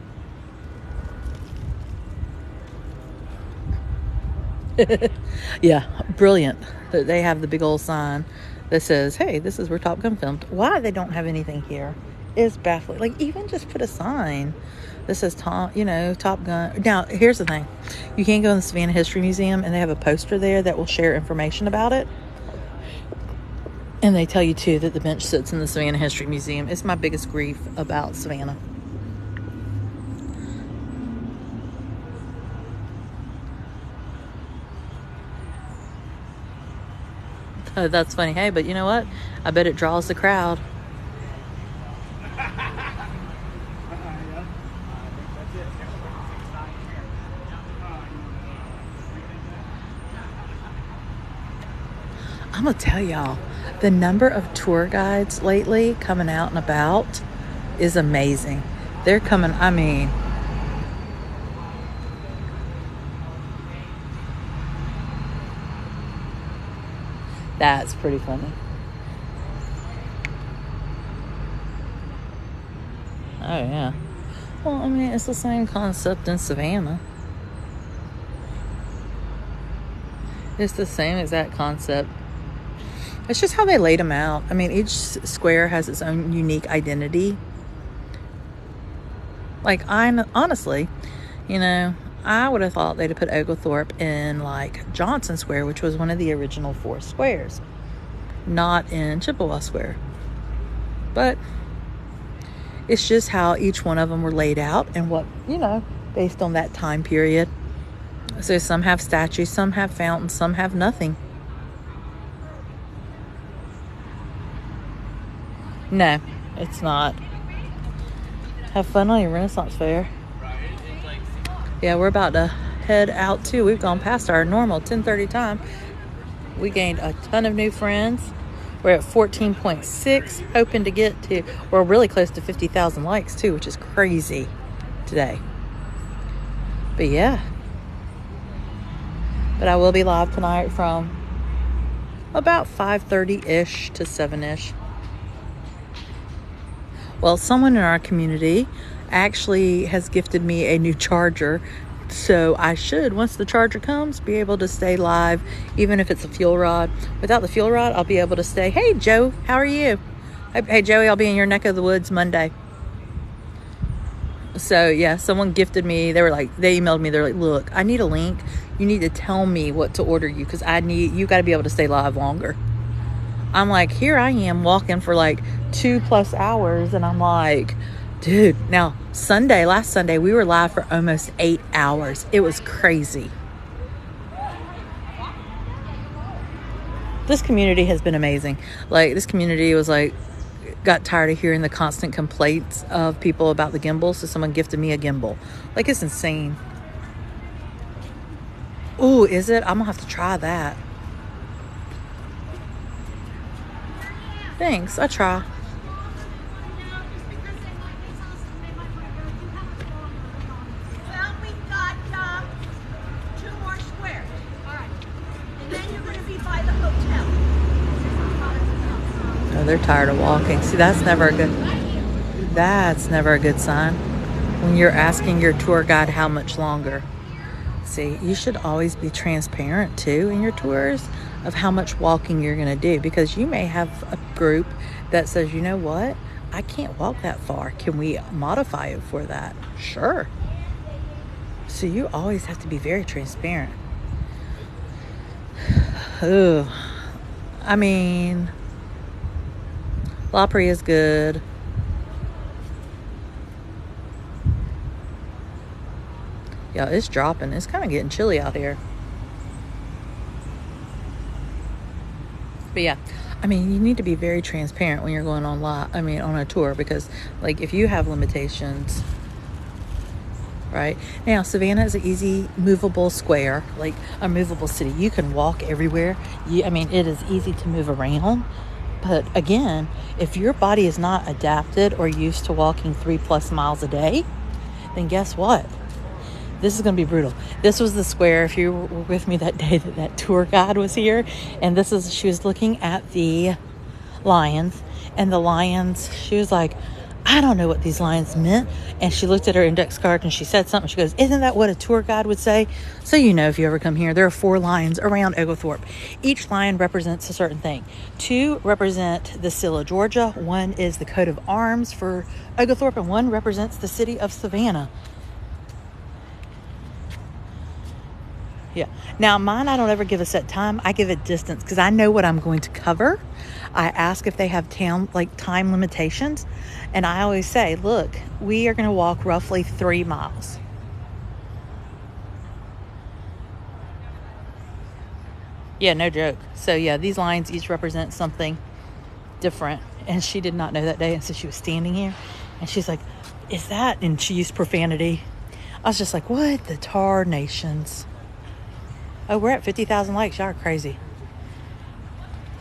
Yeah, brilliant. They have the big old sign that says, hey, this is where Top Gun filmed. Why they don't have anything here is baffling. Like, even just put a sign that says Top Gun. Now, here's the thing. You can go in the Savannah History Museum and they have a poster there that will share information about it. And they tell you, too, that the bench sits in the Savannah History Museum. It's my biggest grief about Savannah. Oh, that's funny. Hey, but you know what? I bet it draws the crowd. I'm gonna tell y'all, the number of tour guides lately coming out and about is amazing. They're coming, I mean, that's pretty funny. Oh yeah. Well, I mean, it's the same concept in Savannah. It's the same exact concept. It's just how they laid them out. I mean, each square has its own unique identity. Like, honestly, you know, I would have thought they'd have put Oglethorpe in, like, Johnson Square, which was one of the original 4 squares, not in Chippewa Square. But it's just how each one of them were laid out and what, you know, based on that time period. So some have statues, some have fountains, some have nothing. No, it's not. Have fun on your Renaissance fair. Yeah, we're about to head out too. We've gone past our normal 10:30 time. We gained a ton of new friends. We're at 14.6, hoping to get to, we're really close to 50,000 likes too, which is crazy today. But yeah. But I will be live tonight from about 5:30-ish to 7-ish. Well, someone in our community actually has gifted me a new charger. So I should, once the charger comes, be able to stay live, even if it's a fuel rod. Without the fuel rod, I'll be able to stay, hey, Joe, how are you? Hey, Joey, I'll be in your neck of the woods Monday. So, yeah, someone gifted me. They emailed me. They're like, look, I need a link. You need to tell me what to order you because you got to be able to stay live longer. I'm like, here I am walking for like 2+ hours. And I'm like, dude, now last Sunday, we were live for almost 8 hours. It was crazy. This community has been amazing. Like, this community was like, got tired of hearing the constant complaints of people about the gimbal. So someone gifted me a gimbal. Like, it's insane. Ooh, is it? I'm gonna have to try that. Thanks, I try. Well, we've got 2 more squares. All right. And then you're going to be by the hotel. Oh, they're tired of walking. See, that's never a good sign when you're asking your tour guide how much longer. See, you should always be transparent too in your tours of how much walking you're going to do, because you may have a group that says, you know what, I can't walk that far. Can we modify it for that? Sure. So you always have to be very transparent. Ugh. I mean, Lapri is good. Yeah, it's dropping. It's kind of getting chilly out here. But yeah, I mean, you need to be very transparent when you're going on on a tour, because like if you have limitations, right? Now, Savannah is an easy movable square, like a movable city. You can walk everywhere. It is easy to move around. But again, if your body is not adapted or used to walking 3+ miles a day, then guess what? This is going to be brutal. This was the square, if you were with me that day that tour guide was here, and she was looking at the lions, and the lions, she was like, I don't know what these lions meant. And she looked at her index card and she said something. She goes, isn't that what a tour guide would say? So if you ever come here, there are 4 lions around Oglethorpe. Each lion represents a certain thing. 2 represent the Scylla, Georgia. 1 is the coat of arms for Oglethorpe, and 1 represents the city of Savannah. Yeah. Now, mine, I don't ever give a set time. I give it distance because I know what I'm going to cover. I ask if they have time limitations. And I always say, look, we are going to walk roughly 3 miles. Yeah, no joke. So, yeah, these lines each represent something different. And she did not know that day. And so she was standing here. And she's like, is that? And she used profanity. I was just like, what the tar nations? Oh, we're at 50,000 likes. Y'all are crazy.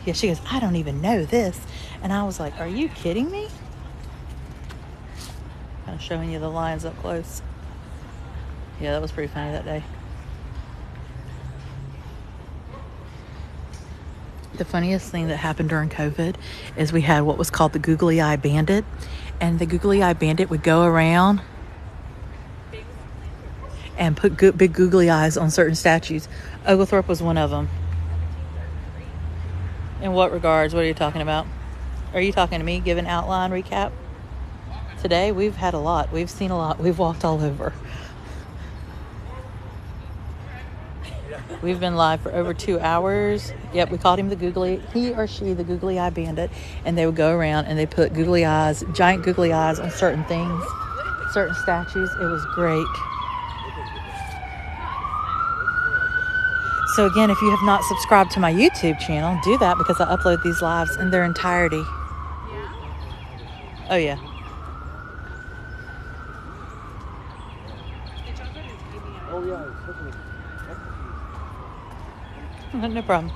Yeah, she goes, I don't even know this. And I was like, are you kidding me? Kind of showing you the lions up close. Yeah, that was pretty funny that day. The funniest thing that happened during COVID is we had what was called the googly eye bandit. And the googly eye bandit would go around and put big googly eyes on certain statues. Oglethorpe was one of them. In what regards? What are you talking about? Are you talking to me? Give an outline recap. Today, we've had a lot. We've seen a lot. We've walked all over. We've been live for over 2 hours. Yep, we called him the he or she, the googly eye bandit. And they would go around and they put googly eyes, giant googly eyes on certain things, certain statues. It was great. So again, if you have not subscribed to my YouTube channel, do that because I upload these lives in their entirety. Oh yeah. No problem.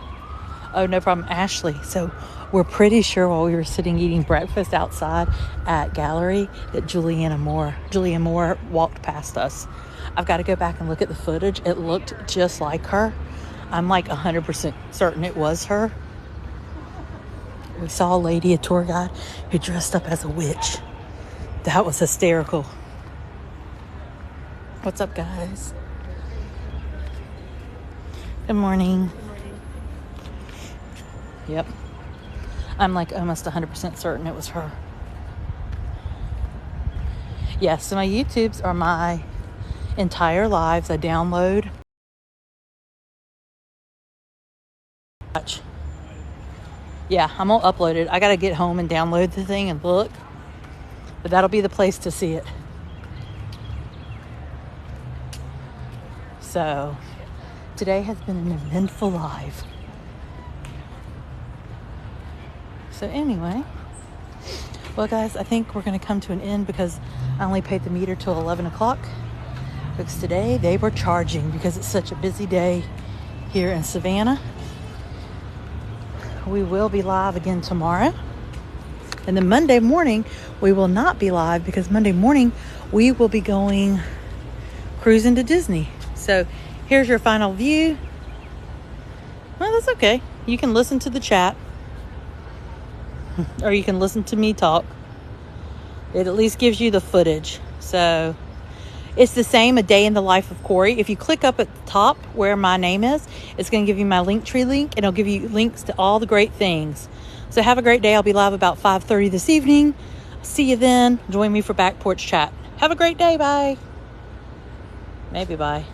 Oh, no problem. Ashley. So we're pretty sure while we were sitting eating breakfast outside at Gallery that Julianne Moore walked past us. I've got to go back and look at the footage. It looked just like her. I'm like 100% certain it was her. We saw a lady, a tour guide, who dressed up as a witch. That was hysterical. What's up, guys? Good morning. Yep. I'm like almost 100% certain it was her. Yes, so my YouTubes are my entire lives. I download. Yeah, I'm gonna upload it. I gotta get home and download the thing and look. But that'll be the place to see it. So, today has been an eventful live. So anyway, well guys, I think we're gonna come to an end because I only paid the meter till 11 o'clock. Because today they were charging because it's such a busy day here in Savannah. We will be live again tomorrow. And then Monday morning, we will not be live because Monday morning we will be going cruising to Disney. So here's your final view. Well, that's okay. You can listen to the chat. Or you can listen to me talk. It at least gives you the footage. So it's the same, a day in the life of Corey. If you click up at the top where my name is, it's going to give you my Linktree link, and it'll give you links to all the great things. So have a great day. I'll be live about 5:30 this evening. See you then. Join me for Back Porch Chat. Have a great day. Bye. Maybe bye.